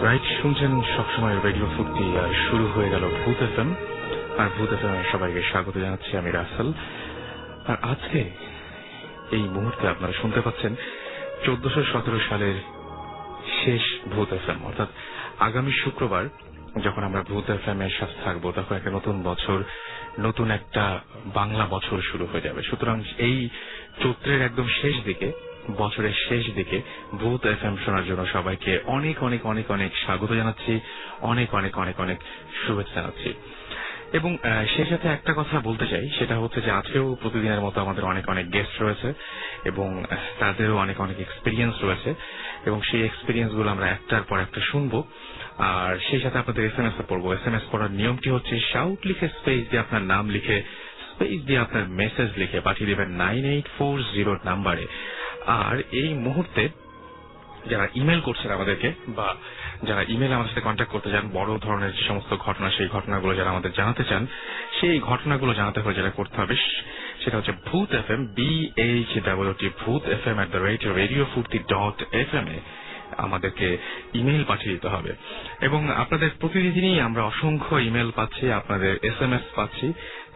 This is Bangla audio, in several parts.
রাইট, শুনছেন সবসময় রেডিও ফুর্তি। শুরু হয়ে গেল ভূত এফএম, আর ভূত এফএম সবাইকে স্বাগত জানাচ্ছি। আমি রাসেল। আর আজকে এই মুহূর্তে আপনারা শুনতে পাচ্ছেন 1417 সালের শেষ ভূত এফএম, অর্থাৎ আগামী শুক্রবার যখন আমরা ভূত এফএম এর সাথে থাকবো তখন একটা নতুন বছর, নতুন একটা বাংলা বছর শুরু হয়ে যাবে। সুতরাং এই চৈত্রের একদম শেষ দিকে, বছরের শেষ দিকে ভূত এফএম শোনার জন্য সবাইকে অনেক অনেক অনেক অনেক স্বাগত জানাচ্ছি, অনেক অনেক অনেক অনেক শুভেচ্ছা জানাচ্ছি। এবং সেই সাথে একটা কথা বলতে চাই, সেটা হচ্ছে যে আজকেও প্রতিদিনের মতো আমাদের অনেক অনেক গেস্ট রয়েছে এবং তাদেরও অনেক অনেক এক্সপিরিয়েন্স রয়েছে এবং সেই এক্সপিরিয়েন্স গুলো আমরা একটার পর একটা শুনবো। আর সেই সাথে আপনাদের এসএমএস পড়বো। এসএমএস পড়ার নিয়মটি হচ্ছে শাউট লিখে স্পেস দিয়ে আপনার নাম লিখে স্পেস দিয়ে আপনার মেসেজ লিখে পাঠিয়ে দেবেন 9840 নাম্বারে। আর এই মুহূর্তে যারা ইমেল করছেন আমাদেরকে, বা যারা ইমেল আমার সাথে কন্ট্যাক্ট করতে চান, বড় ধরনের যে সমস্ত ঘটনা, সেই ঘটনাগুলো যারা আমাদের জানাতে চান, সেই ঘটনাগুলো জানাতে হলে যেটা করতে হবে সেটা হচ্ছে ভূত এফএম, BHWT ভূত FM @radiofurti.fm এ আমাদেরকে ইমেল পাঠিয়ে দিতে হবে। এবং আপনাদের প্রতিদিনই আমরা অসংখ্য ইমেল পাচ্ছি, আপনাদের এসএমএস পাচ্ছি।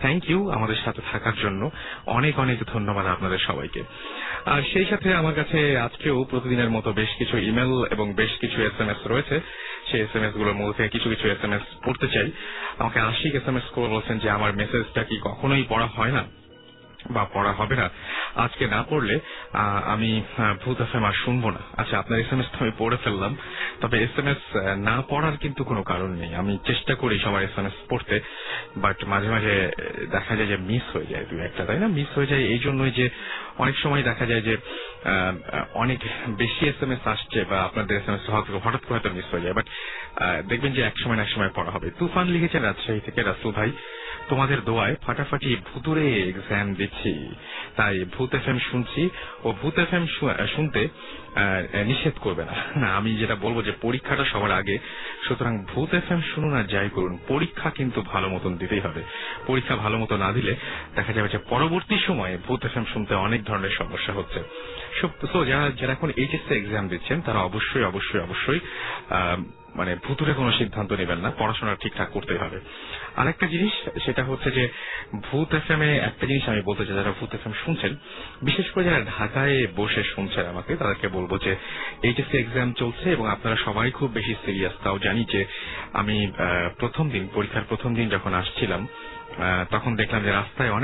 থ্যাংক ইউ আমাদের সাথে থাকার জন্য, অনেক অনেক ধন্যবাদ আপনাদের সবাইকে। আর সেই সাথে আমার কাছে আজকেও প্রতিদিনের মতো বেশ কিছু ইমেল এবং বেশ কিছু এসএমএস রয়েছে। সেই এসএমএস গুলোর মধ্যে কিছু কিছু এসএমএস পড়তে চাই। আমাকে আশিক এসএমএস করে বলছেন যে আমার মেসেজটা কি কখনোই পড়া হয় না বা পড়া হবে না, আজকে না পড়লে আমি ভূত এফএম আর শুনবো না। আচ্ছা, আপনার এসএমএস তো আমি পড়ে ফেললাম, তবে এসএমএস না পড়ার কিন্তু কোনো কারণ নেই। আমি চেষ্টা করি সবার এসএমএস পড়তে, বাট মাঝে মাঝে দেখা যায় যে মিস হয়ে যায় দুই একটা, তাই না? মিস হয়ে যায় এই জন্যই যে অনেক সময় দেখা যায় যে অনেক বেশি এসএমএস আসছে বা আপনাদের এসএমএস হঠাৎ করে হয়তো মিস হয়ে যায়, বাট দেখবেন যে এক সময় না এক সময় পড়া হবে। তুফান লিখেছেন রাজশাহী থেকে, রাসেল ভাই তোমাদের দোয়ায় ফাটাফাটি ভুতুরে এক্সাম দিচ্ছি, তাই ভূত এফএম শুনছি ও ভূত এফএম শুনতে নিষেধ করবে না। না, আমি যেটা বলবো যে পরীক্ষাটা সবার আগে, সুতরাং ভূত এফএম শুনুন আর যাই করুন, পরীক্ষা কিন্তু ভালো মতন দিতেই হবে। পরীক্ষা ভালো মতো না দিলে দেখা যাবে যে পরবর্তী সময়ে ভূত এফএম শুনতে অনেক ধরনের সমস্যা হচ্ছে। তো যারা এখন এইচএসসি এক্সাম দিচ্ছেন তারা অবশ্যই অবশ্যই অবশ্যই মানে ভুতুরে কোনো সিদ্ধান্ত নেবেন না, পড়াশোনা ঠিকঠাক করতেই হবে। আরেকটা জিনিস, সেটা হচ্ছে যে ভূত এফএম এ একটা জিনিস আমি বলতে চাই, যারা ভূত এফএম শুনছেন, বিশেষ করে যারা ঢাকায় বসে শুনছেন আমাকে, তাদেরকে বলবো যে এইচএসসি এক্সাম চলছে এবং আপনারা সবাই খুব বেশি সিরিয়াস। তাও জানি যে আমি পরীক্ষার প্রথম দিন যখন আসছিলাম তখন দেখলাম যে রাস্তায়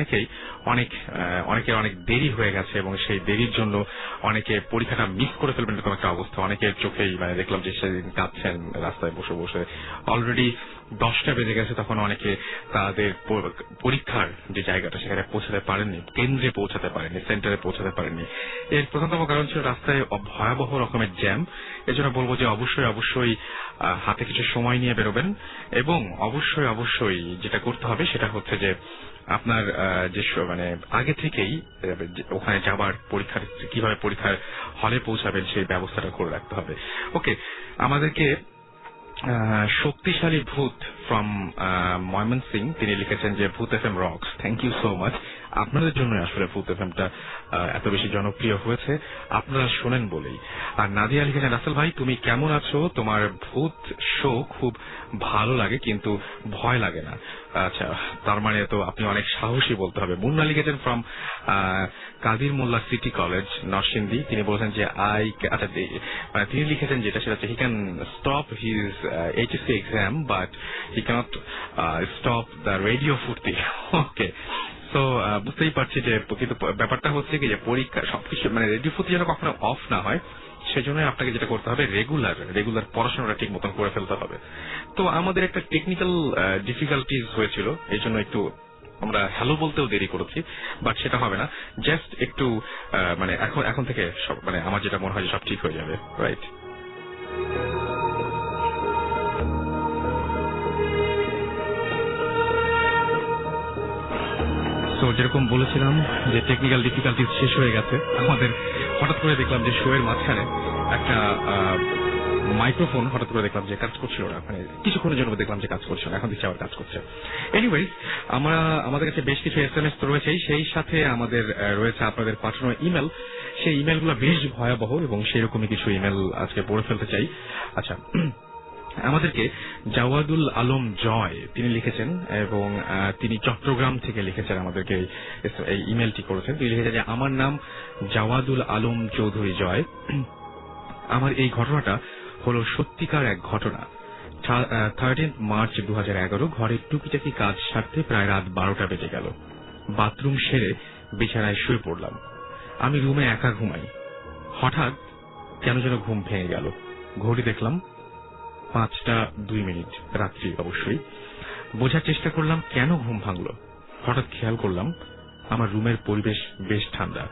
অনেকের অনেক দেরি হয়ে গেছে এবং সেই দেরির জন্য অনেকে পরীক্ষাটা মিস করে ফেলবেন এরকম একটা অবস্থা। অনেকের চোখেই মানে দেখলাম যে সেদিন কাঁদছেন রাস্তায় বসে বসে। অলরেডি 10টা বেজে গেছে, তখন অনেকে তাদের পরীক্ষার যে জায়গাটা সেখানে পৌঁছাতে পারেননি, কেন্দ্রে পৌঁছাতে পারেননি, সেন্টারে পৌঁছাতে পারেননি। এর প্রধানতম কারণ ছিল রাস্তায় ভয়াবহ রকমের জ্যাম। এজন্য বলবো যে অবশ্যই অবশ্যই হাতে কিছু সময় নিয়ে বেরোবেন এবং অবশ্যই অবশ্যই যেটা করতে হবে সেটা হচ্ছে যে আপনার যে মানে আগে থেকেই ওখানে যাবার কিভাবে পরীক্ষার হলে পৌঁছাবেন সেই ব্যবস্থাটা করে রাখতে হবে। ওকে, আমাদেরকে শক্তিশালী ভূত ফ্রম ময়মনসিং তিনি লিখেছেন যে Bhoot FM rocks. Thank you so much. আপনাদের জন্য আসলে ভূত এফএমটা এত বেশি জনপ্রিয় হয়েছে, আপনারা শোনেন বলেই। আর নাদিয়া লিখেছেন রাসেল ভাই তুমি কেমন আছো, তোমার ভূত শো খুব ভালো লাগে কিন্তু ভয় লাগে না। আচ্ছা, তার মানে তো আপনি অনেক সাহসী বলতে হবে। মুন্না লিখেছেন from Kadir Mollah city college Narsingdi, তিনি বলছেন যে তিনি লিখেছেন যেটা সেটা হচ্ছে he can stop his HSC exam but he can't stop the radio Foorti. Okay, তো বুঝতেই পারছি যে কিন্তু ব্যাপারটা হচ্ছে কি যে পরীক্ষা সবকিছু মানে রেডিও ফুর্তি যেন কখনো অফ না হয়, সেজন্য আপনাকে যেটা করতে হবে রেগুলার পড়াশোনাটা ঠিক মতন করে ফেলতে হবে। তো আমাদের একটা টেকনিক্যাল ডিফিকাল্টিজ হয়েছিল, এই জন্য একটু আমরা হ্যালো বলতেও দেরি করেছি, বাট সেটা হবে না। জাস্ট একটু মানে এখন থেকে সব মানে আমার যেটা মনে হয় সব ঠিক হয়ে যাবে, রাইট? তো যেরকম বলেছিলাম যে টেকনিক্যাল ডিফিকাল্টিজ শেষ হয়ে গেছে আমাদের। হঠাৎ করে দেখলাম যে শো এর মাঝখানে একটা মাইক্রোফোন হঠাৎ করে দেখলাম যে কাজ করছিল না, মানে কিছুক্ষণের জন্য দেখলাম যে কাজ করছিল না, এখন দেখছি আবার কাজ করছে। এনিওয়েজ, আমাদের কাছে বেশ কিছু এসএমএস তো রয়েছেই, সেই সাথে আমাদের রয়েছে আপনাদের পাঠানো ইমেল। সেই ইমেলগুলো বেশ ভয়াবহ এবং সেরকমই কিছু ইমেল আজকে পড়ে ফেলতে চাই। আচ্ছা, আমাদেরকে জাওয়াদুল আলম জয় তিনি লিখেছেন এবং তিনি চট্টগ্রাম থেকে লিখেছেন, আমাদেরকে এই ইমেলটি করেছেন। তিনি লিখেছেন যে আমার নাম জাওয়াদুল আলম চৌধুরী জয়। আমার এই ঘটনাটা হলো সত্যিকার এক ঘটনা। 13 মার্চ 2011 ঘরের টুকিটাকি কাজ সারতে প্রায় রাত 12টা বেজে গেল। বাথরুম সেরে বিছানায় শুয়ে পড়লাম। আমি রুমে একা ঘুমাই। হঠাৎ কেন যেন ঘুম ভেঙে গেল। ঘড়ি দেখলাম 5:02 রাত্রি। অবশ্যই বোঝার চেষ্টা করলাম কেন ঘুম ভাঙলো। হঠাৎ খেয়াল করলাম আমার রুমের পরিবেশ বেশ ঠান্ডা।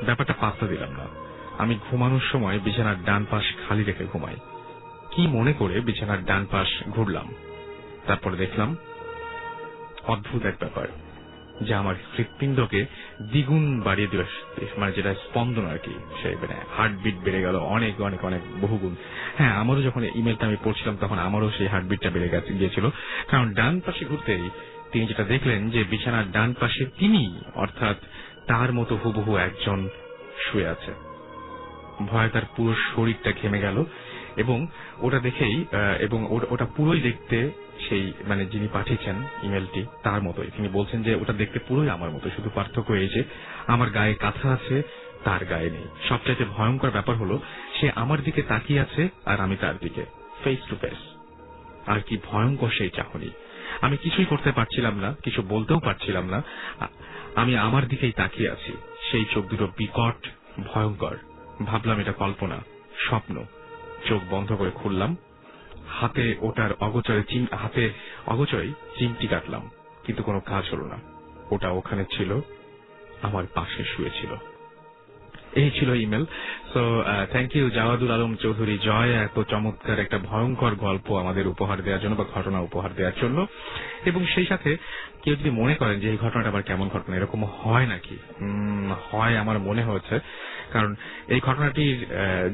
ব্যাপারটা পাত্তা দিলাম না। আমি ঘুমানোর সময় বিছানার ডান পাশ খালি রেখে ঘুমাই। কি মনে করে বিছানার ডান পাশ ঘুরলাম। তারপরে দেখলাম অদ্ভুত এক ব্যাপার, যা আমার হৃৎপিণ্ডকে দ্বিগুণ বাড়িয়ে দিল, মানে যেটা স্পন্দন আর কি, সেই মানে হার্টবিট বেড়ে গেল অনেক অনেক অনেক বহুগুণ। হ্যাঁ, আমারও যখন ইমেলটা আমি পড়ছিলাম তখন আমারও সেই হার্টবিটটা বেড়ে গিয়েছিল, কারণ ডান পাশে ঘুরতেই তিনি যেটা দেখলেন যে বিছানার ডান পাশে তিনি, অর্থাৎ তার মতো হুবহু একজন শুয়ে আছে। ভয়ে তার পুরো শরীরটা ঘেমে গেল এবং ওটা দেখেই এবং ওটা পুরোই দেখতে সেই মানে যিনি পাঠিয়েছেন ইমেলটি তার মতোই। তিনি বলছেন যে ওটা দেখতে পুরোই আমার মতো, শুধু পার্থক্য এই যে আমার গায়ে কাঁথা আছে, তার গায়ে নেই। সবচাইতে ভয়ঙ্কর ব্যাপার হলো সে আমার দিকে তাকিয়ে আছে আর আমি তার দিকে, ফেস টু ফেস। আর কি ভয়ঙ্কর সেই চাহনি! আমি কিছুই করতে পারছিলাম না, কিছু বলতেও পারছিলাম না। আমি আমার দিকেই তাকিয়ে আছি। সেই চোখ দুটো বিকট, ভয়ঙ্কর। ভাবলাম এটা কল্পনা, স্বপ্ন। চোখ বন্ধ করে খুললাম। হাতে অগোচরে চিমটি কাটলাম, কিন্তু কোনো কাজ হলো না। ওটা ওখানে ছিল, আমার পাশে শুয়েছিল। এই ছিল email. So thank you Jawadul Alam Chowdhury Joy, এত চমৎকার একটা ভয়ঙ্কর গল্প আমাদের উপহার দেওয়ার জন্য বা ঘটনা উপহার দেওয়ার জন্য। এবং সেই সাথে কেউ যদি মনে করেন যে এই ঘটনাটা আবার কেমন ঘটনা, এরকম হয় নাকি? হয় আমার মনে হয়েছে, কারণ এই ঘটনাটির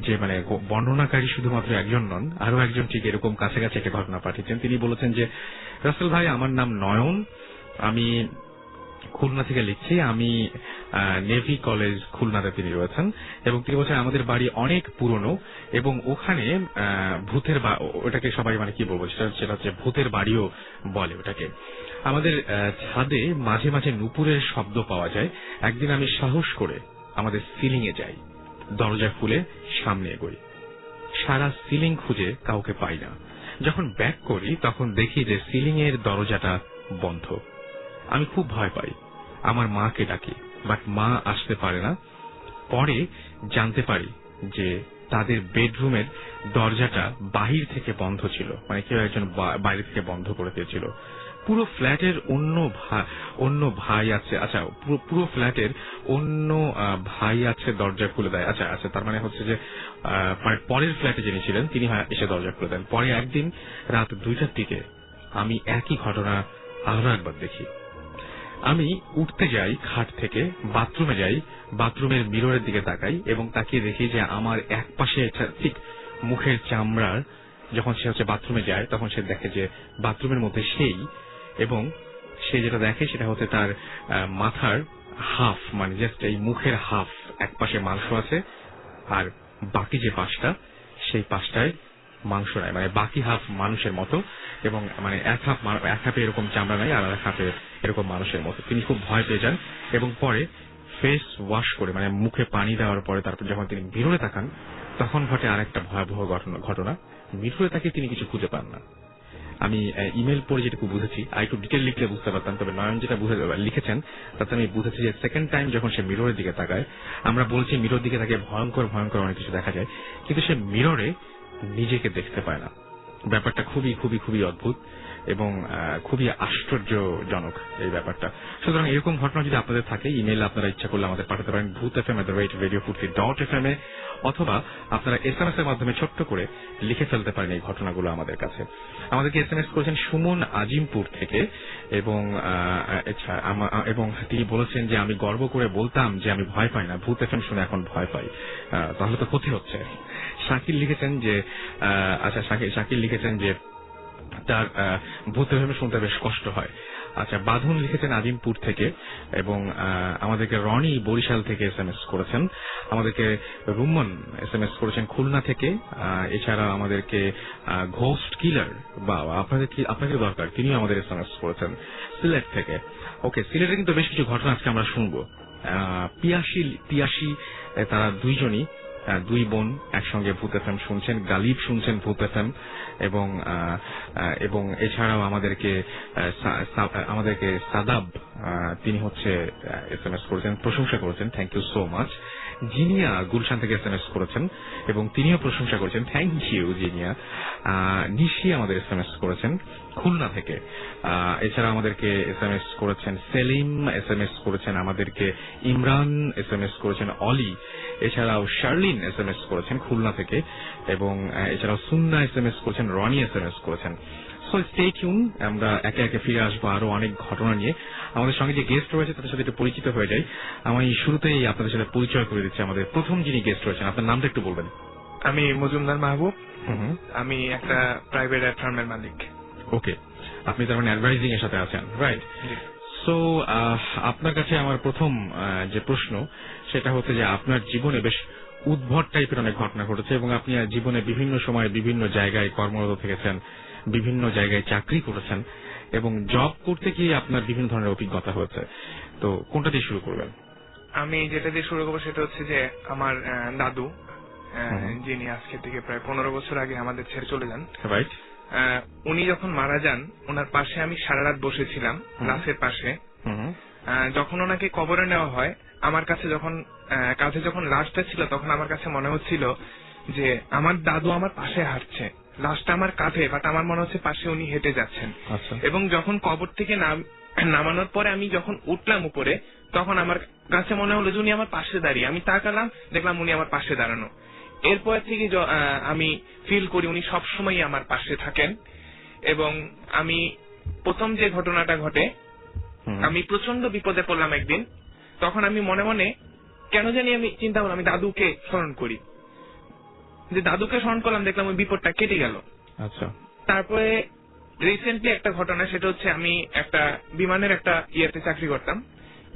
যে মানে বর্ণনাকারী শুধুমাত্র একজন নন, আরো একজন ঠিক এরকম কাছাকাছি একটা ঘটনা পাঠিয়েছেন। তিনি বলেছেন যে রাসেল ভাই, আমার নাম নয়ন, আমি খুলনা থেকে লিখছি। আমি নেভি কলেজ খুলনাতে তিনি রয়েছেন এবং তিনি বলছেন আমাদের বাড়ি অনেক পুরনো এবং ওখানে ভূতের, ওটাকে সবাই মানে কি বলবো, সেটা হচ্ছে ভূতের বাড়িও বলে ওটাকে। আমাদের ছাদে মাঝে মাঝে নুপুরের শব্দ পাওয়া যায়। একদিন আমি সাহস করে আমাদের সিলিং এ যাই, দরজা খুলে সামনে এগোই। সারা সিলিং খুঁজে কাউকে পাই না। যখন ব্যাক করি তখন দেখি যে সিলিং এর দরজাটা বন্ধ। আমি খুব ভয় পাই, আমার মাকে ডাকি, বাট মা আসতে পারে না। পরে জানতে পারি যে তাদের বেডরুমের দরজাটা বাহির থেকে বন্ধ ছিল, মানে কেউ একজন বাইরে থেকে বন্ধ করে দিয়েছিল। পুরো ফ্ল্যাটের অন্য ভাই আছে, আচ্ছা পুরো ফ্ল্যাটের অন্য ভাই আছে দরজা খুলে দেয়। আচ্ছা আচ্ছা, তার মানে হচ্ছে যে মানে পরের ফ্ল্যাটে যিনি ছিলেন তিনি এসে দরজা খুলে দেন। পরে একদিন রাত 2টার দিকে আমি একই ঘটনা আরো একবার দেখি। আমি উঠতে যাই খাট থেকে, বাথরুমে যাই, বাথরুমের মিররের দিকে তাকাই এবং তাকিয়ে দেখি যে আমার এক পাশে ঠিক মুখের চামড়ার, যখন সে হচ্ছে বাথরুমে যায় তখন সে দেখে যে বাথরুমের মধ্যে সেই, এবং সে যেটা দেখে সেটা হচ্ছে তার মাথার হাফ, মানে জাস্ট এই মুখের হাফ, এক পাশে মাংস আছে আর বাকি যে পাশটা সেই পাশটায় মাংস নাই, মানে বাকি হাফ মানুষের মতো, এবং মানে এক হাফে এরকম চামড়া নাই আর এক হাফে এরকম মানুষের মতো। তিনি খুব ভয় পেয়ে যান এবং পরে ফেস ওয়াশ করে, মানে মুখে পানি দেওয়ার পরে তারপর যখন তিনি মিররে তাকান তখন ঘটে আরেকটা ভয়াবহ ঘটনা। মিররে তাকে তিনি কিছু খুঁজে পান না। আমি ইমেল পড়ে যেটুকু বুঝেছি, আর একটু ডিটেল লিখলে বুঝতে পারতাম, তবে নয়ন যেটা লিখেছেন তাতে আমি বুঝেছি যে সেকেন্ড টাইম যখন সে মিররের দিকে তাকায়, আমরা বলছি মিরর দিকে তাকে ভয়ঙ্কর ভয়ঙ্কর অনেক কিছু দেখা যায়, কিন্তু সে মিররে নিজেকে দেখতে পায় না। ব্যাপারটা খুবই খুবই খুবই অদ্ভুত এবং খুবই আশ্চর্যজনক এই ব্যাপারটা। সুতরাং এরকম ঘটনা যদি আপনাদের থাকে, ইমেল আপনারা ইচ্ছা করলে আমাদের পাঠাতে পারেন bhootfm@radiofurti.fm এ, অথবা আপনারা SMS এর মাধ্যমে ছোট্ট করে লিখে ফেলতে পারেন এই ঘটনাগুলো আমাদের কাছে। আমাদেরকে SMS করেছেন সুমন আজিমপুর থেকে এবং তিনি বলেছেন যে আমি গর্ব করে বলতাম যে আমি ভয় পাই না, ভূত এফএম শুনে এখন ভয় পাই। তাহলে তো ক্ষতি হচ্ছে। শাকিল লিখেছেন যে শাকিল লিখেছেন যে তার ভূত এফএম শুনতে বেশ কষ্ট হয়। আচ্ছা, বাঁধন লিখেছেন আজিমপুর থেকে এবং আমাদেরকে রনি বরিশাল থেকে SMS করেছেন। আমাদেরকে রুমন SMS করেছেন খুলনা থেকে। এছাড়া আমাদেরকে ঘোস্ট কিলার বা আপনাকে দরকার, তিনিও আমাদের SMS করেছেন সিলেট থেকে। ওকে, সিলেটে কিন্তু বেশ কিছু ঘটনা আজকে আমরা শুনবো। পিয়াসি তারা দুইজনই, দুই বোন একসঙ্গে ভূত FM শুনছেন, গালিব শুনছেন ভূত FM, এবং এছাড়াও আমাদেরকে সাদাব, তিনি হচ্ছে SMS করেছেন, প্রশংসা করেছেন, thank you so much. Zinia Gulshan থেকে SMS করেছেন এবং তিনিও প্রশংসা করেছেন, থ্যাংক ইউ জিনিয়া। নিশি আমাদের SMS করেছেন খুলনা থেকে। এছাড়া আমাদেরকে SMS করেছেন সেলিম, SMS করেছেন আমাদেরকে ইমরান, SMS করেছেন অলি, এছাড়াও শার্লিন SMS করেছেন খুলনা থেকে, এবং এছাড়াও সুন্না SMS করেছেন, রনি SMS করেছেন। সো স্টে টিউন, আমরা একে একে ফিরে আসবো আরো অনেক ঘটনা নিয়ে। আমাদের সঙ্গে যে গেস্ট রয়েছে তাদের সাথে একটু পরিচিত হয়ে যায়। আমি শুরুতেই আপনাদের সাথে পরিচয় করে দিচ্ছি। আমাদের প্রথম যিনি গেস্ট রয়েছেন, আপনার নামটা একটু বলবেন। আমি মজুমদার মাহবুব, আমি একটা প্রাইভেট ফার্মের মালিক। ওকে, আপনি তার মানে অ্যাডভাইজিং এর সাথে আছেন, রাইট? সো আপনার কাছে আমার প্রথম যে প্রশ্ন সেটা হচ্ছে যে আপনার জীবনে বেশ উদ্ভট টাইপের অনেক ঘটনা ঘটেছে এবং আপনি জীবনে বিভিন্ন সময় বিভিন্ন জায়গায় কর্মরত থেকেছেন, বিভিন্ন জায়গায় চাকরি করেছেন এবং জব করতে গিয়ে আপনার বিভিন্ন ধরনের অভিজ্ঞতা হয়েছে। তো কোনটা দিয়ে শুরু করবেন? আমি যেটা দিয়ে শুরু করবো সেটা হচ্ছে যে আমার দাদু, যিনি আজকে থেকে প্রায় 15 বছর আগে আমাদের ছেড়ে চলে যান, রাইট? উনি যখন মারা যান ওনার পাশে আমি সারা রাত বসেছিলাম লাশের পাশে। যখন ওনাকে কবরে নেওয়া হয়, আমার কাছে কাঁধে যখন লাশটা ছিল তখন আমার কাছে মনে হচ্ছিল যে আমার দাদু আমার পাশে হাঁটছে, লাশটা আমার কাঁধে, বাট আমার মনে হচ্ছে পাশে উনি হেঁটে যাচ্ছেন। এবং যখন কবর থেকে নামানোর পরে আমি যখন উঠলাম উপরে, তখন আমার কাছে মনে হলো যে উনি আমার পাশে দাঁড়িয়ে। আমি তাকালাম, দেখলাম উনি আমার পাশে দাঁড়ানো। এরপর থেকে আমি ফিল করি উনি সবসময় আমার পাশে থাকেন। এবং আমি প্রথম যে ঘটনাটা ঘটে, আমি প্রচন্ড বিপদে পড়লাম একদিন। তখন আমি মনে মনে কেন জানি আমি চিন্তা করলাম আমি দাদুকে স্মরণ করি, যে দাদুকে স্মরণ করলাম, দেখলাম ওই বিপদটা কেটে গেল। আচ্ছা। তারপরে রিসেন্টলি একটা ঘটনা, সেটা হচ্ছে আমি একটা বিমানের একটা ইয়েতে চাকরি করতাম।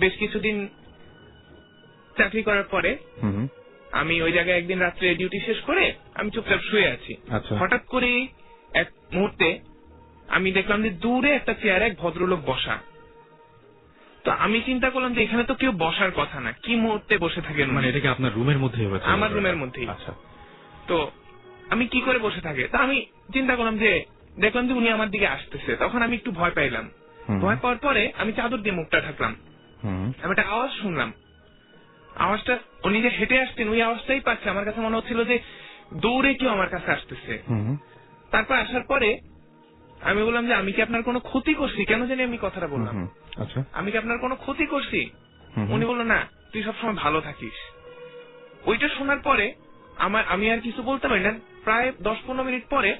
বেশ কিছুদিন চাকরি করার পরে আমি ওই জায়গায় একদিন রাত্রে ডিউটি শেষ করে আমি চুপচাপ শুয়ে আছি। হঠাৎ করে এক মুহূর্তে আমি দেখলাম যে দূরে একটা চেয়ারে এক ভদ্রলোক বসা। তো আমি চিন্তা করলাম যে এখানে তো কেউ বসার কথা না, কি মুহূর্তে বসে থাকেন? মানে এটা কি আপনার রুমের মধ্যে? আমার রুমের মধ্যেই। আচ্ছা। তো আমি কি করে বসে থাকে, তা আমি চিন্তা করলাম যে দেখলাম যে উনি আমার দিকে আসতেছে। তখন আমি একটু ভয় পাইলাম। ভয় পাওয়ার পরে আমি চাদর দিয়ে মুখটা ঢাকলাম। আমি একটা আওয়াজ শুনলাম, আওয়াজটা উনি যে হেঁটে আসতেন ওই আওয়াজটাই পাচ্ছে। আমার কাছে মনে হচ্ছিল যে দৌড়ে কেউ আমার কাছে আসতেছে। তারপর আসার পরে আমি বললাম যে আমি কি আপনার কোনো ক্ষতি করছি? কেন জানি আমি কথাটা বললাম, আমি কি আপনার কোনো ক্ষতি করছি? উনি বললো না, তুই সবসময় ভালো থাকিস। ওইটা শোনার পরে আমি আর কিছু বলতে পারি না। প্রায় 10-15 মিনিট পরে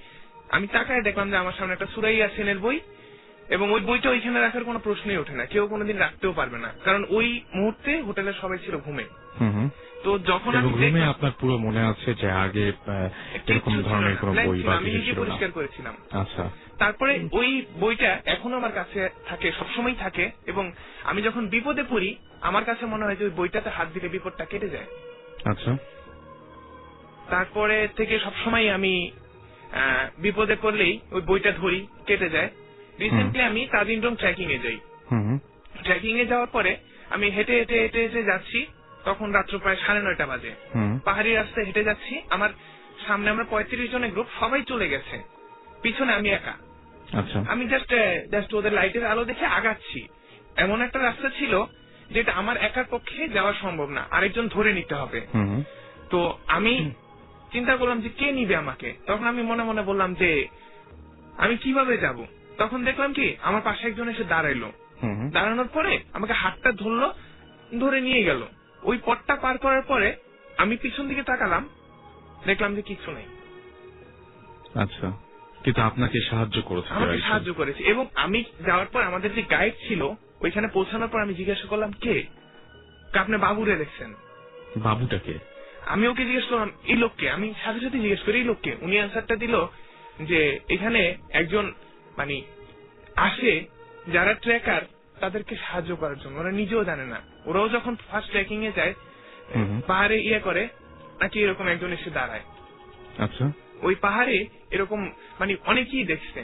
আমি তাকায় দেখলাম যে আমার সামনে একটা সূরা ইয়াসিনের বই, এবং ওই বইটা ওইখানে রাখার কোনো প্রশ্নই ওঠে না, কেউ কোনোদিন রাখতেও পারবে না, কারণ ওই মুহূর্তে হোটেলের সবাই ছিল ঘুমে। তো যখন রুমে আপনার পুরো মনে আছে যে আগে এরকম ধরনের কোনো বই বা আমি নিজে পরিষ্কার করেছিলাম। আচ্ছা। তারপরে ওই বইটা এখনো আমার কাছে থাকে, সবসময় থাকে, এবং আমি যখন বিপদে পড়ি আমার কাছে মনে হয় যে ওই বইটাতে হাত দিলে বিপদটা কেটে যায়। আচ্ছা। তারপরে থেকে সবসময় আমি বিপদে পড়লেই ওই বইটা ধরি, কেটে যায়। রিসেন্টলি আমি তাজিন্ডং ট্রেকিং এ যাই। ট্রেকিং এ যাওয়ার পরে আমি হেঁটে হেঁটে হেঁটে হেঁটে যাচ্ছি, তখন রাত্র প্রায় 9:30 বাজে। পাহাড়ি রাস্তায় হেঁটে যাচ্ছি, আমার সামনে আমরা 35 জনের গ্রুপ, সবাই চলে গেছে, পিছনে আমি একা। আমি জাস্ট ওদের লাইটের আলো দেখে আগাচ্ছি। এমন একটা রাস্তা ছিল যেটা আমার একার পক্ষে যাওয়া সম্ভব না, আরেকজন ধরে নিতে হবে। তো আমি চিন্তা করলাম যে কে নিবে আমাকে। তখন আমি মনে মনে বললাম যে আমি কিভাবে যাব। তখন দেখলাম কি আমার পাশে একজন এসে দাঁড়াইলো। দাঁড়ানোর পরে আমাকে হাতটা ধরলো, ধরে নিয়ে গেল। ওই পথটা পার করার পরে আমি পিছন দিকে তাকালাম, দেখলাম যে কিছু নেই। আচ্ছা, কিন্তু আপনাকে সাহায্য করেছে? আমাকে সাহায্য করেছে। এবং আমি যাওয়ার পর আমাদের যে গাইড ছিল, ওইখানে পৌঁছানোর পর আমি জিজ্ঞাসা করলাম কে? আপনি বাবুরে দেখছেন। বাবুটাকে? আমি ওকে জিজ্ঞেস করলাম এই লোককে, আমি সাথে সাথে জিজ্ঞেস করি এই লোককে। উনি অ্যান্সারটা দিল যে এখানে একজন মানে আসে যারা ট্রেকার, তাদেরকে সাহায্য করার জন্য। ওরা নিজেও জানে না, ওরাও যখন ফার্স্ট ট্রেকিং এ যায় পাহাড়ে করে নাকি এরকম একজন এসে দাঁড়ায়। আচ্ছা, ওই পাহাড়ে এরকম মানে অনেকেই দেখছে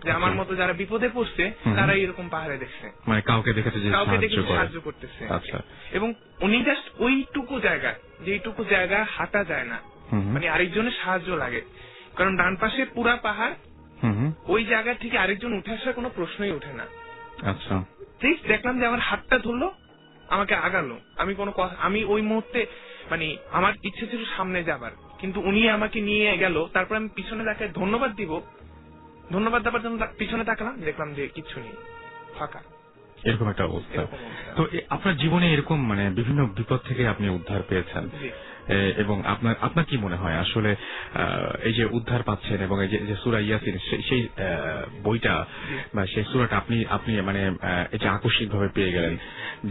যে আমার মতো যারা বিপদে পড়ছে তারা এরকম পাহাড়ে দেখছে, মানে কাউকে দেখেছে যে সাহায্য করতেছে। আচ্ছা, এবং উনি জাস্ট ওইটুকু জায়গা, যেইটুকু জায়গা হাঁটা যায় না, মানে আরেকজনের সাহায্য লাগে, কারণ ডান পাশে পুরা পাহাড়, ওই জায়গা থেকে আরেকজন উঠে আসার কোনো প্রশ্নই ওঠে না। আচ্ছা, ঠিক দেখলাম যে আমার হাতটা ধরলো, আমাকে আগালো, আমি ওই মুহূর্তে মানে আমার ইচ্ছে ছিল সামনে যাবার, কিন্তু উনি আমাকে নিয়ে গেল। তারপর আমি পিছনে তাকে ধন্যবাদ দেওয়ার জন্য পিছনে তাকালাম, দেখলাম যে কিচ্ছু নেই, ফাঁকা, এরকম একটা অবস্থা। তো আপনার জীবনে এরকম মানে বিভিন্ন বিপদ থেকে আপনি উদ্ধার পেয়েছেন, এবং আপনার কি মনে হয় আসলে এই যে উদ্ধার পাচ্ছেন এবং এই যে সূরা ইয়াসিন সেই বইটা বা সেই সূরাটা আপনি মানে এই যে আকস্মিক ভাবে পেয়ে গেলেন,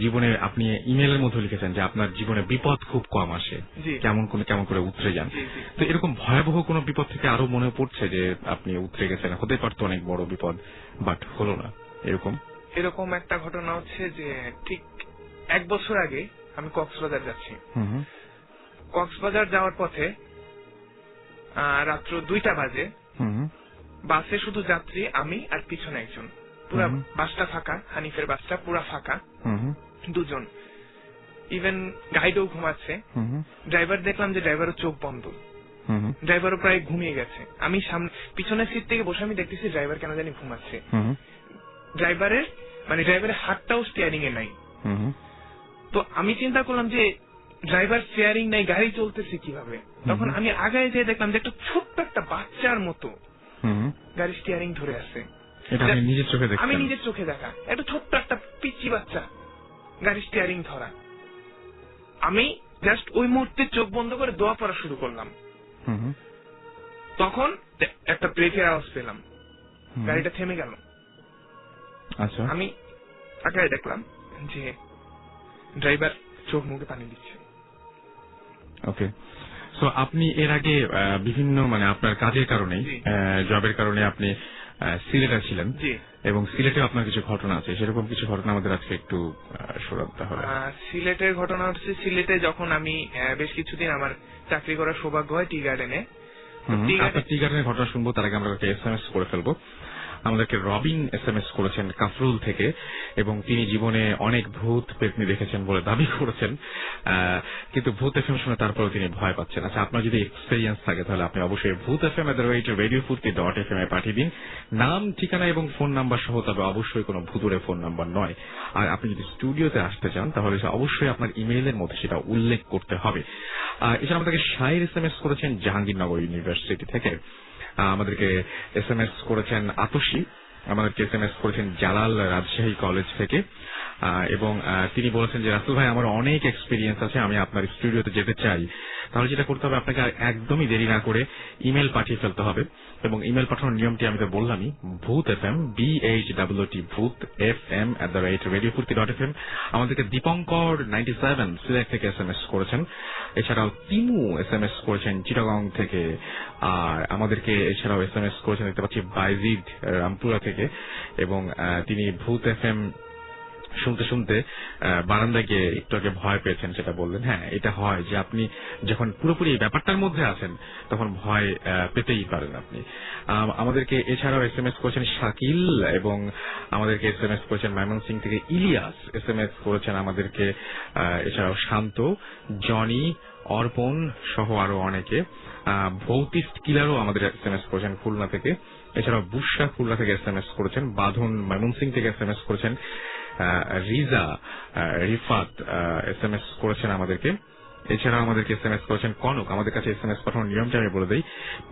জীবনে আপনি ইমেলের মধ্যে লিখেছেন যে আপনার জীবনে বিপদ খুব কম আসে, কেমন করে উতরে যান। তো এরকম ভয়াবহ কোন বিপদ থেকে আরো মনে পড়ছে যে আপনি উতরে গেছেন, হতে পারতো অনেক বড় বিপদ বাট হলো না, এরকম একটা ঘটনা হচ্ছে যে ঠিক 1 বছর আগে আমি কক্সবাজার যাচ্ছি। কক্সবাজার যাওয়ার পথে রাত্র 2টা বাজে, বাসে শুধু যাত্রী, আমি আর পিছনে একজন, পুরা বাসটা ফাঁকা, হানিফের বাসটা পুরা ফাঁকা, দুজন, ইভেন গাইডও ঘুমাচ্ছে। ড্রাইভার দেখলাম যে ড্রাইভারের চোখ বন্ধ, ড্রাইভারও প্রায় ঘুমিয়ে গেছে। আমি পিছনের সিট থেকে বসে আমি দেখতেছি ড্রাইভার কেন জানি ঘুমাচ্ছে। ড্রাইভারের হাতটাও স্টিয়ারিং এ নাই। তো আমি চিন্তা করলাম যে ড্রাইভার স্টিয়ারিং নাই, গাড়ি চলতেছে কিভাবে। তখন আমি আগায় যেয়ে দেখলাম যে একটা ছোট্ট একটা বাচ্চার মতো গাড়ি স্টিয়ারিং ধরে আছে। আমি নিজের চোখে দেখা একটা ছোট্ট একটা পিচ্চি বাচ্চা গাড়ি স্টিয়ারিং ধরা। আমি জাস্ট ওই মুহূর্তে চোখ বন্ধ করে দোয়া পড়া শুরু করলাম। তখন একটা ব্রেকের আওয়াজ পেলাম, গাড়িটা থেমে গেল। আচ্ছা, আমি আগায় দেখলাম যে ড্রাইভার চোখ মুখে পানি দিচ্ছে। ওকে, সো আপনি এর আগে বিভিন্ন মানে আপনার কাজের কারণে, জবের কারণে আপনি সিলেটে ছিলেন, এবং সিলেটে আপনার কিছু ঘটনা আছে, সেরকম কিছু ঘটনা আমাদের আজকে একটু শোনাতে হবে। সিলেটের ঘটনা হচ্ছে, সিলেটে যখন আমি বেশ কিছুদিন আমার চাকরি করার সৌভাগ্য হয় টি গার্ডেনে। আপনার টি গার্ডেনের ঘটনা শুনবো, তার আগে আমরা একটা SMS করে ফেলবো। আমাদেরকে রবিন SMS করেছেন কাফরুল থেকে, এবং তিনি জীবনে অনেক ভূত পেতনি দেখেছেন বলে দাবি করেছেন, কিন্তু ভূত FM শুনে তারপরেও তিনি ভয় পাচ্ছেন। আচ্ছা, আপনার যদি এক্সপেরিয়েন্স থাকে তাহলে আপনি অবশ্যই bhootfm@radiofurti.fm এ পাঠিয়ে দিন, নাম, ঠিকানা এবং ফোন নাম্বার সহ, তবে অবশ্যই কোনো ভুতুরে ফোন নাম্বার নয়। আর আপনি যদি স্টুডিওতে আসতে চান তাহলে অবশ্যই আপনার ইমেইলের মধ্যে সেটা উল্লেখ করতে হবে। এছাড়া আমাদেরকে শাহির SMS করেছেন জাহাঙ্গীরনগর ইউনিভার্সিটি থেকে, আমাদেরকে SMS করেছেন আতসী, আমাদেরকে SMS করেছেন জালাল রাজশাহী কলেজ থেকে, এবং তিনি বলেছেন যে রাসেল ভাই, আমার অনেক এক্সপিরিয়েন্স আছে, আমি আপনার স্টুডিওতে যেতে চাই। তাহলে যেটা করতে হবে, আপনাকে একদমই দেরি না করে ইমেল পাঠিয়ে ফেলতে হবে, এবং ইমেল পাঠানোর নিয়মটি আমি তো বললামই, ভূতfm BHOOT ভূত FM@radiofurti.fm। আমাদেরকে দীপঙ্কর 97 সিলেট থেকে SMS করেছেন। এছাড়াও তিমু SMS করেছেন চিটাগং থেকে, আর আমাদেরকে এছাড়াও SMS করেছেন দেখতে পাচ্ছি বাইজিদ রামপুরা থেকে, এবং তিনি ভূত FM শুনতে শুনতে বারান্দায় গিয়ে একটু আগে ভয় পেয়েছেন, সেটা বললেন। হ্যাঁ, এটা হয় যে আপনি যখন পুরোপুরি এই ব্যাপারটার মধ্যে আছেন তখন ভয় পেতেই পারেন আপনি। আমাদেরকে এছাড়াও SMS করেছেন শাকিল, এবং আমাদেরকে SMS করেছেন ময়মনসিংহ থেকে ইলিয়াস, SMS করেছেন আমাদেরকে এছাড়াও শান্ত, জনি, অর্পণ সহ আরো অনেকে। ভৌতিস্ট কিলারও আমাদের SMS করেছেন খুলনা থেকে, এছাড়াও বুশা খুলনা থেকে SMS করেছেন, বাঁধন ময়মনসিংহ থেকে SMS করেছেন, রিজা, রিফাত SMS করেছেন আমাদেরকে। এছাড়াও আমাদেরকে SMS করেছেন কনক। আমাদের কাছে SMS পাঠানোর নিয়মটা আমি বলে দিই,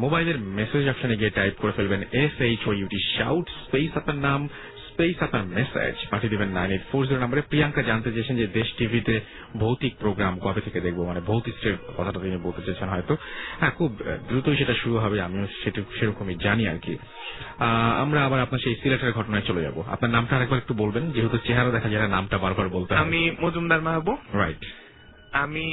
মোবাইলের মেসেজ অপশনে গিয়ে টাইপ করে ফেলবেন SHOUT শাউট স্পেস আপনার নাম স্পেস আপনার মেসেজ, পাঠিয়ে দিবেন 9840 নম্বরে। প্রিয়াঙ্কা জানতে চেয়েছেন যে দেশ টিভিতে ভৌতিক প্রোগ্রাম কবে থেকে দেখবো, মানে ভৌতিকের কথাটা তিনি বলতে চেয়েছেন হয়তো। হ্যাঁ, খুব দ্রুতই সেটা শুরু হবে, আমিও সেরকমই জানি আর কি। আমরা আবার আপনার সেই সিলেটের ঘটনায় চলে যাব। আপনার নামটা আরেকবার একটু বলবেন, যেহেতু চেহারা দেখা যায় না, নামটা বারবার বলতে। আমি মজুমদার মাহবুব। রাইট। আমি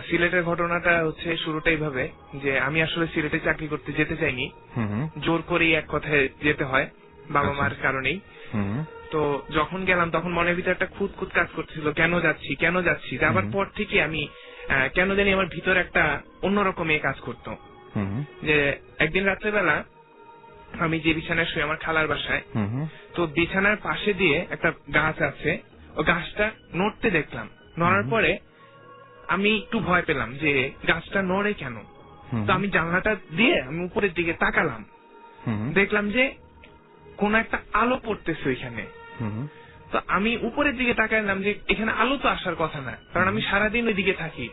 সিলেটের ঘটনাটা হচ্ছে শুরুটা এইভাবে যে আমি আসলে সিলেটে চাকরি করতে যেতে চাইনি, জোর করেই এক কথায় যেতে হয় বাবা মার কারণেই। তো যখন গেলাম তখন মনের ভিতরে একটা খুঁত খুঁত কাজ করতেছিল, কেন যাচ্ছি। যাবার পর থেকে আমি কেন জানি আমার ভিতরে একটা অন্যরকম কাজ করতো। যে একদিন রাত্রেবেলা আমি যে বিছানায় শুই আমার খালার বাসায়, তো বিছানার পাশে দিয়ে একটা গাছ আছে, ও গাছটা নড়তে দেখলাম। নড়ার পরে আমি একটু ভয় পেলাম যে গাছটা নড়ে কেন। তো আমি জানলাটা দিয়ে আমি উপরের দিকে তাকালাম, দেখলাম যে কোন একটা আলো পড়তেছে ওইখানে। তো আমি উপরের দিকে তাকাইলাম যে এখানে আলো তো আসার কথা না, কারণ আমি সারাদিন ওই দিকে থাকি,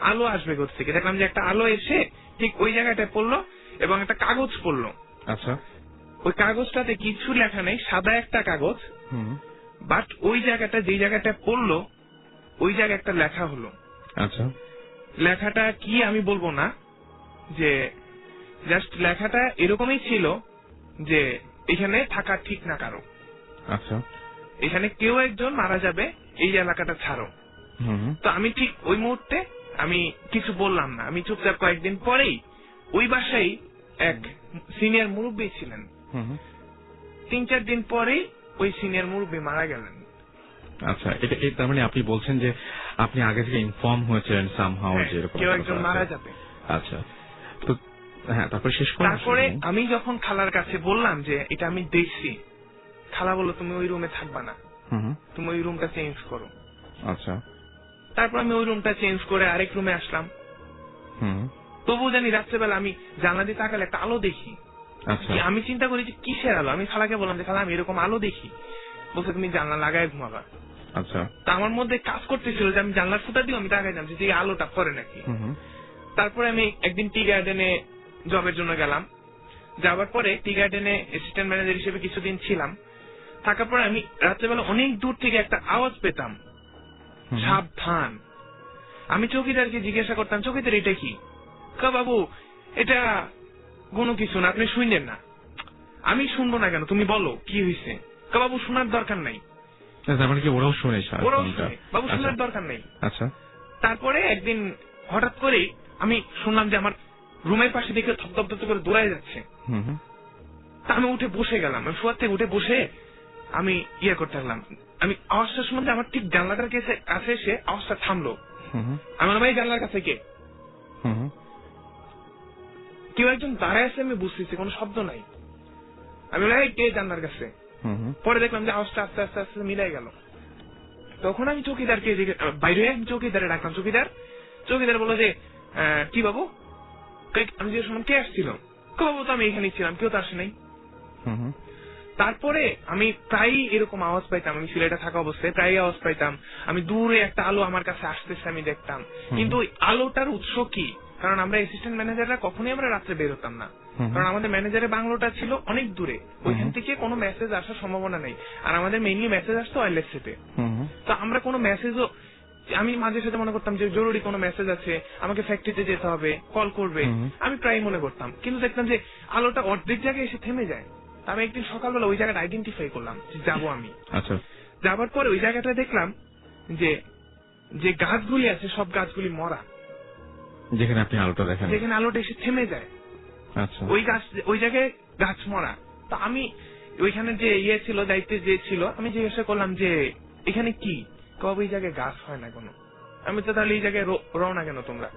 আলো আসবে কোথা থেকে। দেখলাম যে একটা আলো এসে ঠিক ওই জায়গাটায় পড়লো এবং একটা কাগজ পড়লো। আচ্ছা, ওই কাগজটাতে কিছু লেখা নেই, সাদা একটা কাগজ, বাট ওই জায়গাটা যে জায়গাটা পড়লো ওই জায়গায় একটা লেখা হলো। আচ্ছা, লেখাটা কি আমি বলবো না, যে জাস্ট লেখাটা এরকমই ছিল যে এখানে থাকা ঠিক না কারো। আচ্ছা, এখানে কেউ একজন মারা যাবে, এই এলাকাটা ছাড়ো। তো আমি ঠিক ওই মুহূর্তে আমি কিছু বললাম না, আমি চুপচাপ কয়েকদিন পরেই ওই বাসায় এক সিনিয়র মুরব্বী ছিলেন, 3-4 দিন পরেই ওই সিনিয়র মুরব্বী মারা গেলেন। আচ্ছা, এটা তার মানে আপনি বলছেন যে আপনি আগে থেকে ইনফর্ম হয়েছিলেন সামহাউ যে এরকম কেউ একজন মারা যাবে। আচ্ছা, তো হ্যাঁ, তারপরে শেষ করুন। তারপরে আমি যখন খালার কাছে বললাম যে এটা আমি দেখছি, খালা বললো তুমি ওই রুমে থাকবা না, তুমি ওই রুমটা চেঞ্জ করো। আচ্ছা, তারপর আমি ওই রুমটা চেঞ্জ করে আরেক রুমে আসলাম। তবু জানি রাত্রেবেলা আমি জানলা দিয়ে তাকালে একটা আলো দেখি। আচ্ছা, আমি চিন্তা করি যে কিসের আলো। আমি খালাকে বললাম যে খালা আমি এরকম আলো দেখি। বলছে তুমি জানলা লাগায় ঘুমাবা। আচ্ছা, তা আমার মধ্যে কাজ করতেছিল যে আমি জানলার ফুটা দিও, আমি তাকাই জানছি যে আলোটা করে নাকি। তারপরে আমি একদিন টি গার্ডেনে জবের জন্য গেলাম। যাওয়ার পরে টি গার্ডেনে অ্যাসিস্ট্যান্ট ম্যানেজার হিসেবে কিছুদিন ছিলাম। থাকার পরে আমি রাত্রেবেলা অনেক দূর থেকে একটা আওয়াজ পেতাম, সাবধান। আমি চৌকিদারকে জিজ্ঞাসা করতাম, চৌকিদার এটা কি? বাবু এটা কোনো কিছু না, আপনি শুনলেন না। আমি শুনবো না কেন, তুমি বলো কি হয়েছে। বাবু শোনার দরকার নাই। তার মানে কি ওরাও শুনে? ওরাও শুনে, বাবু শোনার দরকার নেই। আচ্ছা, তারপরে একদিন হঠাৎ করেই আমি শুনলাম যে আমার রুমের পাশে দেখে ধপ করে দৌড়ায় যাচ্ছে। তা আমি উঠে বসে গেলাম, আমি শোয়ার থেকে উঠে বসে আমি ইয়ে করতে লাগলাম। আমি আওয়াজটা শুনলাম যে আমার ঠিক জানলাটার কাছে এসে আওয়াজটা থামলো। আমার ভাই জানলার কাছে কে? কেউ একজন দাঁড়ায় আছে, আমি বুঝতেছি কোনো শব্দ নাই। আমি বলি কে জানলার কাছে? পরে দেখলাম যে আওয়াজটা আস্তে আস্তে আস্তে মিলাই গেল। তখন আমি চৌকিদারকে বাইরে চৌকিদারে ডাকলাম, চৌকিদার বললো যে কি বাবু? আমি যে শুনলাম কে আসছিল? বাবু তো আমি এখানে ছিলাম, কেউ তো আসে নাই। তারপরে আমি প্রায়ই এরকম আওয়াজ পাইতাম, আমি সিলেটে থাকা অবস্থায় প্রায় আওয়াজ পাইতাম। আমি দূরে একটা আলো আমার কাছে আসতেছে আমি দেখতাম, কিন্তু ওই আলোটার উৎস কি? কারণ আমরা অ্যাসিস্ট্যান্ট ম্যানেজাররা কখনোই আমরা রাত্রে বের হতাম না, কারণ আমাদের ম্যানেজারের বাংলোটা ছিল অনেক দূরে, ওইখান থেকে কোনো মেসেজ আসার সম্ভাবনা নেই। আর আমাদের মেইনলি মেসেজ আসতো ওয়্যারলেস সেটে। তো আমরা কোনো মেসেজও, আমি মাঝে সাথে মনে করতাম যে জরুরি কোনো মেসেজ আছে, আমাকে ফ্যাক্টরিতে যেতে হবে, কল করবে, আমি প্রায় মনে করতাম। কিন্তু দেখতাম যে আলোটা অর্ধেক জায়গায় এসে থেমে যায়। আমি একদিন সকালবেলা ওই জায়গাটা আইডেন্টিফাই করলাম যে যাবো আমি। আচ্ছা, যাবার পরে ওই জায়গাটা দেখলাম যে যে গাছগুলি আছে সব গাছগুলি মরা, যেখানে আপনি আলোটা দেখেন, যেখানে আলোটা এসে থেমে যায়। আচ্ছা, ওই জায়গায় গাছ মরা। তো আমি ওইখানে যে ইয়ে ছিল, দায়িত্বে যে ছিল, আমি জিজ্ঞাসা করলাম যে এখানে কি? কবে এই জায়গায় গাছ হয় না কোনো? আমি তো তাহলে এই জায়গায় রও না কেন তোমরা?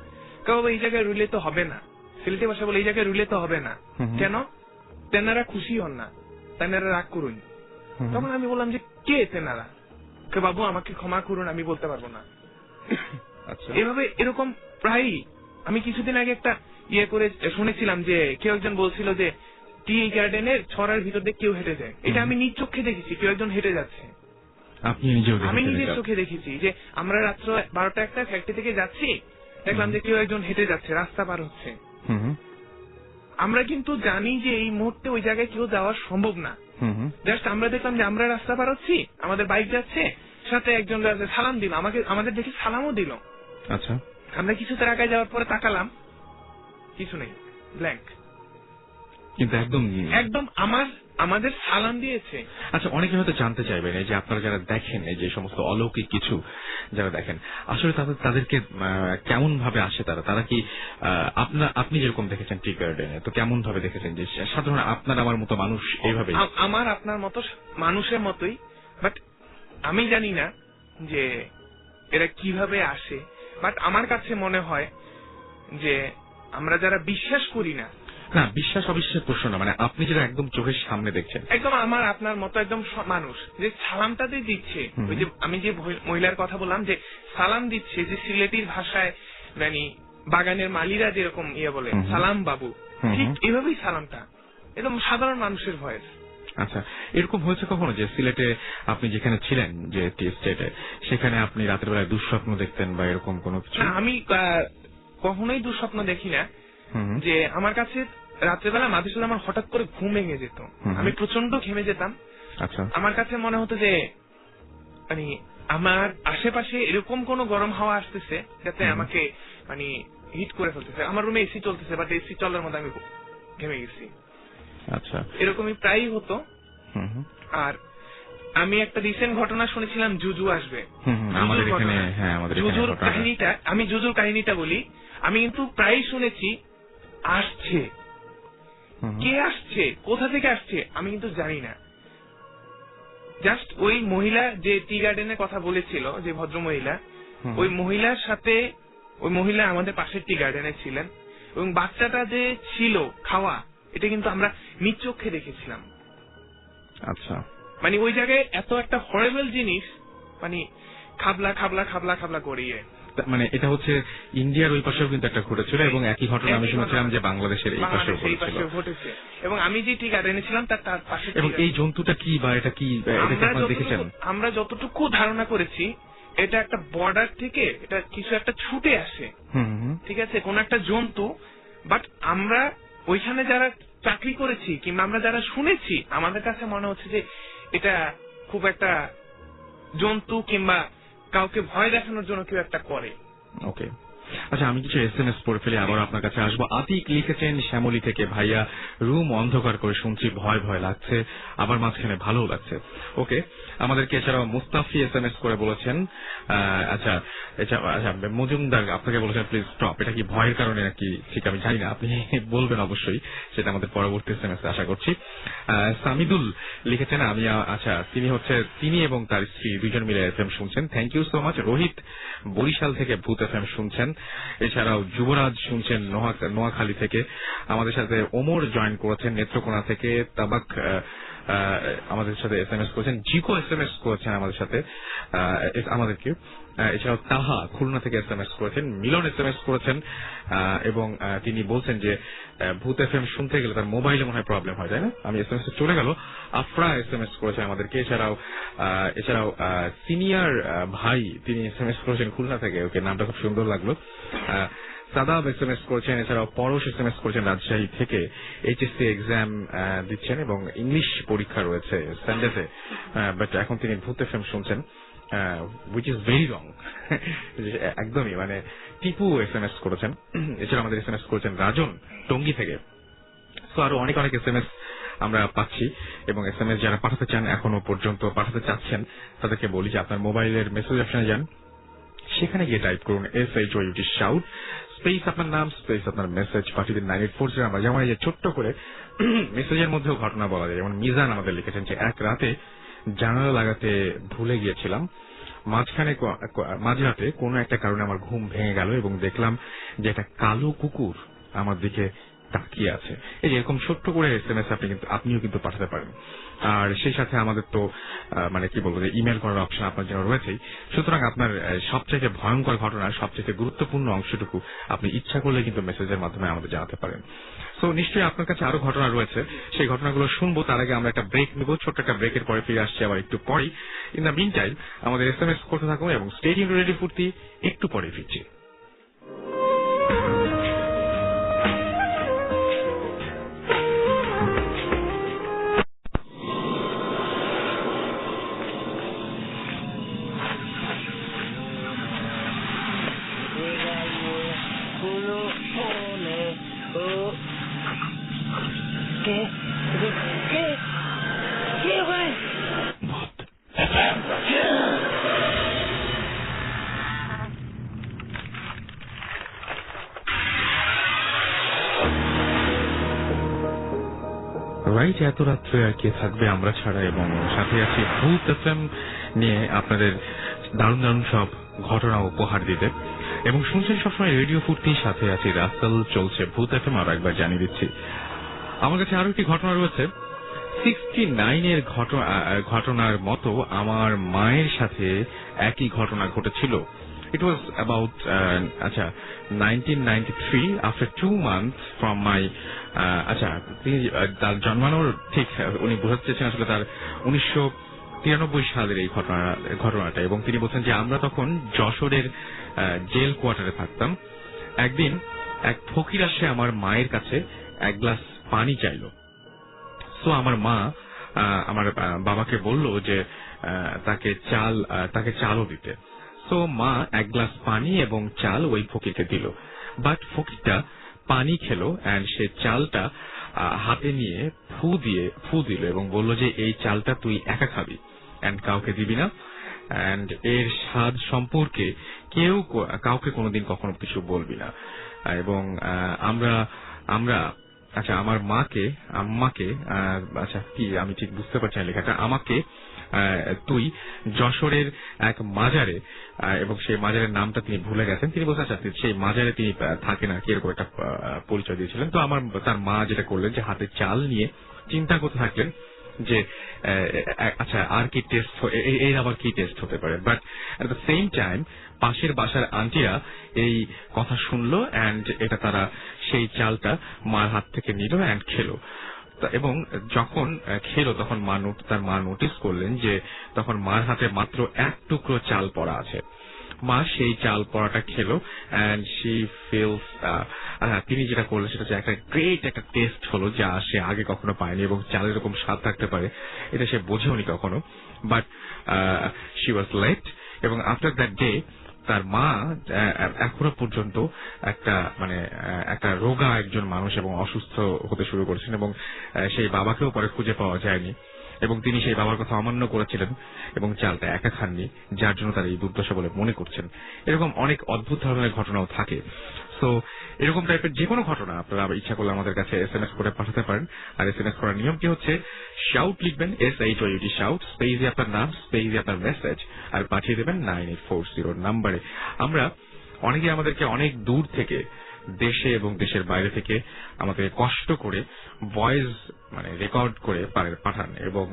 কবে এই জায়গায় রুলে তো হবে না। সিলেটি ভাষা বলে এই জায়গায় রুলে তো হবে না কেন? তেনারা খুশি হন না, তেনারা রাগ করুন। তখন আমি বললাম যে কে তেনারা? বাবু আমাকে ক্ষমা করুন, আমি বলতে পারবো না। এভাবে এরকম প্রায় আমি কিছুদিন আগে একটা ইয়ে করে শুনেছিলাম যে কেউ একজন বলছিল যে টি গার্ডেনের ছড়ার ভিতর দিয়ে কেউ হেঁটে যায়। এটা আমি নিজ চোখে দেখেছি, কেউ একজন হেঁটে যাচ্ছে। আমি নিজের চোখে দেখেছি যে আমরা রাত্র 12টা-1টা ফ্যাক্টরি থেকে যাচ্ছি, দেখলাম যে কেউ একজন হেঁটে যাচ্ছে, রাস্তা পার হচ্ছে। আমরা কিন্তু জানি যে এই মুহূর্তে ওই জায়গায় কেউ যাওয়া সম্ভব না। জাস্ট আমরা দেখলাম যে আমরা রাস্তা পার হচ্ছি, আমাদের বাইক যাচ্ছে, সাথে একজন সালাম দিল, আমাদের দেখে সালামও দিল। আচ্ছা, আমরা কিছুতে আগায় যাওয়ার পরে তাকালাম, কিছু নেই, ব্ল্যাঙ্ক। কিন্তু একদম আমাদের সালাম দিয়েছে। আচ্ছা, অনেকে হয়তো জানতে চাইবেন এই যে আপনারা যারা দেখেন, এই যে সমস্ত অলৌকিক কিছু যারা দেখেন, আসলে তাদেরকে কেমন ভাবে আসে তারা কি আপনি যেরকম দেখেছেন টি গার্ডেনে, তো কেমন ভাবে দেখেছেন যে সাধারণ আপনার আমার মতো মানুষ এইভাবে? আমার আপনার মতো মানুষের মতোই বাট আমি জানি না যে এরা কিভাবে আসে, বাট আমার কাছে মনে হয় যে আমরা যারা বিশ্বাস করি না, না বিশ্বাস অবিশ্বাসের প্রশ্ন না, মানে আপনি যেটা একদম চোখের সামনে দেখছেন, একদম আমার আপনার মতো একদম মানুষ যে সালামটা দিয়ে দিচ্ছে, ওই যে আমি যে মহিলার কথা বললাম যে সালাম দিচ্ছে, যে সিলেটির ভাষায় মানে বাগানের মালিরা যেরকম বলে সালাম বাবু, ঠিক এভাবেই সালামটা, একদম সাধারণ মানুষের ভয়েস। আচ্ছা, এরকম হয়েছে কখনো যে সিলেটে আপনি যেখানে ছিলেন, যে টি স্টেটে, সেখানে আপনি রাতের বেলায় দুঃস্বপ্ন দেখতেন বা এরকম কোনো কিছু? আমি কখনোই দুঃস্বপ্ন দেখি না। যে আমার কাছে রাত্রেবেলা মাঝে সাথে আমার হঠাৎ করে ঘুম ভেঙে যেত, আমি প্রচন্ড ঘেমে যেতাম। আচ্ছা, আমার কাছে মনে হতো যে মানে আমার আশেপাশে এরকম কোন গরম হাওয়া আসতেছে যাতে আমাকে মানে হিট করে ফেলতেছে। আমার রুমে এসি চলতেছে, বাট এসি চলার মধ্যে আমি ঘেমে গেছি। আচ্ছা, এরকমই প্রায়ই হতো। আর আমি একটা রিসেন্ট ঘটনা শুনেছিলাম, জুজু আসবে। জুজুর কাহিনীটা, আমি জুজুর কাহিনীটা বলি। আমি কিন্তু প্রায় শুনেছি আসছে, কে আসছে, কোথা থেকে আসছে আমি কিন্তু জানি না। জাস্ট ওই মহিলা যে টি গার্ডেনের কথা বলেছিল, যে ভদ্র মহিলা, ওই মহিলার সাথে, ওই মহিলা আমাদের পাশের টি গার্ডেনে ছিলেন, এবং বাচ্চাটা যে ছিল খাওয়া, এটা কিন্তু আমরা নিজ চোখে দেখেছিলাম। আচ্ছা, মানে ওই জায়গায় এত একটা হরেবল জিনিস, মানে খাবলা খাবলা খাবলা খাবলা করিয়ে, মানে এটা হচ্ছে ইন্ডিয়ার ওই পাশেও কিন্তু একটা ঘটেছিল, এবং একই ঘটনা আমি শুনেছিলাম যে বাংলাদেশের এই পাশেও ঘটেছে। এবং আমি যে টি গার্ডেনে ছিলাম তার পাশে। এবং এই জন্তুটা কি বা এটা কি দেখেছেন? আমরা যতটুকু ধারণা করেছি, এটা একটা বর্ডার থেকে এটা কিছু একটা ছুটে আসে, ঠিক আছে, কোন একটা জন্তু। বাট আমরা ওইখানে যারা চাকরি করেছি কিংবা আমরা যারা শুনেছি, আমাদের কাছে মনে হচ্ছে যে এটা খুব একটা জন্তু কিংবা কাউকে ভয় দেখানোর জন্য কেউ একটা করে। ওকে, আচ্ছা, আমি কিছু SMS পড়ে ফেলে আবার আপনার কাছে আসবো। আতিক লিখেছেন শ্যামলী থেকে, ভাইয়া রুম অন্ধকার করে শুনছি, ভয় ভয় লাগছে, আবার মাঝখানে ভালো লাগছে। ওকে, আমাদেরকে এছাড়াও মুস্তাফি SMS করে বলেছেন, আচ্ছা মজুমদার আপনাকে বলেছেন প্লিজ স্টপ। এটা কি ভয়ের কারণে নাকি ঠিক আমি জানি না, আপনি বলবেন অবশ্যই, সেটা আমাদের পরবর্তী SMS আশা করছি। সামিদুল লিখেছেন আমি, আচ্ছা তিনি এবং তার স্ত্রী দুজন মিলে FM শুনছেন, thank you so much. Rohit Barishal থেকে ভূত FM শুনছেন, এছাড়াও যুবরাজ শুনছেন নোয়াখালী থেকে, আমাদের সাথে ওমর জয়েন করেছেন নেত্রকোনা থেকে, তাবাক আমাদের সাথে SMS করেছেন, জিকো SMS করেছেন আমাদের সাথে আমাদেরকে, এছাড়াও তাহা খুলনা থেকে SMS করেছেন, মিলন SMS করেছেন, এবং তিনি বলছেন যে ভূত FM শুনতে গেলে তার মোবাইলে মনে হয় প্রবলেম হয়, তাই না? আমি SMS চলে গেল। আফরা SMS করেছেন আমাদেরকে, এছাড়াও সিনিয়র ভাই তিনি SMS করেছেন খুলনা থেকে, ওকে নামটা খুব সুন্দর লাগলো। সাদাব SMS করেছেন, এছাড়াও পরশ SMS করেছেন রাজশাহী থেকে, HSC এক্সাম দিচ্ছেন এবং ইংলিশ পরীক্ষা রয়েছে সানডেতে, বাট এখন তিনি ভূত FM শুনছেন, which is very wrong একদমই, মানে টিপু SMS করেছেন, এছাড়া আমাদের SMS করেছেন রাজন টঙ্গী থেকে। তো আরো অনেক SMS আমরা পাচ্ছি, এবং SMS যারা পাঠাতে চান, এখনো পর্যন্ত পাঠাতে চাচ্ছেন, তাদেরকে বলি যে আপনার মোবাইলের মেসেজ অপশনে যান, সেখানে গিয়ে টাইপ করুন SHOUT শাউট, স্পেস আপনার নাম, স্পেস আপনার মেসেজ, পাঠিয়ে দিন 9840 নাম্বার। যেমন এই যে ছোট্ট করে মেসেজের মধ্যেও ঘটনা বলা যায়, যেমন মিজান আমাদের লিখেছেন যে এক রাতে জানালা লাগাতে ভুলে গিয়েছিলাম, মাঝরাতে কোনো একটা কারণে আমার ঘুম ভেঙে গেল এবং দেখলাম যে একটা কালো কুকুর আমার দিকে তাকিয়ে আছে। এই যে এরকম ছোট্ট করে SMS আপনিও কিন্তু পাঠাতে পারেন। আর সেই সাথে আমাদের তো মানে কি বলবো, যে ইমেল করার অপশন আপনার জন্য রয়েছেই। সুতরাং আপনার সবচেয়ে ভয়ঙ্কর ঘটনা, সবচেয়ে গুরুত্বপূর্ণ অংশটুকু আপনি ইচ্ছা করলে কিন্তু মেসেজের মাধ্যমে আমাদের জানাতে পারেন। তো নিশ্চয়ই আপনার কাছে আরো ঘটনা রয়েছে, সেই ঘটনাগুলো শুনবো। তার আগে আমরা একটা ব্রেক নেব, ছোট্ট একটা ব্রেকের পরে ফিরে আসছি আবার একটু পরেই। ইন দ্য মিন টাইম আমাদের SMS করতে থাকুন এবং স্টে টিউনড টু রেডিও ফুর্তি, একটু পরে ফিরছি। রাইট, এত রাত্রে আর কে থাকবে আমরা ছাড়া, এবং সাথে আছি ভূত এফএম নিয়ে আপনাদের দারুণ দারুণ সব ঘটনা উপহার দিতে। এবং শুনছেন সবসময় রেডিও ফুর্তির সাথে আছি রাসেল, চলছে ভূত এফএম। আরো একবার জানিয়ে দিচ্ছি আমার কাছে আরো একটি ঘটনা রয়েছে 69-এর ঘটনার মতো আমার মায়ের সাথে একই ঘটনা ঘটেছিল। It was about 1993 after 2 months from my তিনি তার জন্মানোর ঠিক উনি বোঝাতে চেয়েছেন আসলে তার 1993 সালের এই ঘটনাটা। এবং তিনি বলছেন যে আমরা তখন যশোরের জেল কোয়ার্টারে থাকতাম। একদিন এক ফকির আসে আমার মায়ের কাছে এক গ্লাস পানি চাইলো। তো আমার মা আমার বাবাকে বলল যে তাকে চালও দিতে। তো মা এক গ্লাস পানি এবং চাল ওই ফকিরকে দিল। বাট ফকিরটা পানি খেলো এন্ড সে চালটা হাতে নিয়ে ফু দিল এবং বলল যে এই চালটা তুই একা খাবি এন্ড কাউকে দিবি না, এন্ড এর স্বাদ সম্পর্কে কাউকে কোনোদিন কখনো কিছু বলবি না। এবং আমরা আমার আম্মাকে কি আমি ঠিক বুঝতে পারছি না লেখাটা, আমাকে তুই যশোরের এক মাজারে, এবং সেই মাজারের নামটা তিনি ভুলে গেছেন, তিনি বলছেন সেই মাজারে তিনি থাকেন আর কি, এরকম একটা পরিচয় দিয়েছিলেন। তো তার মা যেটা করলেন যে হাতে চাল নিয়ে চিন্তা করতে থাকলেন যে আর কি টেস্ট, এর আবার কি টেস্ট হতে পারে। But at the same time পাশের বাসার আন্টিরা এই কথা শুনলো এন্ড এটা তারা সেই চালটা মার হাত থেকে নিল এন্ড খেলো। এবং যখন খেলো তখন তার মা নোটিস করলেন যে তখন মার হাতে মাত্র এক টুকরো চাল পড়া আছে। মা সেই চাল পড়াটা খেলো এন্ড শি ফিলস, তিনি যেটা করলেন সেটা হচ্ছে একটা গ্রেট একটা টেস্ট হলো যা সে আগে কখনো পায়নি, এবং চালের এরকম স্বাদ থাকতে পারে এটা সে বোঝেওনি কখনো। বাট শি ওয়াজ লেট, এবং আফটার দ্যাট ডে তার মা এখনো পর্যন্ত একটা রোগা একজন মানুষ এবং অসুস্থ হতে শুরু করেছেন, এবং সেই বাবাকেও পরে খুঁজে পাওয়া যায়নি, এবং তিনি সেই বাবার কথা অমান্য করেছিলেন এবং চালটা একা খাননি, যার জন্য তার এই দুর্দশা বলে মনে করছেন। এরকম অনেক অদ্ভুত ধরনের ঘটনাও থাকে। সো এরকম টাইপের যে কোনো ঘটনা আপনারা ইচ্ছা করলে আমাদের কাছে SMS করে পাঠাতে পারেন। আর SMS করার নিয়মটি হচ্ছে শাউট লিখবেন, SHOUT শাউট, স্পেসে আপনার নাম, স্পেসে আপনার মেসেজ, আর পাঠিয়ে দেবেন 9840 নাম্বারে। আমরা আমাদেরকে অনেক দূর থেকে, দেশে এবং দেশের বাইরে থেকে আমাদের কষ্ট করে ভয়েস রেকর্ড করে পাঠান, এবং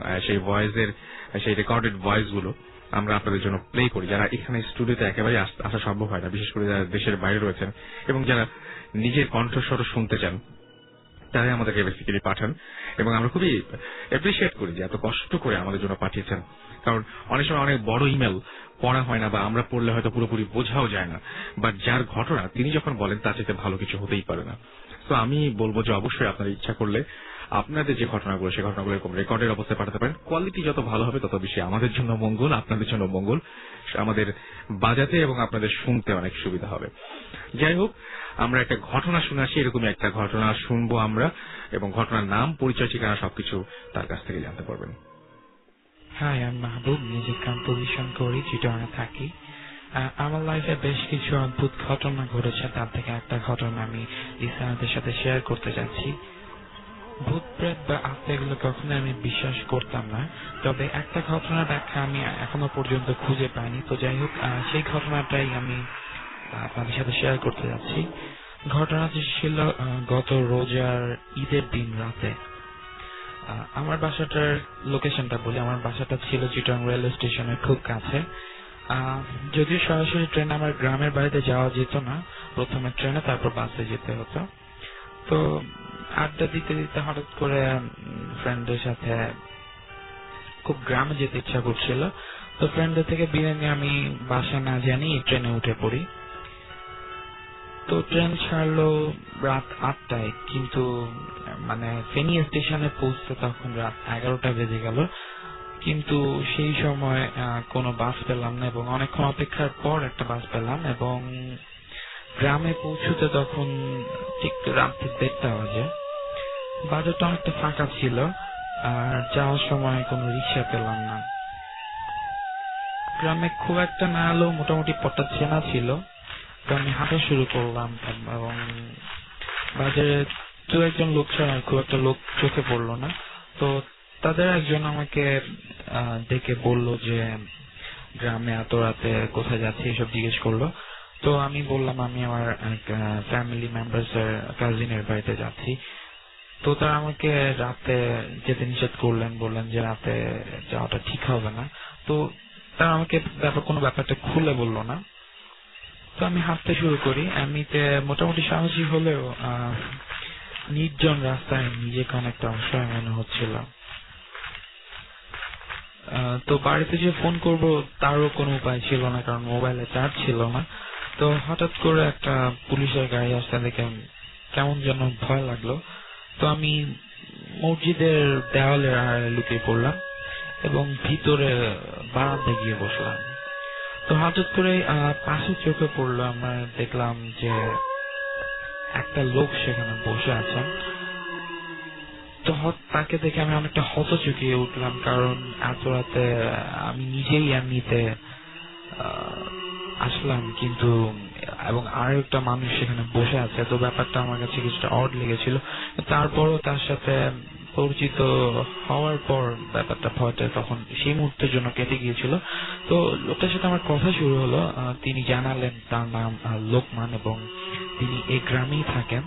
সেই রেকর্ডেড ভয়েস গুলো আমরা আপনাদের জন্য প্লে করি। যারা এখানে স্টুডিওতে একেবারে আসা সম্ভব হয় না, বিশেষ করে যারা দেশের বাইরে রয়েছেন এবং যারা নিজের কণ্ঠস্বর শুনতে চান, তারাই আমাদেরকে বেসিক্যালি পাঠান, এবং আমরা খুবই অ্যাপ্রিসিয়েট করি যে এত কষ্ট করে আমাদের জন্য পাঠিয়েছেন। কারণ অনেক সময় অনেক বড় ইমেল পড়া হয় না, বা আমরা পড়লে হয়তো পুরোপুরি বোঝাও যায় না, বাট যার ঘটনা তিনি যখন বলেন তার চাইতে ভালো কিছু হতেই পারে না। তো আমি বলবো যে অবশ্যই আপনারা ইচ্ছা করলে আপনাদের যে ঘটনাগুলো, সেই ঘটনাগুলো এরকম রেকর্ডের অবস্থায় পাঠাতে পারেন। কোয়ালিটি যত ভালো হবে তত বেশি আমাদের জন্য মঙ্গল, আপনাদের জন্য মঙ্গল, আমাদের বাজাতে এবং আপনাদের শুনতে অনেক সুবিধা হবে। যাই হোক, আমরা একটা ঘটনা শুনে আসি, এরকমই একটা ঘটনা শুনবো আমরা, এবং ঘটনার নাম, পরিচয়, ঠিকানা সবকিছু তার কাছ থেকে জানতে পারবেন। হাই, আমি মাহবুব, মিউজিক কম্পোজিশন করি, চিটাগাংয়ে থাকি। আমার লাইফে বেশ কিছু অদ্ভুত ঘটনা ঘটেছে, তার থেকে একটা ঘটনা আমি লিসেনারদের সাথে শেয়ার করতে যাচ্ছি। ভূত প্রেত বা আত্মা এগুলো কখনো আমি বিশ্বাস করতাম না, তবে একটা ঘটনার ব্যাখ্যা আমি এখনো পর্যন্ত খুঁজে পাইনি। তো যাই হোক, সেই ঘটনাটাই আমি আপনাদের সাথে শেয়ার করতে যাচ্ছি। ঘটনাটি ছিল গত রোজার ঈদের দিন রাতে। আমার বাসাটার লোকেশনটা বলি, আমার বাসাটা ছিল চিটাগাং রেলওয়ে স্টেশনের খুব কাছে। যদিও সরাসরি ট্রেনে আমার গ্রামের বাড়িতে যাওয়া যেত না, প্রথমে ট্রেনে তারপর বাসে যেতে হতো। তো আড্ডা দিতে দিতে হঠাৎ করে ফ্রেন্ডদের সাথে খুব গ্রামে যেতে ইচ্ছা করছিল। তো ফ্রেন্ডদের থেকে বিদায় নিয়ে আমি বাসায় না জানি ট্রেনে উঠে পড়ি। তো ট্রেন ছাড়লো রাত 8টায়, কিন্তু ফেনী স্টেশনে পৌঁছতে তখন রাত 11টা বেজে গেল। কিন্তু সেই সময় কোনো বাস পেলাম না, এবং অনেকক্ষণ অপেক্ষার পর একটা বাস পেলাম, এবং গ্রামে পৌঁছতে তখন ঠিক রাত 1:30 বাজে। বাজারটা অনেকটা ফাঁকা ছিল, আর যাওয়ার সময় কোনো রিক্সা পেলাম না। গ্রামে খুব একটা না এলেও মোটামুটি পথটা চেনা ছিল, তো আমি হাঁটা শুরু করলাম, এবং বাজারে দু একজন লোক ছাড়া খুব একটা লোক চোখে পড়লো না। তো তাদের একজন আমাকে ডেকে বলল যে গ্রামে এত রাতে কোথায় যাচ্ছে এসব জিজ্ঞেস করলো। তো আমি বললাম আমি আমার ফ্যামিলি মেম্বার্স এর কাজিনের বাড়িতে যাচ্ছি। তো তারা আমাকে রাতে যেতে নিষেধ করলেন, বললেন যে রাতে যাওয়াটা ঠিক হবে না। তো তারা আমাকে কোনো ব্যাপারটা খুলে বললো না। তো আমি হাঁটতে শুরু করি। এমনিতে মোটামুটি সাহসী হলেও নির্জন রাস্তায় নিজেকে অনেকটা অসহায় মনে হচ্ছিল। তো বাড়িতে যে ফোন করব তারও কোনো উপায় ছিল না, কারণ মোবাইলে চার্জ ছিল না। তো হঠাৎ করে একটা পুলিশের গাড়ি আসতে দেখে কেমন যেন ভয় লাগলো। তো আমি মসজিদের দেওয়ালের আড়ালে লুকিয়ে পড়লাম এবং ভিতরে বারান্দায় গিয়ে বসলাম। তো হঠাৎ করে পাশে চোখে পড়লো, আমরা দেখলাম যে একটা লোক সেখানে বসে আছেন। তো তাকে দেখে আমি অনেকটা হতচকিয়ে উঠলাম, কারণ এত রাতে আমি নিজেই এমনিতে আসলাম, কিন্তু এবং আর একটা মানুষ সেখানে বসে আছে। তো ব্যাপারটা আমার কাছে কিছুটা অড লেগেছিল। তারপরও তার সাথে পরিচিত হওয়ার পর ব্যাপারটা ভয়টা তখন সেই মুহূর্তের জন্য কেটে গিয়েছিল। তো লোকটার সাথে আমার কথা শুরু হলো। তিনি জানালেন তার নাম লোকমান এবং তিনি এই গ্রামেই থাকেন।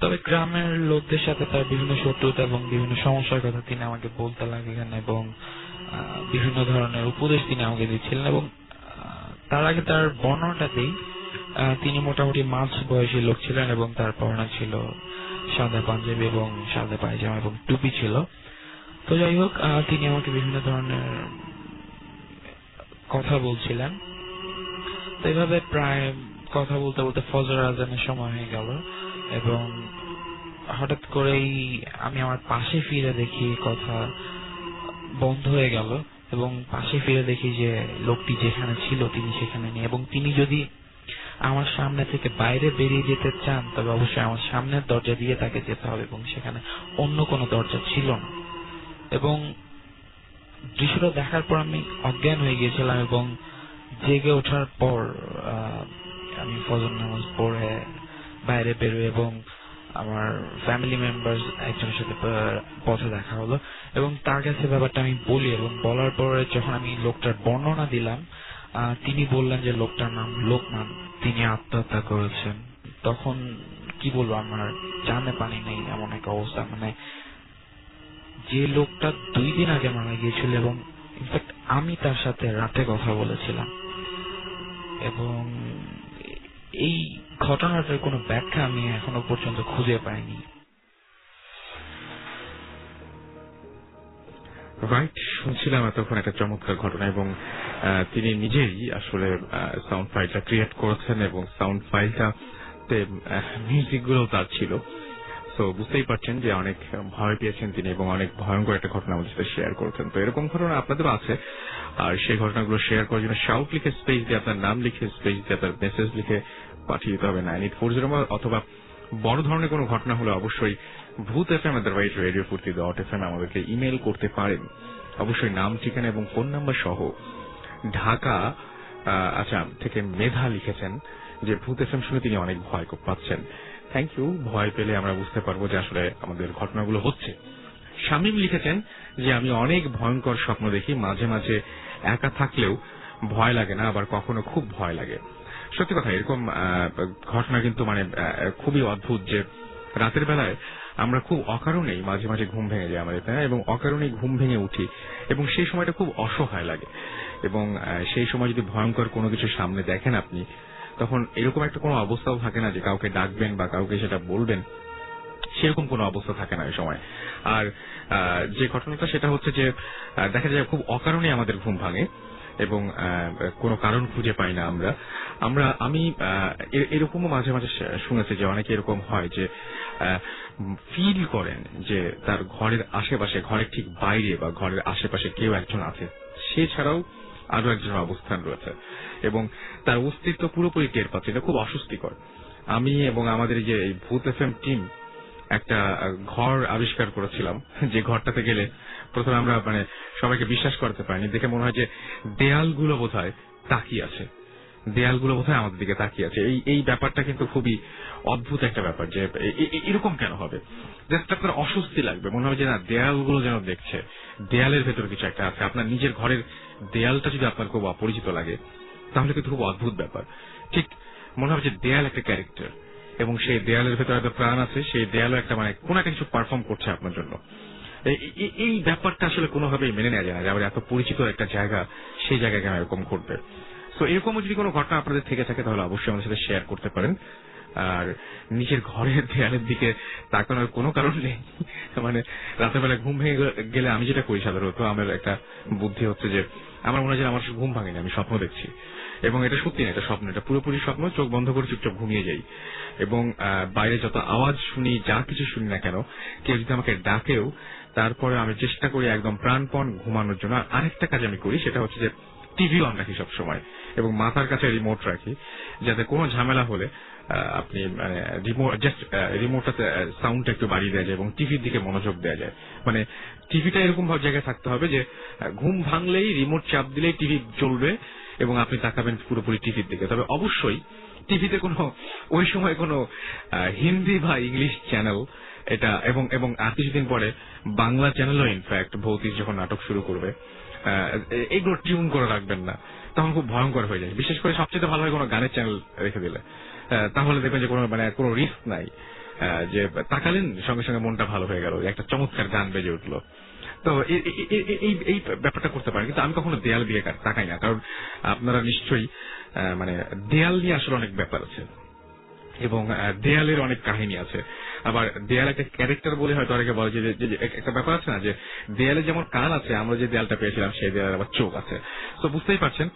তবে গ্রামের লোকদের সাথে তার বিভিন্ন শত্রুতা এবং বিভিন্ন সমস্যার কথা তিনি আমাকে বলতে লাগলেন এবং বিভিন্ন ধরনের উপদেশ তিনি আমাকে দিচ্ছিলেন। এবং তার আগে তার বর্ণনাটা দিই। তিনি মোটামুটি মাঝ বয়সী লোক ছিলেন এবং তার পরনে ছিল সাদা পাঞ্জাবি এবং সাদা পায়জামা এবং টুপি ছিল। তো যাই হোক, তিনি আমাকে বিভিন্ন ধরনের কথা বলছিলেন। তো এইভাবে প্রায় কথা বলতে বলতে ফজর আজানের সময় হয়ে গেল এবং হঠাৎ করেই আমি আমার পাশে ফিরে দেখি কথা বন্ধ হয়ে গেল এবং পাশে ফিরে দেখি যে লোকটি যেখানে ছিল তিনি সেখানে নেই। এবং তিনি যদি আমার সামনে থেকে বাইরে বেরিয়ে যেতে চান তবে অবশ্যই আমার সামনের দরজা দিয়ে তাকে যেতে হবে এবং সেখানে অন্য কোনো দরজা ছিল না। এবং দৃশ্যটা দেখার পর আমি অজ্ঞান হয়ে গিয়েছিলাম এবং জেগে ওঠার পর আমি ফজর নামাজ পড়ে বাইরে বেরোই এবং আমার ফ্যামিলি মেম্বার্স একজনের সাথে পথে দেখা হলো এবং তার কাছে ব্যাপারটা আমি বলি এবং বলার পরে যখন আমি লোকটার বর্ণনা দিলাম, তিনি বললেন যে লোকটার নাম লোকমান, তিনি আত্মহত্যা করেছেন। তখন কি বলবো, আমার জানে পানি নেই এমন একটা অবস্থা। মানে যে লোকটা 2 দিন আগে মারা গিয়েছিল এবং ইনফ্যাক্ট আমি তার সাথে রাতে কথা বলেছিলাম এবং এই ঘটনাটার কোনো ব্যাখ্যা আমি এখনো পর্যন্ত খুঁজে পাইনি। রাইট, শুনছিলাম এতক্ষণ একটা চমৎকার ঘটনা এবং তিনি নিজেই আসলে সাউন্ড ফাইলটা ক্রিয়েট করেছেন এবং সাউন্ড ফাইলটাতে মিউজিক গুলো তার ছিল। তো বুঝতেই পারছেন যে অনেক ভয় পেয়েছেন তিনি এবং অনেক ভয়ঙ্কর একটা ঘটনা আমাদের সাথে শেয়ার করেছেন। তো এরকম ঘটনা আপনাদেরও আছে, আর সেই ঘটনাগুলো শেয়ার করার জন্য শাউট লিখে স্পেস দিয়ে আপনার নাম লিখে স্পেস দিয়ে আপনার মেসেজ লিখে পাঠিয়ে দিতে হবে 9840 অথবা বড় ধরনের কোনো ঘটনা হলে অবশ্যই ভূত এফএম রেডিও ফুর্তি .fm আমাদেরকে ইমেল করতে পারেন। অবশ্যই নাম, ঠিকানা এবং ফোন নাম্বার সহ। ঢাকা থেকে মেধা লিখেছেন যে ভূত এফএম শুনে তিনি অনেক ভয় পাচ্ছেন। Thank you. ভয় পেলে আমরা বুঝতে পারবো যে আসলে আমাদের ঘটনাগুলো হচ্ছে। শামীম লিখেছেন যে আমি অনেক ভয়ঙ্কর স্বপ্ন দেখি, মাঝে মাঝে একা থাকলেও ভয় লাগে না, আবার কখনো খুব ভয় লাগে। সত্যি কথা, এরকম ঘটনা কিন্তু মানে খুবই অদ্ভুত যে রাতের বেলায় আমরা খুব অকারণেই মাঝে মাঝে ঘুম ভেঙে যায় আমাদের, তাই না? এবং অকারণেই ঘুম ভেঙে উঠি এবং সেই সময়টা খুব অসহায় লাগে এবং সেই সময় যদি ভয়ঙ্কর কোনো কিছু সামনে দেখেন আপনি, তখন এরকম একটা কোনো অবস্থাও থাকে না যে কাউকে ডাকবেন বা কাউকে সেটা বলবেন, সেরকম কোনো অবস্থা থাকে না এই সময়। আর যে ঘটনাটা সেটা হচ্ছে যে দেখা যায় খুব অকারণে আমাদের ঘুম ভাঙে এবং কোনো কারণ খুঁজে পাই না আমি এরকমও মাঝে মাঝে শুনেছি যে অনেকে এরকম হয় যে ফিল করেন যে তার ঘরের আশেপাশে, ঘরের ঠিক বাইরে বা ঘরের আশেপাশে কেউ একজন আছে, সে ছাড়াও আরো একজনের অবস্থান রয়েছে এবং তার অস্তিত্ব পুরোপুরি টের পাচ্ছে। এটা খুব অস্বস্তিকর। আমি এবং আমাদের যে এই ভূত এফএম টিম একটা ঘর আবিষ্কার করেছিলাম, যে ঘরটাতে গেলে প্রথমে আমরা মানে সবাইকে বিশ্বাস করতে পারিনি, দেখে মনে হয় যে দেয়ালগুলো বোধহয় তাকিয়ে আছে, দেয়ালগুলো বোধহয় আমাদের দিকে তাকিয়ে আছে। এই ব্যাপারটা কিন্তু খুবই অদ্ভুত একটা ব্যাপার যে এরকম কেন হবে। জাস্ট আপনার অস্বস্তি লাগবে, মনে হবে যে না দেয়ালগুলো যেন দেখছে, দেয়ালের ভেতরে কিছু একটা আছে। আপনার নিজের ঘরের দেয়ালটা যদি আপনার খুব অপরিচিত লাগে তাহলে কিন্তু খুব অদ্ভুত ব্যাপার। ঠিক মনে হবে যে দেয়াল একটা ক্যারেক্টার এবং সেই দেয়ালের ভেতরে একটা প্রাণ আছে, সেই দেয়ালও একটা মানে কোনো একটা কিছু পারফর্ম করছে আপনার জন্য। এই ব্যাপারটা আসলে কোনোভাবেই মেনে নেওয়া যায় না যে আমার এত পরিচিত একটা জায়গা, সেই জায়গায় কেন এরকম ঘটবে। তো এরকমও যদি কোনো ঘটনা আপনাদের থেকে থাকে তাহলে অবশ্যই আমাদের সাথে শেয়ার করতে পারেন। আর নিজের ঘরের দেয়ালের দিকে তাকানোর কোনো কারণ নেই। মানে রাতের বেলা ঘুম ভেঙে গেলে আমি যেটা করি সাধারণত, আমার একটা বুদ্ধি হচ্ছে যে আমার মনে হয় যে আমার ঘুম ভাঙেনি, আমি স্বপ্ন দেখছি। এবং এটা সত্যি না, এটা স্বপ্ন, এটা পুরোপুরি স্বপ্ন। চোখ বন্ধ করে চুপচাপ ঘুমিয়ে যাই এবং বাইরে যত আওয়াজ শুনি, যা কিছু শুনি না কেন, কেউ যদি আমাকে ডাকেও তারপরে আমি চেষ্টা করি একদম প্রাণপণ ঘুমানোর জন্য। আরেকটা কাজ আমি করি, সেটা হচ্ছে যে টিভি অন রাখি সবসময় এবং মাথার কাছে রিমোট রাখি, যাতে কোনো ঝামেলা হলে আপনি মানে রিমোটটাতে সাউন্ডটা একটু বাড়িয়ে দেওয়া যায় এবং টিভির দিকে মনোযোগ দেওয়া যায়। মানে টিভিটা এরকম ভাবে জায়গায় থাকতে হবে যে ঘুম ভাঙলেই রিমোট চাপ দিলেই টিভি চলবে এবং আপনি তাকাবেন পুরোপুরি টিভির দিকে। তবে অবশ্যই টিভিতে কোনো ওই সময় কোনো হিন্দি বা ইংলিশ চ্যানেল এটা এবং আর কিছুদিন পরে বাংলা চ্যানেলও ইনফ্যাক্ট ভৌতিক যখন নাটক শুরু করবে এগুলো টিউন করে রাখবেন না, তখন খুব ভয়ঙ্কর হয়ে যায়। বিশেষ করে সবচেয়ে ভালো হয় কোনো গানের চ্যানেল রেখে দিলে, তাহলে দেখবেন যে কোনো রিস্ক নাই, যে তাকালেন সঙ্গে সঙ্গে মনটা ভালো হয়ে গেল, একটা চমৎকার গান বেজে উঠলো। তো এই ব্যাপারটা করতে পারেন। কিন্তু আমি কখনো দেয়াল দিয়ে তাকাই না, কারণ আপনারা নিশ্চয়ই মানে দেয়াল নিয়ে আসলে অনেক ব্যাপার আছে এবং দেয়ালের অনেক কাহিনী আছে। আবার দেয়াল একটা ক্যারেক্টার বলে হয়তো অনেকে বলে যে একটা ব্যাপার আছে না যে দেয়ালে যেমন কান আছে, আমরা যে দেয়ালটা পেয়েছিলাম সেই দেয়ালের আবার চোখ আছে। তো বুঝতেই পারছেন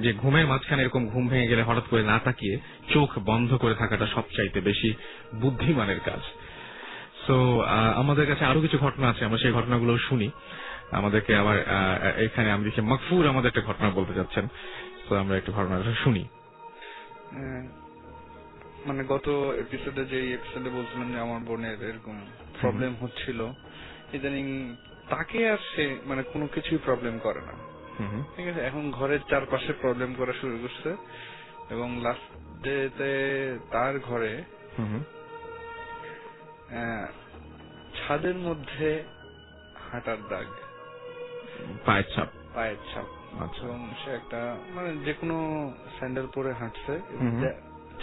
যে ঘুমের মাঝখানে এরকম ঘুম ভেঙে গেলে হঠাৎ করে না তাকিয়ে চোখ বন্ধ করে থাকাটা সবচাইতে বেশি বুদ্ধিমানের কাজ। তো আমাদের কাছে আরো কিছু ঘটনা আছে, আমরা সেই ঘটনাগুলো শুনি। আমাদেরকে আবার এখানে আমি দেখি মকফুর আমাদের একটা ঘটনা বলতে যাচ্ছেন, তো আমরা একটা ঘটনাটা শুনি। মানে গত এপিসোডে বলছিলাম যে আমার বোনের এরকম প্রবলেম হচ্ছিল, ইদানিং তাকে আর সে মানে কোনো কিছুই প্রবলেম করে না, ঠিক আছে। এখন ঘরের চারপাশে প্রবলেম করা শুরু করছে এবং লাস্ট ডেতে তার ঘরে ছাদের মধ্যে হাঁটার দাগ, পায়ের ছাপ এবং সে একটা মানে যে কোনো স্যান্ডেল পরে হাঁটছে,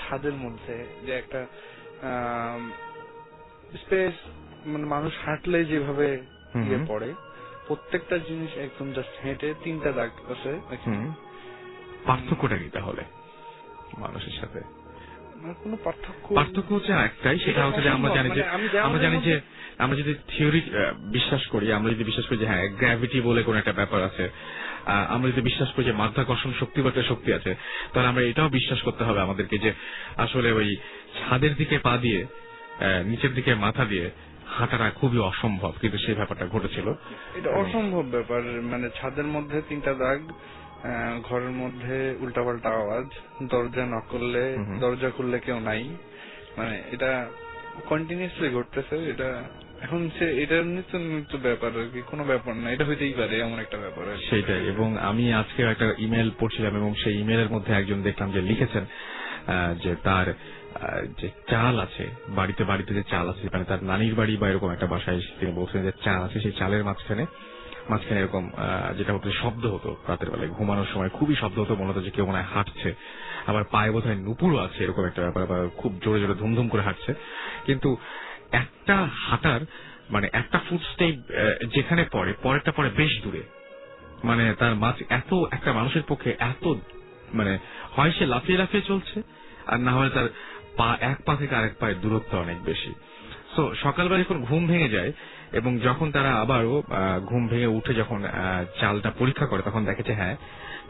ছাদের মধ্যে যে একটা স্পেস, মানে মানুষ হাঁটলে যেভাবে ইয়ে পড়ে প্রত্যেকটা জিনিস একদম জাস্ট হেঁটে 3টা দাগ আছে। পার্থক্যটা কি তাহলে মানুষের সাথে? কোনো পার্থক্য হচ্ছে একটাই, সেটা হচ্ছে যে আমরা জানি যে আমরা যদি থিওরি বিশ্বাস করি, আমরা যদি বিশ্বাস করি যে হ্যাঁ গ্র্যাভিটি বলে কোন একটা ব্যাপার আছে, আমরা যদি বিশ্বাস করি যে মাধ্যাকর্ষণ শক্তি বা একটা শক্তি আছে, তাহলে আমরা এটাও বিশ্বাস করতে হবে আমাদেরকে যে আসলে ওই ছাদের দিকে পা দিয়ে নিচের দিকে মাথা দিয়ে হাঁটাটা খুবই অসম্ভব, কিন্তু সেই ব্যাপারটা ঘটেছিল। এটা অসম্ভব ব্যাপার, মানে ছাদের মধ্যে 3টা দাগ, ঘরের মধ্যে উল্টাপাল্টা আওয়াজ, দরজা নক করলে দরজা খুললে কেউ নাই, মানে এটা কন্টিনিউয়াসলি ঘটতেছে। এটা এখন এটা নিত্য ব্যাপার আর কি, কোনো ব্যাপার না, এটা হইতেই পারে এমন একটা ব্যাপার সেটাই। এবং আমি আজকে একটা ইমেল পড়ছিলাম এবং সেই ইমেলের মধ্যে একজন দেখলাম যে লিখেছেন যে তার যে চাল আছে বাড়িতে যে চাল আছে, মানে তার নানির বাড়ি বা এরকম একটা বাসায় তিনি বলছেন যে চাল আছে, সেই চালের মাঝখানে এরকম যেটা হতো শব্দ হতো রাতের বেলায় ঘুমানোর সময়, খুবই শব্দ হতো, মনে হতো যে কেউ মনে হয় হাঁটছে, আবার পায়ে বোধ হয় নুপুরও আছে, এরকম একটা ব্যাপার, আবার খুব জোরে জোরে ধুমধুম করে হাঁটছে। কিন্তু একটা হাঁটার মানে একটা ফুটস্টেপ যেখানে পড়ে পরেরটা পড়ে বেশ দূরে, মানে তার মাঝ এত একটা মানুষের পক্ষে এত মানে হয় সে লাফিয়ে লাফিয়ে চলছে আর না হয় তার এক পা থেকে আরেক পায়ের দূরত্ব অনেক বেশি। তো সকালবেলা যখন ঘুম ভেঙে যায় এবং যখন তারা আবারও ঘুম ভেঙে উঠে যখন চালটা পরীক্ষা করে, তখন দেখেছে হ্যাঁ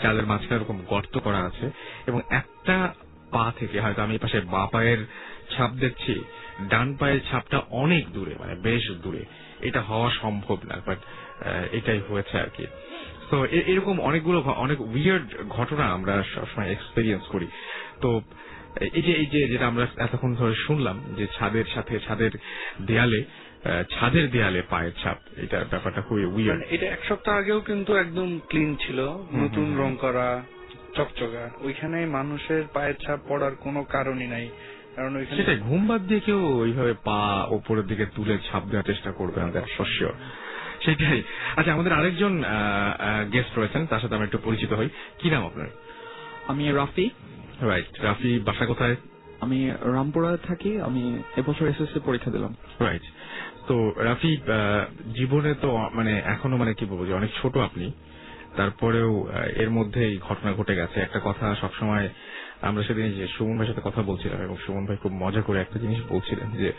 চালের মাঝখানে এরকম গর্ত করা আছে এবং একটা পা থেকে হয়তো আমি পাশে বাঁ পায়ের ছাপ দেখছি, ডান পায়ের ছাপটা অনেক দূরে, মানে বেশ দূরে। এটা হওয়া সম্ভব না, বাট এটাই হয়েছে আর কি। তো এরকম অনেক উইয়ার্ড ঘটনা আমরা সবসময় এক্সপেরিয়েন্স করি। তো এই যে যেটা আমরা এতক্ষণ ধরে শুনলাম যে ছাদের দেয়ালে পায়ের ছাপ, এটা ব্যাপারটা খুবই উইয়ার্ড। এটা 1 সপ্তাহ আগেও কিন্তু একদম ক্লিন ছিল, নতুন রং করা, চকচকা, ওইখানে মানুষের পায়ের ছাপ পড়ার কোনো কারণই নাই, কারণ ওইখানে সেটাই, ঘুম বাদ দিয়ে কেউ ওইভাবে পা ওপরের দিকে তুলে ছাপ দেওয়ার চেষ্টা করবে না, দ্যাটস ফর শিওর। সেটাই। আচ্ছা, আমাদের আরেকজন গেস্ট রয়েছেন, তার সাথে আমরা একটু পরিচিত হই। কি নাম আপনার? আমি রাফি। রাইট, রাফি বাসা কোথায়? আমি রামপুরায় থাকি। আমি এবছর এসএসসি পরীক্ষা দিলাম। রাইট। তো রাফি, জীবনে তো মানে এখনো মানে কি বলবো যে অনেক ছোট আপনি, তারপরেও এর মধ্যে এই ঘটনা ঘটে গেছে। একটা কথা সবসময় আমরা সেদিন যে সুমন ভাইয়ের সাথে কথা বলছিলাম, এবং সুমন ভাই খুব মজা করে একটা জিনিস বলছিলেন যে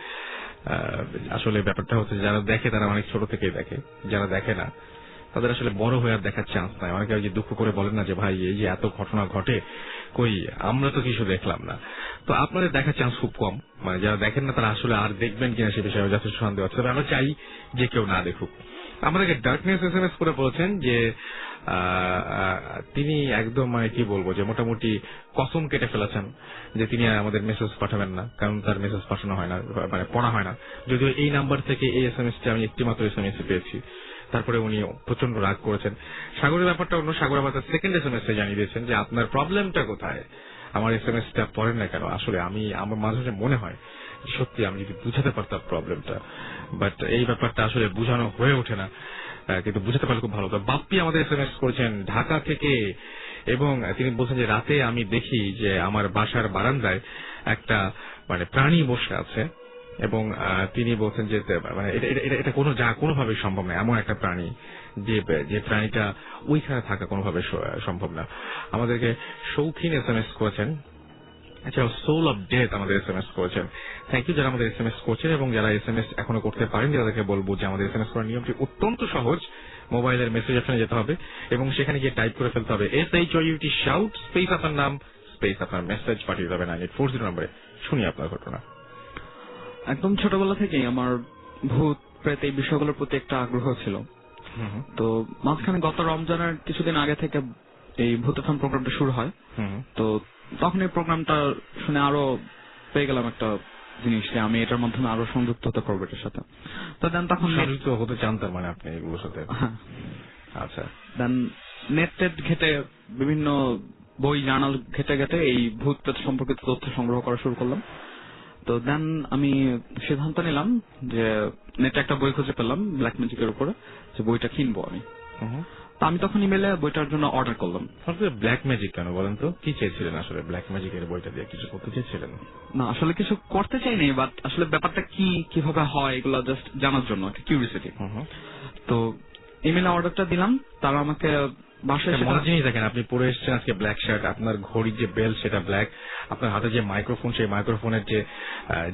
আসলে ব্যাপারটা হচ্ছে যারা দেখে তারা অনেক ছোট থেকেই দেখে, যারা দেখে না তাদের আসলে বড় হয়ে আর দেখার চান্স নাই। অনেকে যে দুঃখ করে বলেন না যে ভাই এই যে এত ঘটনা ঘটে, কই আমরা তো কিছু দেখলাম না। তো আপনাদের দেখার চান্স খুব কম, মানে যারা দেখেন না তারা আসলে আর দেখবেন কিনা সে বিষয়ে যথেষ্ট সন্দেহ আছে। তবে আমরা চাই যে কেউ না দেখুক। আমাদেরকে ডার্কনেস SMS করে বলেছেন যে তিনি একদম মানে কি বলবো যে মোটামুটি কসম কেটে ফেলেছেন যে তিনি আর আমাদের মেসেজ পাঠাবেন না, কারণ তার মেসেজ পাঠানো হয় না, মানে পড়া হয় না। যদিও এই নাম্বার থেকে এই SMS-টি আমি একটি মাত্র SMS পেয়েছি। তারপরে উনি প্রচন্ড রাগ করেছেন। সাগরের ব্যাপারটা অন্য, সাগর আবার সেকেন্ড SMS-এ জানিয়ে দিয়েছেন যে আপনার প্রবলেমটা কোথায়, আমার SMS-টা পড়েন না কেন। আসলে আমার মাঝে মাঝে মনে হয় সত্যি আমি যদি বুঝাতে পারতাম প্রবলেমটা, বাট এই ব্যাপারটা আসলে বুঝানো হয়ে ওঠে না, কিন্তু বুঝাতে পারলে খুব ভালো হতো। বাপ্পি আমাদের SMS করেছেন ঢাকা থেকে, এবং তিনি বলছেন যে রাতে আমি দেখি যে আমার বাসার বারান্দায় একটা মানে প্রাণী বসে আছে, এবং তিনি বলছেন যে মানে এটা কোনোভাবে সম্ভব নয়, এমন একটা প্রাণী যে প্রাণীটা ওইখানে থাকা কোনোভাবে সম্ভব না। আমাদেরকে শৌখিন SMS করেছেন। আচ্ছা, সোল অফ ডেথ আমাদের SMS করেছেন। থ্যাংক ইউ যারা আমাদের SMS করছেন, এবং যারা SMS এখনো করতে পারেন তাদেরকে বলবো যে আমাদের SMS করার নিয়মটি অত্যন্ত সহজ। মোবাইলের মেসেজ অপশনে যেতে হবে এবং সেখানে গিয়ে টাইপ করে ফেলতে হবে SHOUT শাউট স্পেস আপনার নাম স্পেস আপনার মেসেজ পাঠিয়ে দেবে 9840 নম্বরে। শুনি আপনার ঘটনা। একদম ছোটবেলা থেকেই আমার ভূত প্রেত এই বিষয়গুলোর প্রতি একটা আগ্রহ ছিল। তো মাঝখানে গত রমজানের কিছুদিন আগে থেকে এই ভূতাথন প্রোগ্রামটা শুরু হয়। তো তখন এই প্রোগ্রামটা শুনে আরো পেয়ে গেলাম একটা জিনিস যে আমি এটার মাধ্যমে আরো সংযুক্ত হতে পারবো এটার সাথে। তো দেন তখন সংযুক্ত হতে চান তার মানে আপনি এগুলোর সাথে? আচ্ছা। দেন নেট টেট ঘেটে বিভিন্ন বই জার্নাল ঘেটে ঘেটে এই ভূত প্রেত সম্পর্কিত তথ্য সংগ্রহ করা শুরু করলাম। তো দেন আমি সিদ্ধান্ত নিলাম যে নেটে একটা বই খুঁজে পেলাম ব্ল্যাক ম্যাজিকের উপরে, যে বইটা কিনবো আমি। তো আমি তখন ইমেলে বইটার জন্য অর্ডার করলাম। ব্ল্যাক ম্যাজিক কেন বলেন তো? কি চেয়েছিলেন আসলে ব্ল্যাক ম্যাজিকের বইটা দিয়ে? কিছু করতে চেয়েছিলেন? না, আসলে কিছু করতে চাইনি, বাট আসলে ব্যাপারটা কিভাবে হয় এগুলো জাস্ট জানার জন্য একটা কিউরিওসিটি। তো ইমেলে অর্ডারটা দিলাম, তারা আমাকে বাসায় মজার জিনিস দেখেন, আপনি পরে এসেছেন আজকে ব্ল্যাক শার্ট, আপনার ঘড়ির যে বেল সেটা ব্ল্যাক, আপনার হাতে যে মাইক্রোফোন সেই মাইক্রোফোনের যে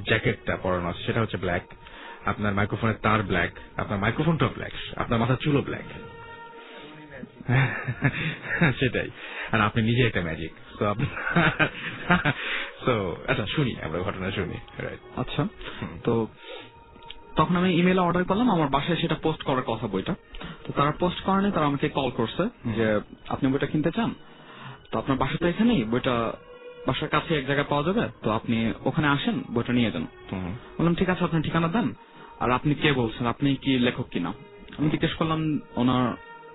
জ্যাকেটটা পরানো আছে সেটা হচ্ছে ব্ল্যাক, আপনার মাইক্রোফোনের তার ব্ল্যাক, আপনার মাইক্রোফোনটাও ব্ল্যাক, আপনার মাথার চুলও ব্ল্যাক। সেটাই, আর আপনি নিজে একটা ম্যাজিক। আচ্ছা শুনি, আমরা ঘটনা শুনি। আচ্ছা, তো তখন আমি ইমেলে অর্ডার করলাম, আমার বাসায় সেটা পোস্ট করার কথা বইটা। তো তারা পোস্ট করেনি, তারা আমাকে কল করছে যে আপনি বইটা কিনতে চান, তো আপনার বাসা তো এখানেই, বইটা বাসার কাছে এক জায়গায় পাওয়া যাবে, তো আপনি ওখানে আসেন বইটা নিয়ে যান। বললাম ঠিক আছে, আপনার ঠিকানা দেন, আর আপনি কে বলছেন, আপনি কি লেখক কিনা। আমি জিজ্ঞেস করলাম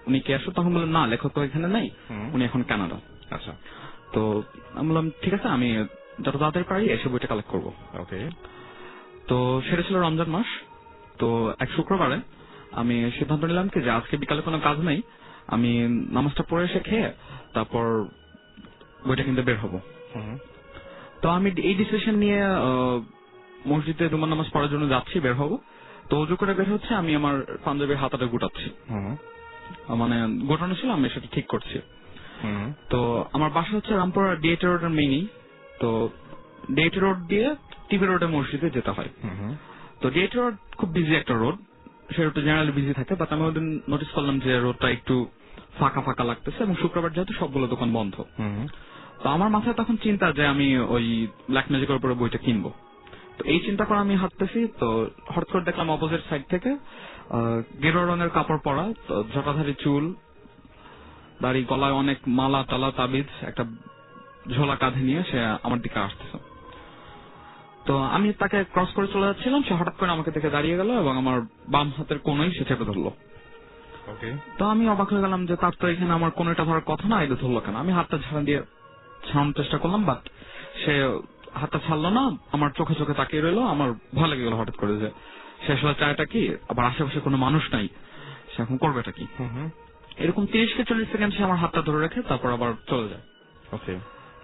উনি কে আসো, তখন বললেন না লেখক তো এখানে নেই, উনি এখন কানাডা। আচ্ছা, তো আমি বললাম ঠিক আছে, আমি যত তাড়াতাড়ি পারি এসে বইটা কালেক্ট করবো। ওকে। তো সেটা ছিল রমজান মাস। তো এক শুক্রবারে আমি সিদ্ধান্ত নিলাম কি যে আজকে বিকালে কোনো কাজ নেই, আমি নামাজটা পড়ে এসে খেয়ে তারপর বইটা কিনতে বের হবো। তো আমি এই ডিসিশন নিয়ে মসজিদে জুমার নামাজ পড়ার জন্য যাচ্ছি, বের হবো। তো ওযু করে বের হচ্ছে, আমি আমার পাঞ্জাবির হাতাটা গুটাচ্ছি, মানে গোটানো ছিল, আমি সেটা ঠিক করছি। তো আমার বাসা হচ্ছে রামপুরা ডিএটি রোডের মেইনই। তো ডিএটি রোড দিয়ে টিভি রোডে মসজিদে যেতে হয়। তো ডিএটি রোড খুব বিজি একটা রোড, সে রোডটা জেনারেলি বিজি থাকে, বাট আমি ওদিন নোটিস করলাম যে রোডটা একটু ফাঁকা ফাঁকা লাগতেছে, এবং শুক্রবার যেহেতু সবগুলো দোকান বন্ধ। তো আমার মাথায় তখন চিন্তা যে আমি ওই ব্ল্যাক ম্যাজিকের উপরে বইটা কিনবো। তো এই চিন্তা করে আমি হাঁটতেছি, তো হঠাৎ করে দেখলাম অপোজিট সাইড থেকে গেরুয়া রঙের কাপড় পরা, জটাধারী চুল, দাড়ি, গলায় অনেক মালা টালা তাবিজ, একটা ঝোলা কাঁধে নিয়ে সে আমার দিকে আসতেছে। তো আমি তাকে ক্রস করে চলে যাচ্ছিলাম, সে হঠাৎ করে আমাকে দেখে দাঁড়িয়ে গেল এবং আমার বাম হাতের কোণই সে চেপে ধরলো। ওকে। তো আমি অবাক হয়ে গেলাম যে তার তো এখানে আমার কোনো এটা ধরার কথা না, এটা ধরলো কেন। আমি হাতটা ছাড়ানোর চেষ্টা করলাম, বাট সে হাতটা ছাড়লো না, আমার চোখে চোখে তাকিয়ে রইলো। আমার ভয় লেগে গেল হঠাৎ করে যে সে আসলে চায়টা কি, আবার আশেপাশে কোনো মানুষ নাই, সে এখন করবেটা কি। এরকম 30-40 সেকেন্ড সে আমার হাতটা ধরে রেখে তারপর আবার চলে যায়। ওকে।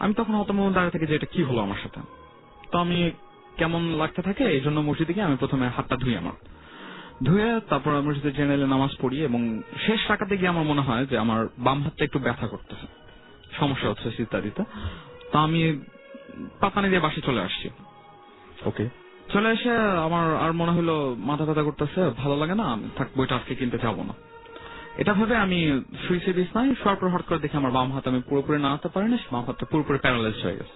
আমি তখন হতভম্ব দাঁড়িয়ে থাকি যে এটা কি হলো আমার সাথে। তো আমি কেমন লাগতে থাকে এই জন্য মসজিদে গিয়ে আমি প্রথমে হাতটা ধুয়ে তারপর মসজিদে জেনারেলে নামাজ পড়ি, এবং শেষ রাকাতে গিয়ে আমার মনে হয় যে আমার বাম হাতটা একটু ব্যথা করতেছে, সমস্যা হচ্ছে ইত্যাদিতে। তো আমি পাতানি দিয়ে বাসে চলে আসছি। ওকে। চলে এসে আমার আর মনে হলো মাথা ব্যথা করতেছে, ভালো লাগে না, থাক বইটা আজকে কিনতে যাবো না। এটা ভেবে আমি শুয়েছি বিছানায়, শোয়ার পর হঠাৎ করে দেখি আমার বাম হাত আমি পুরোপুরি নাড়াতে পারিনি, বাম হাতটা পুরোপুরি প্যারালাইজড হয়ে গেছে।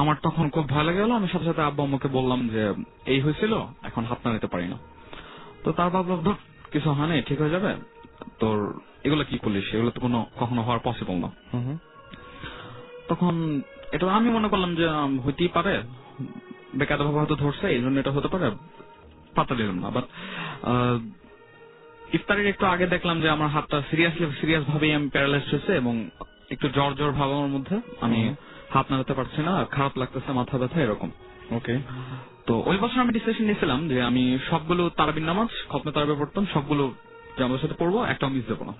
আমার তখন খুব ভয় লেগে গেল। আমি সাথে সাথে আব্বু আম্মুকে বললাম যে এই হয়েছিল, এখন হাত নাড়াতে পারি না। তো তার ভাবলাম ধর কিছু হয় না, ঠিক হয়ে যাবে, তোর এগুলো কি করলিস, এগুলো তো কখনো হওয়ার পসিবল না। তখন এটা আমি মনে করলাম যে হইতেই পারে, বেকার ভাবে হয়তো ধরছে এই জন্য এটা হতে পারে, পাতা দিলাম না। বাট ইফতারের একটু আগে দেখলাম যে আমার হাতটা সিরিয়াস ভাবেই আমি প্যারালাইজড হয়েছে, এবং একটু জ্বর ভাব আমার মধ্যে, আমি হাত নাড়াতে পারছি না, খারাপ লাগতেছে, মাথা ব্যথা এরকম। ওকে। তো ওই বছর আমি ডিসিশন নিয়েছিলাম যে আমি সবগুলো তারাবির নামাজ, খতমে তারাবি পড়তাম, সবগুলো যে আমাদের সাথে পড়বো, একটাও মিস দেবো না।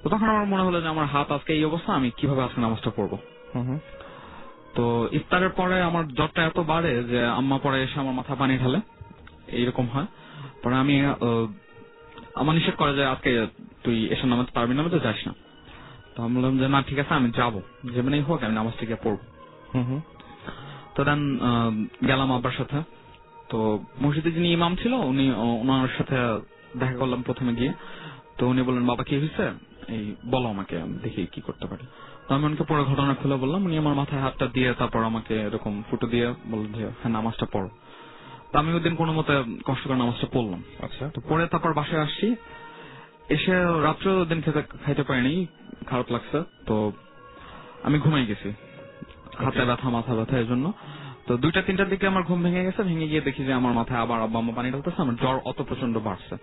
তো তখন আমার মনে হলো যে আমার হাত আজকে এই অবস্থা, আমি কিভাবে আজকে নামাজটা পড়বো। তো ইফতারের পরে আমার জ্বরটা এত বাড়ে যে আম্মা পরে এসে আমার মাথা পানি ঢালে, এইরকম হয়। পরে আমি আমার নিষেধ করে যে আজকে তুই এসে নামাজ তারাবির নামাজে যাস না। তো আমি বললাম যে না ঠিক আছে, আমি যাবো, যেমনই হোক আমি নামাজটা গিয়ে পড়বো। তো দেন গেলাম আব্বার সাথে। তো মসজিদে যিনি ইমাম ছিল উনি, ওনার সাথে দেখা করলাম প্রথমে গিয়ে। তো উনি বললেন বাবা কি হয়েছে, এই বলো আমাকে, আমি দেখি কি করতে পারি। তো আমি ওনাকে পুরো ঘটনা খুলে বললাম। উনি আমার মাথায় হাতটা দিয়ে তারপর আমাকে এরকম ফুটো দিয়ে বললেন যে হ্যাঁ নামাজটা পড়ো। তো আমি ওই দিন কোনো মতে কষ্ট করে নামাজটা পড়লাম। আচ্ছা। তো পরে তারপর বাসায় আসছি, এসে রাত্রেও দিন খাইতে পারিনি, খারাপ লাগছে। তো আমি ঘুমাই গেছি, হাতে ব্যথা মাথা ব্যথা এর জন্য। তো 2টা-3টার দিকে আমার ঘুম ভেঙে গেছে। ভেঙে গিয়ে দেখি যে আমার মাথায় আবার আব্বা আম্মা পানি ঢালতেছে, আমার জ্বর অত প্রচন্ড বাড়ছে।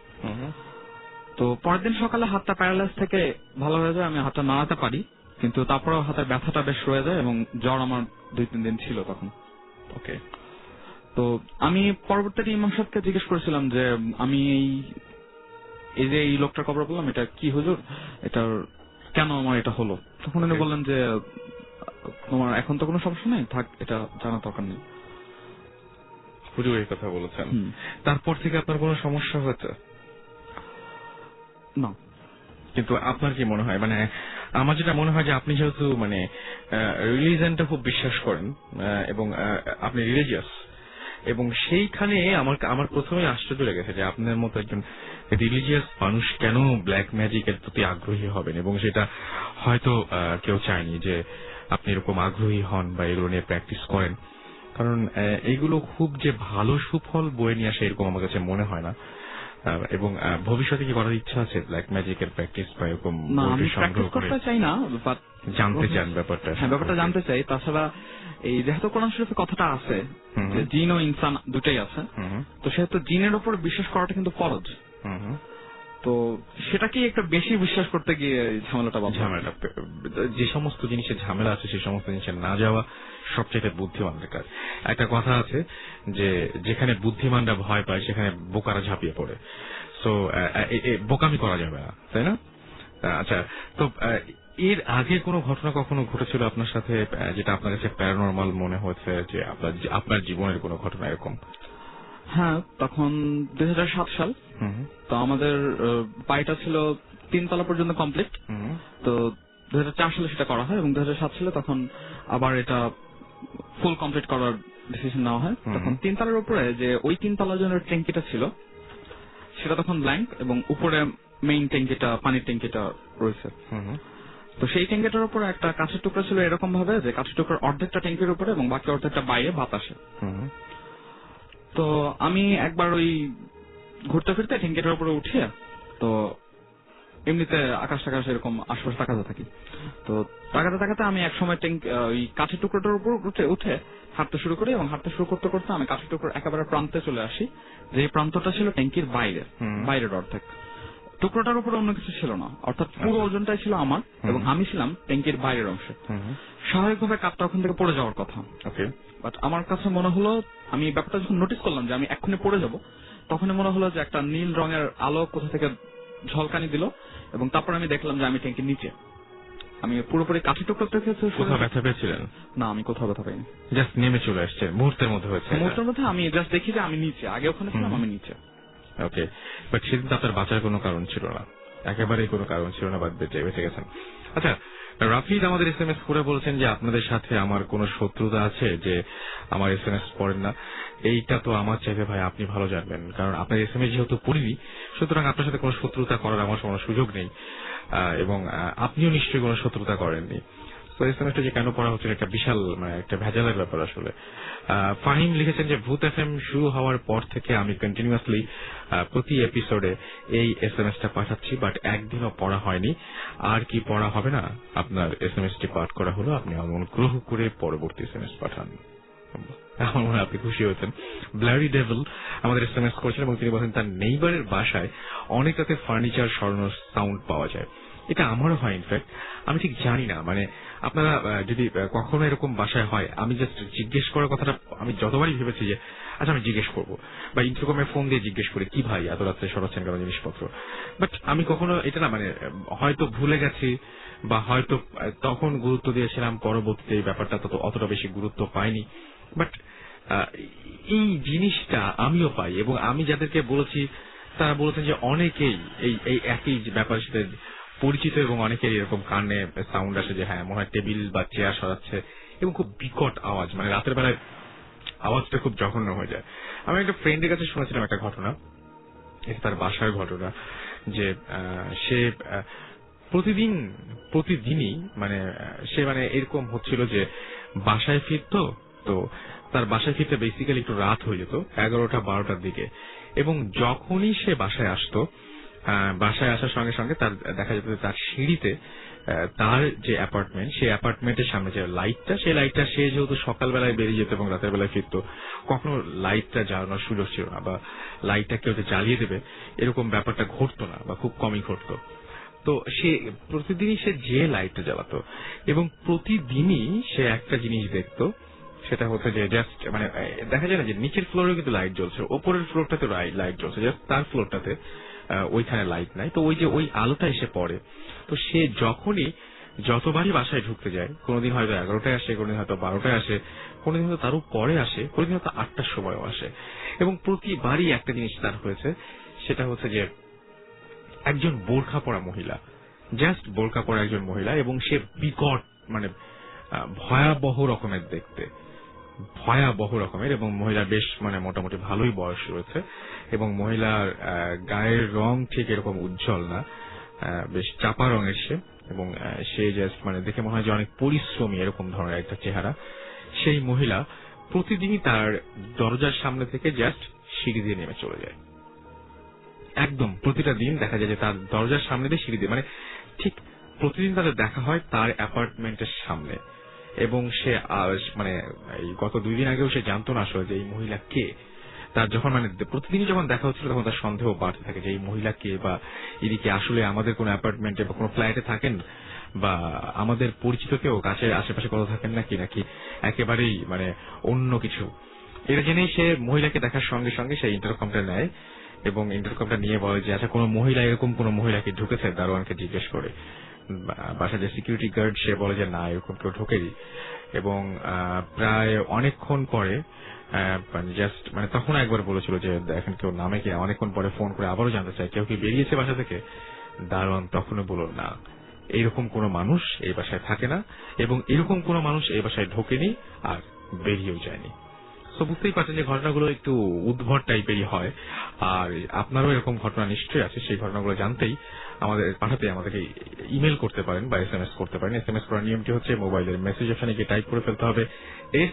তো পরের দিন সকালে হাতটা প্যারালাইজ থেকে ভালো হয়ে যায়, আমি হাতটা নাড়াতে পারি, কিন্তু তারপরেও হাতের ব্যথাটা বেশ রয়ে যায়, এবং জ্বর আমার 2-3 দিন ছিল তখন। ওকে। তো আমি পরবর্তীতে ইমাম সাহেবকে জিজ্ঞেস করেছিলাম যে আমি এই যে এই লোকটার খবর বললাম, এটা কি হুজুর, এটার কেন আমার এটা হলো। তখন উনি বললেন যে তোমার এখন তো কোনো সমস্যা নেই, থাক, এটা জানা দরকার নেই। হুজুর এই কথা বলেছেন, তারপর থেকে আপনার কোনো সমস্যা হয়েছে না? কিন্তু আপনার কি মনে হয়, মানে আমার যেটা মনে হয় যে আপনি যেহেতু মানে রিলিজিয়নটা খুব বিশ্বাস করেন, এবং আপনি রিলিজিয়াস, এবং সেইখানে আমার প্রথমে আশ্চর্য লেগেছে যে আপনার মতো একজন রিলিজিয়াস মানুষ কেন ব্ল্যাক ম্যাজিকের প্রতি আগ্রহী হবেন, এবং সেটা হয়তো কেউ চায়নি যে আপনি এরকম আগ্রহী হন বা এগুলো নিয়ে প্র্যাকটিস করেন, কারণ এইগুলো খুব যে ভালো সুফল বয়ে নিয়ে আসে এরকম আমার কাছে মনে হয় না। এবং ভবিষ্যতে কি করার ইচ্ছা আছে ব্ল্যাক ম্যাজিকের প্র্যাকটিস বা এরকম সংগ্রহ করে? চাই না, জানতে চান ব্যাপারটা? হ্যাঁ, ব্যাপারটা জানতে চাই। তাছাড়া এই যেহেতু কোরআন শরীফে কথাটা আছে যে জিন ও ইনসান দুটাই আছে, তো সেহেতু জিনের উপর বিশ্বাস করাটা কিন্তু ফরজ। তো সেটাকে একটা বেশি বিশ্বাস করতে গিয়ে ঝামেলাটা যে সমস্ত জিনিসের ঝামেলা আছে সেই সমস্ত জিনিসের না যাওয়া সবচেয়ে বুদ্ধিমানদের কাজ। একটা কথা আছে যে যেখানে বুদ্ধিমানরা ভয় পায় সেখানে বোকারা ঝাঁপিয়ে পড়ে। তো বোকামি করা যাবে না, তাই না? আচ্ছা, তো এর আগে কোনো ঘটনা কখনো ঘটেছিল আপনার সাথে যেটা আপনার কাছে প্যারানরমাল মনে হয়েছে, যে আপনার জীবনের কোনো ঘটনা এরকম? হ্যাঁ, তখন 2007 সাল। তো আমাদের বাড়িটা ছিল 3 তলা পর্যন্ত কমপ্লিট। তো 2004 সালে সেটা করা হয়, এবং 2007 সালে তখন আবার এটা ফুল কমপ্লিট করার ডিসিশন নেওয়া হয়। তখন 3 তলার উপরে যে ওই 3 তলার জন্য ট্যাঙ্কিটা ছিল সেটা তখন ব্ল্যাঙ্ক, এবং উপরে মেইন ট্যাঙ্কিটা, পানির ট্যাঙ্কিটা রয়েছে। তো সেই ট্যাঙ্কিটার উপরে একটা কাঁচের টুকরা ছিল এরকম ভাবে যে কাঁচের টুকরার অর্ধেকটা ট্যাঙ্কির উপরে এবং বাকি অর্ধেকটা বাইরে বাতাসে। তো আমি একবার ওই ঘুরতে ফিরতে ট্যাঙ্কিটার উপরে উঠে, তো এমনিতে আকাশ টাকাশ এরকম আশপাশে তাকাতে থাকি। তো তাকাতে তাকাতে আমি একসময় ওই কাঠের টুকরোটার উপর উঠে হাঁটতে শুরু করি, এবং হাঁটতে শুরু করতে করতে আমি কাঠের টুকরো একেবারে প্রান্তে চলে আসি, যে প্রান্তটা ছিল ট্যাঙ্কির বাইরের অর্ধেক। টুকরোটার উপরে অন্য কিছু ছিল না, অর্থাৎ পুরো ওজনটাই ছিল আমার এবং আমি ছিলাম ট্যাঙ্কির বাইরের অংশে। স্বাভাবিকভাবে কাপটা ওখান থেকে পড়ে যাওয়ার কথা, বাট আমার কাছে মনে হলো, আমি ব্যাপারটা যখন নোটিস করলাম যে আমি এক্ষুনি পড়ে যাব, তখনই মনে হলো যে একটা নীল রঙের আলো কোথা থেকে ঝলকানি দিল এবং তারপর আমি দেখলাম যে আমি ট্যাঙ্কির নিচে। আমি পুরোপুরি কাঠি টুকরো থেকে। কোথাও ব্যথা পেয়েছিলেন? না, আমি কোথাও ব্যথা পাইনি, জাস্ট নেমে চলে আসছে মুহূর্তের মধ্যে হয়েছে। মুহূর্তের মধ্যে আমি জাস্ট দেখি যে আমি নিচে, আগে ওখানে ছিলাম আমি নিচে। ওকে, বাট সেদিন তো আপনার বাঁচার কোনো কারণ ছিল না, একেবারেই কোনো কারণ ছিল না, বাদ বেঁচে গেছেন। আচ্ছা, রাফিদ আমাদের SMS করে বলছেন যে আপনাদের সাথে আমার কোনো শত্রুতা আছে যে আমার SMS পড়েন না। এইটা তো আমার চাইতে ভাই আপনি ভালো জানবেন, কারণ আপনার SMS যেহেতু পড়িনি, সুতরাং আপনার সাথে কোনো শত্রুতা করার আমার কোনো সুযোগ নেই, এবং আপনিও নিশ্চয়ই কোনো শত্রুতা করেননি। তো SMS যে কেন পড়া হচ্ছে একটা বিশাল একটা ভেজালের ব্যাপার আসলে। ফাহিম লিখেছেন যে ভূত FM শুরু হওয়ার পর থেকে আমি কন্টিনিউয়াসলি প্রতি এপিসোডে এই SMS পাঠাচ্ছি, বাট একদিনও পড়া হয়নি। আর কি পড়া হবে না? আপনার SMS পাঠ করা হলো, আপনি অনুগ্রহ করে পরবর্তী SMS পাঠান। আমার মনে হয় আপনি খুশি হয়েছেন। ব্লারি ডেভিল আমাদের SMS করেছেন এবং তিনি বলেন তার নেইবারের বাসায় অনেক রাতে ফার্নিচার সরানোর সাউন্ড পাওয়া যায়। এটা আমারও হয়, ইনফ্যাক্ট আমি ঠিক জানি না, মানে আপনারা যদি কখনো এরকম বাসায় হয়, আমি জাস্ট জিজ্ঞেস করার কথাটা আমি যতবারই ভেবেছি যে আচ্ছা আমি জিজ্ঞেস করবো, বা ইন্টারকমে ফোন দিয়ে জিজ্ঞেস করি কি ভাই এত রাত্রে সরাচ্ছেন কেন জিনিসপত্র, বাট আমি কখনো এটা না, মানে হয়তো ভুলে গেছি বা হয়তো তখন গুরুত্ব দিয়েছিলাম, পরবর্তীতে এই ব্যাপারটা অতটা বেশি গুরুত্ব পাইনি। বাট এই জিনিসটা আমিও পাই এবং আমি যাদেরকে বলেছি তারা বলেছেন যে অনেকেই এই একই ব্যাপারের সাথে পরিচিত এবং অনেকের এরকম কানে সাউন্ড আসে যে হ্যাঁ মনে হয় টেবিল বা চেয়ার সরাচ্ছে এবং খুব বিকট আওয়াজ, মানে রাতের বেলায় আওয়াজটা খুব জঘন্য হয়ে যায়। আমি একটা ফ্রেন্ডের কাছে শুনেছিলাম একটা ঘটনা, তার বাসার ঘটনা, যে সে প্রতিদিনই মানে সে মানে এরকম হচ্ছিল যে বাসায় ফিরতো, তো তার বাসায় ফিরতে বেসিক্যালি একটু রাত হয়ে যেত 11টা-12টার দিকে, এবং যখনই সে বাসায় আসতো, বাসায় আসার সঙ্গে সঙ্গে তার দেখা যেত তার সিঁড়িতে তার যে অ্যাপার্টমেন্ট, সেই অ্যাপার্টমেন্টের সামনে যে লাইটটা, সেই লাইটটা সে যেহেতু সকালবেলায় বেরিয়ে যেত এবং রাতের বেলায় ফিরতো, কখনো লাইটটা জ্বালানোর সুযোগ ছিল না, বা লাইটটা কেউ জ্বালিয়ে দেবে এরকম ব্যাপারটা ঘটতো না বা খুব কমই ঘটতো। তো সে প্রতিদিনই সে যে লাইটটা জ্বালাতো এবং প্রতিদিনই সে একটা জিনিস দেখতো, সেটা হচ্ছে যে জাস্ট মানে দেখা যায় না যে নিচের ফ্লোরে কিন্তু লাইট জ্বলছে, ওপরের ফ্লোরটাতে লাইট জ্বলছে, জাস্ট তার ফ্লোরটাতে ওইখানে লাইট নাই। তো ওই আলোটা এসে পড়ে, তো সে যখনই যতবারই বাসায় ঢুকতে যায়, কোনোদিন হয়তো 11টায় আসে, কোনোদিন হয়তো 12টায় আসে, কোনোদিন হয়তো তারও পরে আসে, কোনোদিন হয়তো 8টার সময়ও আসে, এবং প্রতিবারই একটা জিনিস তার হয়েছে, সেটা হচ্ছে যে একজন বোরখা পরা মহিলা, জাস্ট বোরখা পরা একজন মহিলা, এবং সে বিকট মানে ভয়াবহ রকমের দেখতে, ভয়াবহ রকমের, এবং মহিলা বেশ মানে মোটামুটি ভালোই বয়স রয়েছে, এবং মহিলার গায়ের রং ঠিক এরকম উজ্জ্বল না, বেশ চাপা রঙের সে, এবং সে জাস্ট মানে দেখে মনে হয় যে অনেক পরিশ্রমী এরকম ধরনের একটা চেহারা। সেই মহিলা প্রতিদিনই তার দরজার সামনে থেকে জাস্ট সিঁড়ি দিয়ে নেমে চলে যায়, একদম প্রতিটা দিন দেখা যায় যে তার দরজার সামনে দিয়ে সিঁড়ি দিয়ে, মানে ঠিক প্রতিদিন তাদের দেখা হয় তার অ্যাপার্টমেন্টের সামনে, এবং সে মানে এই গত 2 দিন আগেও সে জানতো না আসলে যে এই মহিলা কে। তার যখন মানে প্রতিদিনই যখন দেখা হচ্ছিল তখন তার সন্দেহ বাড়তে থাকে যে এই মহিলা কে, বা এদিকে আসলে আমাদের কোন অ্যাপার্টমেন্টে বা কোনো ফ্ল্যাটে থাকেন, বা আমাদের পরিচিত কেউ কাছে আশেপাশে কোথাও থাকেন নাকি একেবারেই মানে অন্য কিছু। এটা জেনেই সে মহিলাকে দেখার সঙ্গে সঙ্গে সে ইন্টারকমটা নেয় এবং ইন্টারকমটা নিয়ে বলে যে আচ্ছা কোনো মহিলা এরকম কোনো মহিলাকে ঢুকেছে, দারোয়ানকে জিজ্ঞেস করে। বাসা যে সিকিউরিটি গার্ড সে বলে যে না এরকম কেউ ঢোকেনি, এবং প্রায় অনেকক্ষণ পরে জাস্ট মানে তখন একবার বলেছিল যে এখন কেউ নামে কি, অনেকক্ষণ পরে ফোন করে আবারও জানতে চায় কেউ কি বেরিয়েছে বাসা থেকে, দারোয়ান তখনও বলল না এরকম কোনো মানুষ এই বাসায় থাকে না, এবং এরকম কোনো মানুষ এই বাসায় ঢোকেনি আর বেরিয়েও যায়নি। তো বুঝতেই পারছেন যে ঘটনাগুলো একটু উদ্ভট টাইপেরই হয়, আর আপনারও এরকম ঘটনা নিশ্চয়ই আছে। সেই ঘটনাগুলো জানতেই আমাদেরকে ইমেল করতে পারেন বা SMS করতে পারেন। SMS করার নিয়মটি হচ্ছে মোবাইলের মেসেজ অপশনে গিয়ে টাইপ করে ফেলতে হবে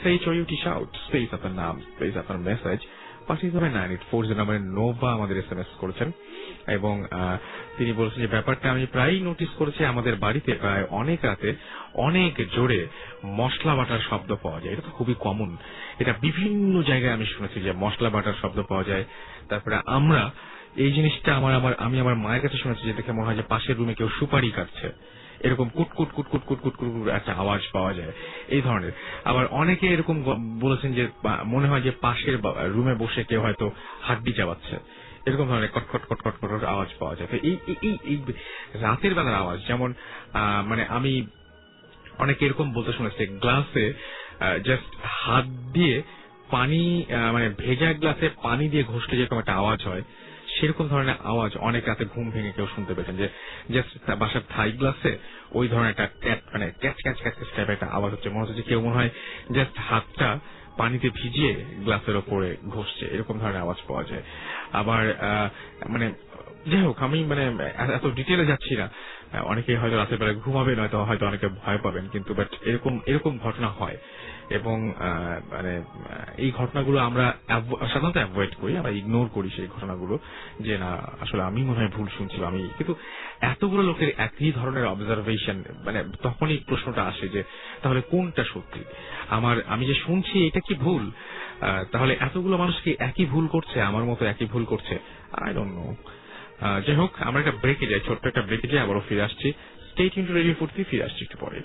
SHOUT শাউট স্পেস আপনার নাম স্পেস আপনার মেসেজ, পাঠিয়ে দেবেন 9840 নাম্বারে। নোভা আমাদের SMS করেছেন এবং তিনি বলছেন যে ব্যাপারটা আমি প্রায়ই নোটিস করেছি, আমাদের বাড়িতে প্রায় অনেক রাতে অনেক জোরে মশলা বাটার শব্দ পাওয়া যায়। এটা তো খুবই কমন, এটা বিভিন্ন জায়গায় আমি শুনেছি যে মশলা বাটার শব্দ পাওয়া যায়। তারপরে আমরা এই জিনিসটা আমি আমার মায়ের কাছে শুনেছি, যে দেখে মনে হয় যে পাশের রুমে কেউ সুপারি কাটছে, এরকম কুটকুট কুটকুট কুটকুট কুটকুট একটা আওয়াজ পাওয়া যায় এই ধরনের। আবার অনেকে এরকম বলেছেন যে মনে হয় যে পাশের রুমে বসে কেউ হয়তো হাড্ডি চাবাচ্ছে, এরকম ধরনের কটকট কটকট কটকট আওয়াজ পাওয়া যায়। তো এই রাতের বেলার আওয়াজ, যেমন মানে আমি অনেকে এরকম বলতে শুনেছি, গ্লাসে জাস্ট হাত দিয়ে পানি, মানে ভেজা গ্লাসে পানি দিয়ে ঘষলে যেরকম একটা আওয়াজ হয়, সেরকম ধরনের আওয়াজ অনেক রাতে ঘুম ভেঙে কেউ শুনতে পেয়েছেন, যে জাস্ট বাসার থাই গ্লাসে ওই ধরনের একটা মানে ক্যাচ ক্যাচ ক্যাচ টাইপের একটা আওয়াজ হচ্ছে, মনে হচ্ছে যে কেউ মনে হয় জাস্ট হাতটা পানিতে ভিজিয়ে গ্লাসের ওপরে ঘষছে, এরকম ধরনের আওয়াজ পাওয়া যায়। আবার মানে যাই হোক, আমি মানে এত ডিটেলে যাচ্ছি না, অনেকে হয়তো রাতের বেলা ঘুমাবে, নয়তো হয়তো অনেকে ভয় পাবেন, কিন্তু বাট এরকম ঘটনা হয়। এবং মানে এই ঘটনাগুলো আমরা সাধারণত অ্যাভয়েড করি, আমরা ইগনোর করি সেই ঘটনাগুলো, যে না আসলে আমি মনে হয় ভুল শুনছি। কিন্তু এতগুলো লোকের একই ধরনের অবজারভেশন, মানে তখনই প্রশ্নটা আসে যে তাহলে কোনটা সত্যি, আমি যে শুনছি এটা কি ভুল? তাহলে এতগুলো মানুষ কি একই ভুল করছে, আমার মতো একই ভুল করছে? I don't know. যাই হোক, আমরা একটা ব্রেকে যাই, ছোট্ট একটা ব্রেকে যাই, আবারও ফিরে আসছি। স্টে টিউনড টু রেডিও ফুর্তি, ফিরে আসছি একটু পরে।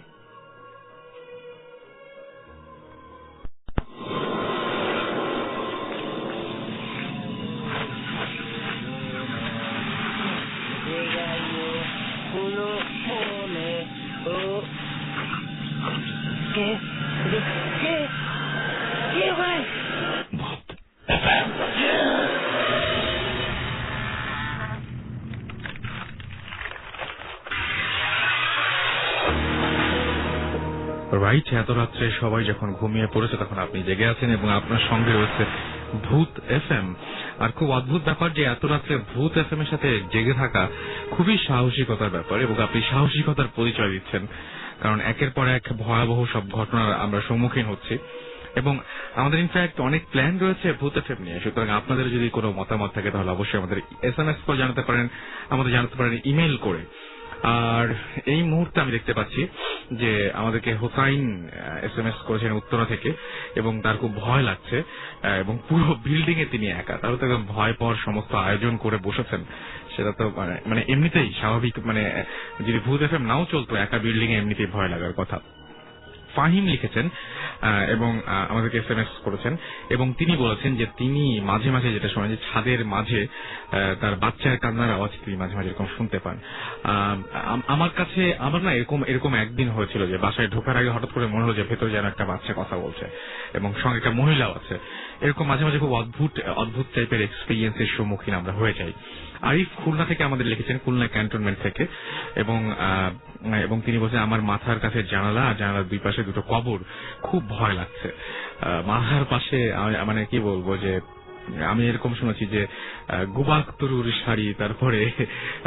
রাইট, এত রাত্রে সবাই যখন ঘুমিয়ে পড়েছে তখন আপনি জেগে আছেন এবং আপনার সঙ্গে রয়েছে ভূত এফএম। আর খুব অদ্ভুত ব্যাপার যে এত রাত্রে ভূত এফএম এর সাথে জেগে থাকা খুবই সাহসিকতার ব্যাপার, এবং আপনি সাহসিকতার পরিচয় দিচ্ছেন, কারণ একের পর এক ভয়াবহ সব ঘটনার আমরা সম্মুখীন হচ্ছি, এবং আমাদের ইনফ্যাক্ট অনেক প্ল্যান রয়েছে ভূত এফএম নিয়ে। সুতরাং আপনাদের যদি কোনো মতামত থাকে তাহলে অবশ্যই আমাদের SMS করে জানাতে পারেন, আমাদের জানাতে পারেন ইমেইল করে। আর এই মুহূর্তে আমি দেখতে পাচ্ছি যে আমাদেরকে হোসাইন SMS করেছেন উত্তরা থেকে, এবং তার খুব ভয় লাগছে, এবং পুরো বিল্ডিং এ তিনি একা, তাহলে তো একদম ভয় পাওয়ার সমস্ত আয়োজন করে বসেছেন। সেটা তো মানে এমনিতেই স্বাভাবিক, মানে যদি ভূত এফএম নাও চলতো, একা বিল্ডিং এ এমনিতেই ভয় লাগার কথা। ফাহিম লিখেছেন এবং আমাদেরকে SMS করেছেন, এবং তিনি বলেছেন যে তিনি মাঝে মাঝে যেটা শোনেন যে ছাদের মাঝে তার বাচ্চার কান্নার আওয়াজ তিনি মাঝে মাঝে এরকম শুনতে পান। আমার না এরকম একদিন হয়েছিল যে বাসায় ঢোকার আগে হঠাৎ করে মনে হলো যে ভেতরে যেন একটা বাচ্চা কথা বলছে, এবং সঙ্গে একটা মহিলাও আছে। এরকম মাঝে মাঝে খুব অদ্ভুত টাইপের এক্সপিরিয়েন্সের সম্মুখীন আমরা হয়ে যাই। আরিফ খুলনা থেকে আমাদের লিখেছেন, খুলনা ক্যান্টনমেন্ট থেকে, এবং তিনি বলছেন আমার মাথার কাছে জানালার দুই পাশে দুটো কবর, খুব ভয় লাগছে। মাথার পাশে মানে কি বলবো, যে আমি এরকম শুনেছি যে গুবাক তরুর শাড়ি, তারপরে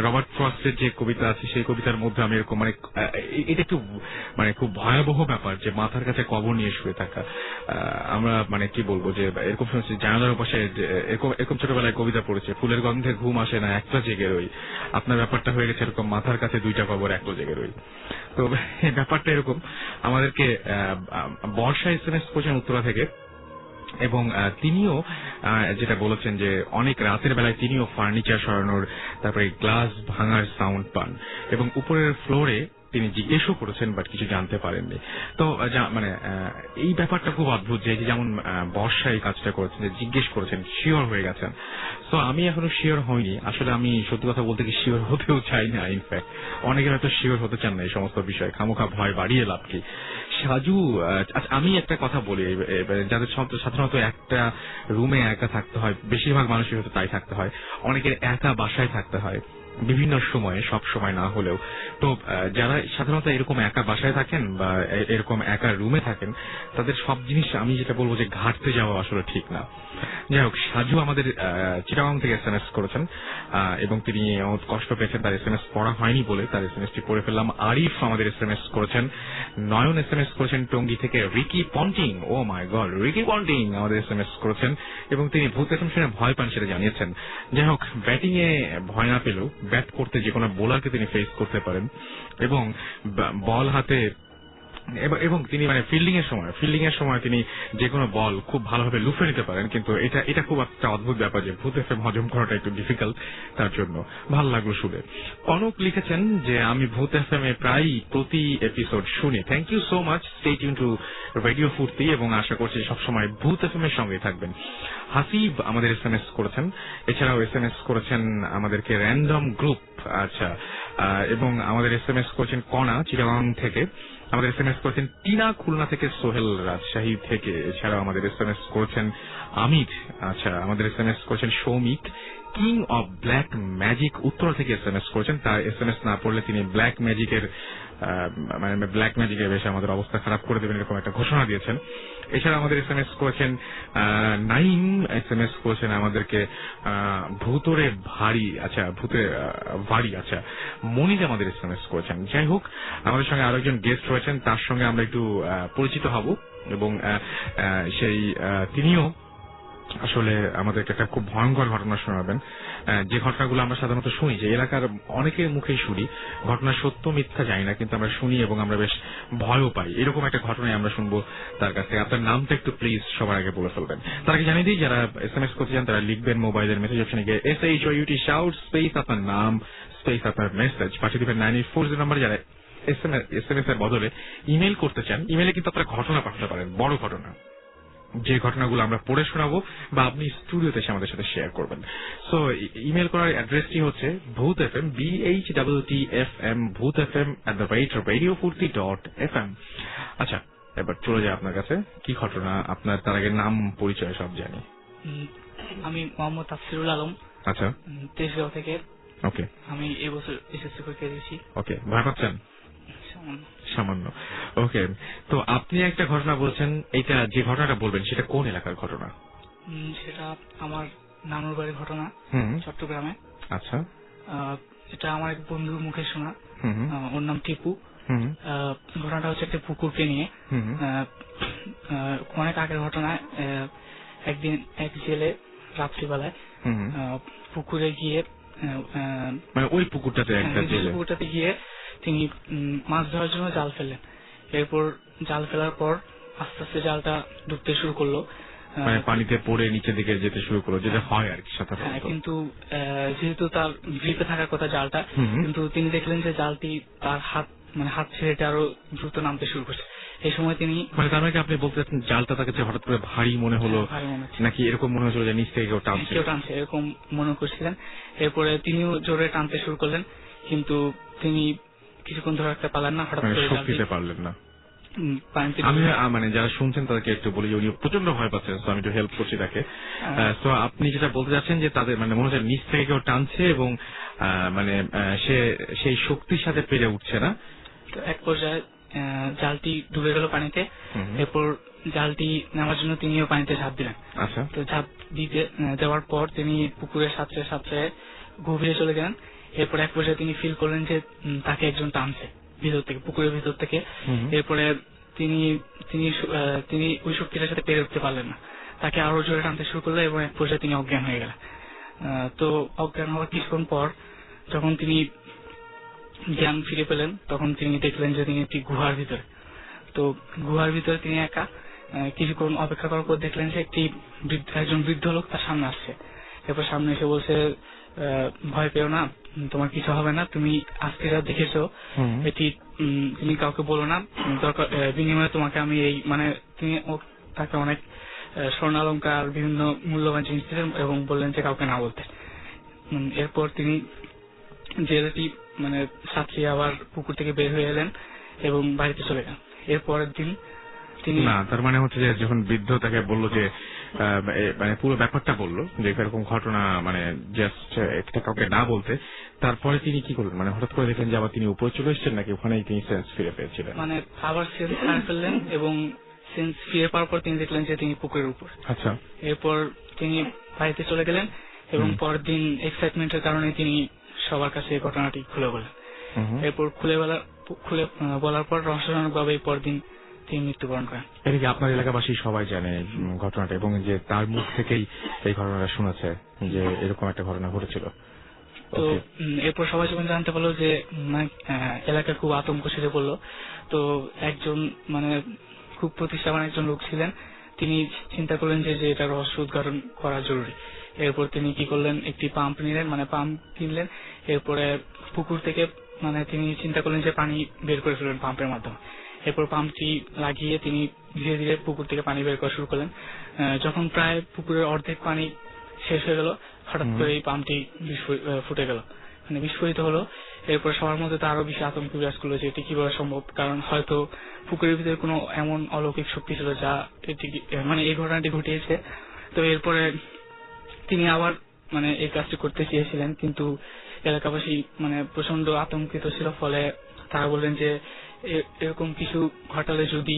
রবার্ট ফ্রস্টের যে কবিতা আছে সেই কবিতার মধ্যে আমি এরকম মানে এটা একটু মানে খুব ভয়াবহ ব্যাপার যে মাথার কাছে কবর নিয়ে শুয়ে থাকা। আমরা মানে কি বলবো যে এরকম শুনেছি জানালার পাশে এরকম ছোটবেলায় কবিতা পড়েছে, ফুলের গন্ধে ঘুম আসে না একটা জেগে রই। আপনার ব্যাপারটা হয়ে গেছে এরকম মাথার কাছে দুইটা কবর একটা জেগে রই। তো ব্যাপারটা এরকম। আমাদেরকে বর্ষা SMS করেছেন উত্তরা থেকে, এবং তিনিও যেটা বলেছেন যে অনেক রাতের বেলায় তিনিও ফার্নিচার সরানোর, তারপরে গ্লাস ভাঙার সাউন্ড পান, এবং উপরের ফ্লোরে তিনি জিজ্ঞেসও করেছেন বাট কিছু জানতে পারেননি। তো মানে এই ব্যাপারটা খুব অদ্ভুত যে যেমন বর্ষা এই কাজটা করেছেন, যে জিজ্ঞেস করেছেন, শিওর হয়ে গেছেন। তো আমি এখনো শিওর হইনি, আসলে আমি সত্যি কথা বলতে কি শিওর হতেও চাই না। ইনফ্যাক্ট অনেকে হয়তো শিওর হতে চান না এই সমস্ত বিষয়ে, খামোখা ভয় বাড়িয়ে লাভ কি। সাজু, আমি একটা কথা বলি, যাদের সাধারণত একটা রুমে একা থাকতে হয়, বেশিরভাগ মানুষের হয়তো তাই থাকতে হয়, অনেকের একা বাসায় থাকতে হয় বিভিন্ন সময়ে, সব সময় না হলেও। তো যারা সাধারণত এরকম একা বাসায় থাকেন বা এরকম একা রুমে থাকেন, তাদের সব জিনিস আমি যেটা বলবো যে ঘাটতে যাওয়া আসলে ঠিক না। যাই হোক, সাজু আমাদের চিটাগাং থেকে SMS করেছেন, এবং তিনি কষ্ট পেয়েছেন, তার SMS পড়া হয়নি বলে তার SMS টি পড়ে ফেললাম। আরিফ আমাদের SMS করেছেন, নয়ন SMS করেছেন টঙ্গী থেকে, রিকি পন্টিং, ও মাই গড, রিকি পন্টিং আমাদের SMS করেছেন, এবং তিনি ভূত এফএম শুনে ভয় পান সেটা জানিয়েছেন। যাই হোক, ব্যাটিং এ ভয় না পেলেও ব্যাট করতে যে কোনো বোলারকে তিনি ফেস করতে পারেন, এবং বল হাতে এবং তিনি মানে ফিল্ডিং এর সময় তিনি যে কোনো বল খুব ভালোভাবে লুফে নিতে পারেন, কিন্তু এটা খুব একটা অদ্ভুত ব্যাপার যে ভূত এফএম হজম করাটা একটু ডিফিকাল্ট, তার জন্য ভালো লাগলো শুনে। কনক লিখেছেন যে আমি ভূত এফএম এ প্রায় প্রতি এপিসোড শুনি, thank you so much, stay tune to radio Foorti, এবং আশা করছি সবসময় ভূত এফএম এর সঙ্গেই থাকবেন। হাসিব আমাদের SMS করেছেন, এছাড়াও SMS করেছেন আমাদেরকে র্যান্ডম গ্রুপ, আচ্ছা, এবং আমাদের SMS করেছেন কণা চিটাগাং থেকে, আমাদের SMS করেছেন টিনা খুলনা থেকে, সোহেল রাজশাহী থেকে, এছাড়াও আমাদের SMS করেছেন আমির, আচ্ছা, আমাদের SMS করেছেন Soumik, king of black magic Uttara থেকে SMS করেছেন, তার SMS না পড়লে তিনি ব্ল্যাক ম্যাজিকের বেশি আমাদের অবস্থা খারাপ করে দেবেন এরকম একটা ঘোষণা দিয়েছেন। এছাড়া আমাদের SMS করেছেন নাইম, SMS করেছেন আমাদেরকে ভূতরে ভারী, আচ্ছা ভূতের ভারী, আচ্ছা মনিজ আমাদের SMS করেছেন। যাই হোক, আমাদের সঙ্গে আরো একজন গেস্ট রয়েছেন, তার সঙ্গে আমরা একটু পরিচিত হব, এবং তিনিও আসলে আমাদেরকে একটা খুব ভয়ঙ্কর ঘটনা শোনাবেন, যে ঘটনাগুলো আমরা সাধারণত শুনি, যে এলাকার অনেকের মুখেই শুনি, ঘটনা সত্য মিথ্যা জানি না, কিন্তু আমরা শুনি এবং আমরা বেশ ভয়ও পাই, এরকম একটা ঘটনায় আমরা শুনবো তার কাছ থেকে। আপনার নামটা একটু প্লিজ সবার আগে বলে ফেলবেন। তার আগে জানিয়ে দিই, যারা SMS করতে চান তারা লিখবেন মোবাইলের মেসেজ অপশনে গিয়ে SHOUT শাউট স্পেস আপনার নাম স্পেস আপনার মেসেজ পাঠিয়ে দিবেন 9840 নাম্বার। যারা SMS এর বদলে ইমেল করতে চান, ইমেলে কিন্তু আপনারা ঘটনা পাঠাতে পারেন, বড় ঘটনা, যে ঘটনাগুলো আমরা পড়ে শোনাবো বা আপনি স্টুডিওতে এসে আমাদের সাথে শেয়ার করবেন। সো ইমেল করার অ্যাড্রেসটি হচ্ছে ভূত এফএম BHTTFM bhutfm@radiofurti.fm। আচ্ছা, এবার চলে যায় আপনার কাছে, কি ঘটনা আপনার, তার আগে নাম পরিচয় সব জানি। আমি মোহাম্মদ তাফসিরুল আলম, আচ্ছা, তেজগাঁও থেকে। ওকে, আমি এবছর SSC পরীক্ষা দিয়েছি। ওকে, ভয় পাচ্ছেন? সামান্য। ওকে, তো আপনি একটা ঘটনা বলছেন, এইটা যে ঘটনাটা বলবেন সেটা কোন এলাকার ঘটনা? সেটা আমার নানুর বাড়ির ঘটনা, চট্টগ্রামে। আচ্ছা, এটা আমার এক বন্ধুর মুখে শোনা, ওর নাম টিপু। ঘটনাটা হচ্ছে একটা পুকুরকে নিয়ে, অনেক আগের ঘটনা। একদিন এক জেলে রাত্রিবেলায় পুকুরে গিয়ে, মানে ওই পুকুরটাতে গিয়ে তিনি মাছ ধরার জন্য জাল ফেললেন। এরপর জাল ফেলার পর আস্তে আস্তে জালটা ডুবতে শুরু করলো, মানে পানিতে পড়ে নিচের দিকে যেতে শুরু করলো, যেটা হয় আর কি সাধারণত। কিন্তু যেহেতু তার গ্রিপে থাকার কথা জালটা, কিন্তু তিনি দেখলেন যে জালটি তার হাত ছেড়ে আরো দ্রুত নামতে শুরু করছে। এই সময় তিনি, মানে তার মানে আপনি বলতে চাচ্ছেন জালটা তার কাছে হঠাৎ করে ভারী মনে হলো, নাকি এরকম মনে হচ্ছিল যে নিচ থেকে কেউ টানছে এরকম মনে করছিলেন। এরপরে তিনিও জোরে টানতে শুরু করলেন, কিন্তু তিনি কিছুক্ষণ ধরে রাখতে পারলেন না, হঠাৎ করে শক্তিতে পারলেন না। আমি মানে যারা শুনছেন তাদেরকে একটু বলি, উনি প্রচন্ড ভয় পাচ্ছেন, তো আমি একটু হেল্প করছি তাকে। তো আপনি যেটা বলতে যাচ্ছেন যে তাদের মানে মনে হচ্ছে নিচ থেকে কেউ টানছে এবং মানে সে সেই শক্তির সাথে পেরে উঠছে না। এক পর্যায়ে জালটি ডুবে গেল পানিতে। এরপর জালটি নেওয়ার জন্য তিনিও পানিতে ঝাঁপ দিলেন। আচ্ছা, তো ঝাঁপ দেওয়ার পর তিনি পুকুরের সাথে গভীরে চলে গেলেন। এরপর এক পর্যায়ে তিনি ফিল করলেন যে তাকে একজন টানছে ভিতর থেকে, পুকুরের ভিতর থেকে। এরপরে তিনি ওই শক্তিটার সাথে পেরে উঠতে পারলেন না, তাকে আরো জোরে টানতে শুরু করলো এবং এক পর্যায়ে তিনি অজ্ঞান হয়ে গেলেন। তো অজ্ঞান হওয়ার কিছুক্ষণ পর যখন তিনি জ্ঞান ফিরে পেলেন, তখন তিনি দেখলেন যে তিনি একটি গুহার ভিতরে। তো গুহার ভিতরে তিনি একা। কিছুক্ষণ অপেক্ষা করার পর দেখলেন যে একজন বৃদ্ধ লোক তার সামনে আসছে। এরপর সামনে এসে বলছে, ভয় পেও না, তোমার কিছু হবে না, তুমি আজকে যা দেখেছো এটি তুমি কাউকে বলো না, দরকার বিনিময়ে তোমাকে আমি এই মানে তিনি তাকে অনেক স্বর্ণালঙ্কার বিভিন্ন মূল্যবান জিনিস দিলেন এবং বললেন যে কাউকে না বলতে। এরপর তিনি জেলেটি মানে সাঁতরিয়ে আবার পুকুর থেকে বের হয়ে এলেন এবং বাড়িতে চলে গেলেন। এরপরের দিন তিনি, না তার মানে হচ্ছে যে যখন বৃদ্ধ তাকে বললো যে মানে পুরো ব্যাপারটা বললো যে এরকম ঘটনা, মানে জাস্ট একটা কাউকে না বলতে, তারপরে তিনি কি করলেন? মানে হঠাৎ করে দেখলেন যে আবার তিনি উপরে চলে এসেছেন, নাকি ওখানেই তিনি সেন্স ফিরে পেয়েছিলেন? মানে আবার সেন্স হারিয়ে ফেললেন এবং সেন্স ফিরে পাওয়ার পর তিনি দেখলেন যে তিনি পুকুরের উপর। আচ্ছা, এরপর তিনি বাড়িতে চলে গেলেন এবং পরের দিন এক্সাইটমেন্টের কারণে তিনি সবার কাছে এই ঘটনাটি খুলে বলেন। এরপর খুলে বলার পর রহস্যজনক ভাবে পরের দিন তিনি মৃত্যুবরণ করেন। এটা কি আপনার এলাকাবাসী সবাই জানে ঘটনাটা, এবং যে তার মুখ থেকেই এই ঘটনাটা শুনেছে যে এরকম একটা ঘটনা ঘটেছিল? তো এরপর সবাই যখন জানতে পারলো যে মানে এলাকায় খুব আতঙ্ক সেরে পড়লো, তো একজন মানে খুব প্রতিষ্ঠাবান একজন লোক ছিলেন, তিনি চিন্তা করলেন যে এটা রহস্য উদ্ঘাটন করা জরুরি। এরপর তিনি কি করলেন, একটি পাম্প নিলেন, মানে পাম্প কিনলেন। এরপরে পুকুর থেকে মানে তিনি চিন্তা করলেন যে পানি বের করে ফেলবেন পাম্পের মাধ্যমে। এরপর পাম্পটি লাগিয়ে তিনি ধীরে ধীরে পুকুর থেকে পানি বের করা শুরু করলেন। যখন প্রায় পুকুরের অর্ধেক পানি শেষ হয়ে গেল, হঠাৎ করে এই পাম্পটি ফুটে গেল, মানে বিস্ফোরিত হলো। এরপর সবার মধ্যে তো আরো বেশি আতঙ্ক বিরাজ করলো যে এটি কিভাবে সম্ভব, কারণ হয়তো পুকুরের ভিতরে কোনো এমন অলৌকিক শক্তি ছিল যা এটি মানে এই ঘটনাটি ঘটিয়েছে। তো এরপরে তিনি আবার মানে এই কাজটি করতে চেয়েছিলেন, কিন্তু এলাকাবাসী মানে প্রচন্ড আতঙ্কিত ছিল। ফলে তারা বললেন যে এরকম কিছু ঘটালে যদি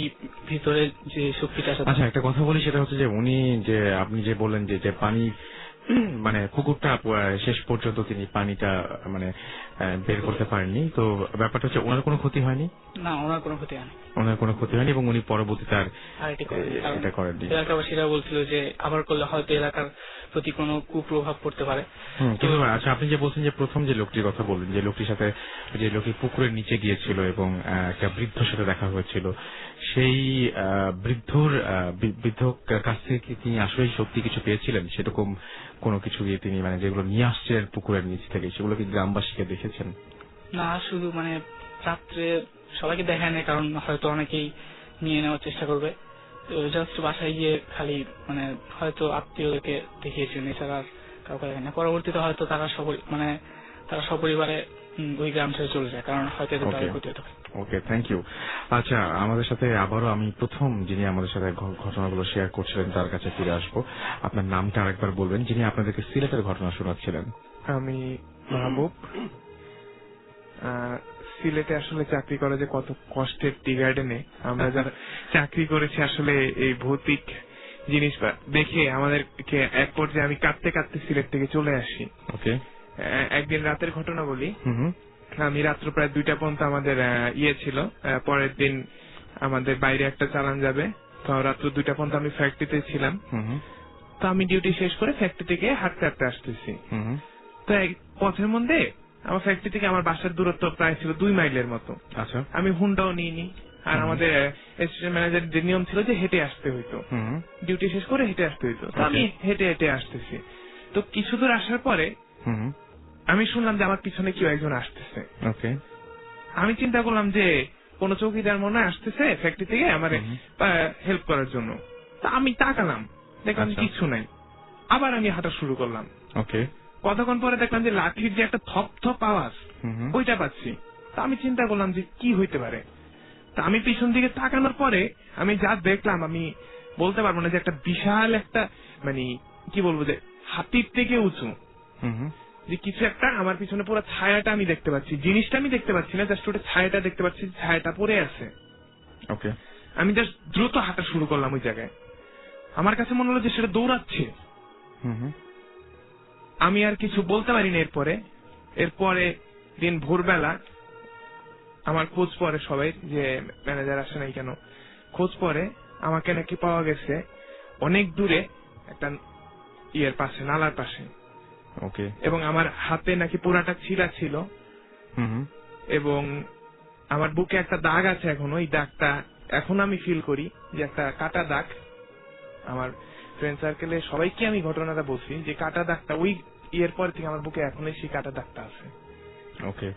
ভিতরে যে শক্তিটা আছে। আচ্ছা, একটা কথা বলি, সেটা হচ্ছে যে উনি যে আপনি যে বললেন যে পানি মানে পুকুরটা শেষ পর্যন্ত তিনি পানিটা মানে বের করতে পারেননি, তো ব্যাপারটা হচ্ছে ওনার কোনো ক্ষতি হয়নি? না, ওনার কোনো ক্ষতি হয়নি। ওনার কোনো ক্ষতি হয়নি এবং উনি পরবর্তীতে আর এটা করেননি। এলাকাবাসীরা বলছিল যে আবার করলে হয়তো এলাকার প্রতি কোনো কুপ্রভাব পড়তে পারে। আচ্ছা, আপনি যে বলছেন যে প্রথম যে লোকটির কথা বললেন, যে লোকটির সাথে যে লোকটি পুকুরের নিচে গিয়েছিল এবং একটা বৃদ্ধর সাথে দেখা হয়েছিল, সেই বৃদ্ধ কাছ থেকে কি তিনি আসলে সত্যি কিছু পেয়েছিলেন? সেরকম কোনো কিছু তিনি মানে যেগুলো নিয়ে আসছিলেন পুকুরের নিচ থেকে, সেগুলো কি গ্রামবাসীকে দেখেছেন? না, শুধু মানে রাত্রে সবাইকে দেখায় না, কারণ হয়তো অনেকেই নিয়ে নেওয়ার চেষ্টা করবে। জাস্ট বাসায় গিয়ে খালি মানে হয়তো আত্মীয়দেরকে দেখিয়েছিলেন, এছাড়া আর কাউকে দেখেন না। পরবর্তীতে হয়তো তারা সপরিবারে ওই গ্রাম ছেড়ে চলে যায়, কারণ হয়তো এদের তাদের ক্ষতি হতে পারে। ওকে, থ্যাংক ইউ। আচ্ছা, আমাদের সাথে আবারও আমি প্রথম যিনি আমাদের সাথে ঘটনাগুলো শেয়ার করছিলেন তার কাছে ফিরে আসবো। আপনার নামটা আরেকবার বলবেন, যিনি আপনাদেরকে সিলেটের ঘটনা শোনাচ্ছিলেন। আমি মাহবুব। সিলেটে আসলে চাকরি করা যে কত কষ্টের, টি গার্ডেনে আমরা যারা চাকরি করেছি আসলে এই ভৌতিক জিনিস দেখে আমাদেরকে এক পর্যায়ে আমি কাঁদতে কাঁদতে সিলেট থেকে চলে আসি। ওকে, একদিন রাতের ঘটনা বলি। আমি রাত্র প্রায় 2টা পর্যন্ত আমাদের ছিল, পরের দিন আমাদের বাইরে একটা চালান যাবে, তো রাত্র 2টা পর্যন্ত আমি ফ্যাক্টরিতে ছিলাম। তো আমি ডিউটি শেষ করে ফ্যাক্টরি থেকে হাঁটতে হাঁটতে আসতেছি। তো পথের মধ্যে আমার ফ্যাক্টরি থেকে আমার বাসার দূরত্ব প্রায় ছিল 2 মাইলের মতো। আচ্ছা, আমি হুন্ডাও নিইনি, আর আমাদের অ্যাসিস্ট্যান্ট ম্যানেজার যে নিয়ম ছিল যে হেঁটে আসতে হইতো, ডিউটি শেষ করে হেঁটে আসতে হইতো। তো আমি হেঁটে হেঁটে আসতেছি। তো কিছু দূর আসার পরে আমি শুনলাম যে আমার পিছনে কেউ একজন আসতেছে। ওকে, আমি চিন্তা করলাম যে কোন চৌকিদার মনে হয় আসতেছে ফ্যাক্টরি থেকে আমার হেল্প করার জন্য। তা আমি তাকালাম, দেখলাম কিছু নাই। আবার আমি হাঁটা শুরু করলাম। ওকে, কতক্ষণ পরে দেখলাম যে লাঠির যে একটা থপ থপ আওয়াজ, ওইটা পাচ্ছি। তা আমি চিন্তা করলাম যে কি হইতে পারে। তা আমি পিছন দিকে তাকানোর পরে আমি যা দেখলাম, আমি বলতে পারবো না, যে একটা বিশাল একটা মানে কি বলবো, যে হাতির থেকে উঁচু যে কিছু একটা আমার পিছনে পুরো ছায়াটা আমি দেখতে পাচ্ছি। জিনিসটা আমি দেখতে পাচ্ছি না, জাস্ট ওটা ছায়াটা দেখতে পাচ্ছি, ছায়াটা পড়ে আছে। ওকে, আমি জাস্ট দ্রুত হাঁটা শুরু করলাম ওই জায়গায়। আমার কাছে মনে হলো যে সেটা দৌড়াচ্ছে। আমি আর কিছু বলতে পারিনি। এরপরে দিন ভোরবেলা আমার খোঁজ পরে সবাই, যে ম্যানেজার আসে নাই কেন, খোঁজ পরে আমাকে নাকি পাওয়া গেছে অনেক দূরে একটা পাশে, নালার পাশে। ওকে, এবং আমার হাতে নাকি পুরাটা ছিঁড়া ছিল, এবং আমার বুকে একটা দাগ আছে এখনো। ওই দাগটা এখন আমি ফিল করি যে একটা কাটা দাগ। আমার ফ্রেন্ড সার্কেলে সবাইকে আমি ঘটনাটা বলছি যে কাটা দাগটা ওই পর থেকে আমার বুকে এখনো সেই কাটা দাগটা আছে। ওকে,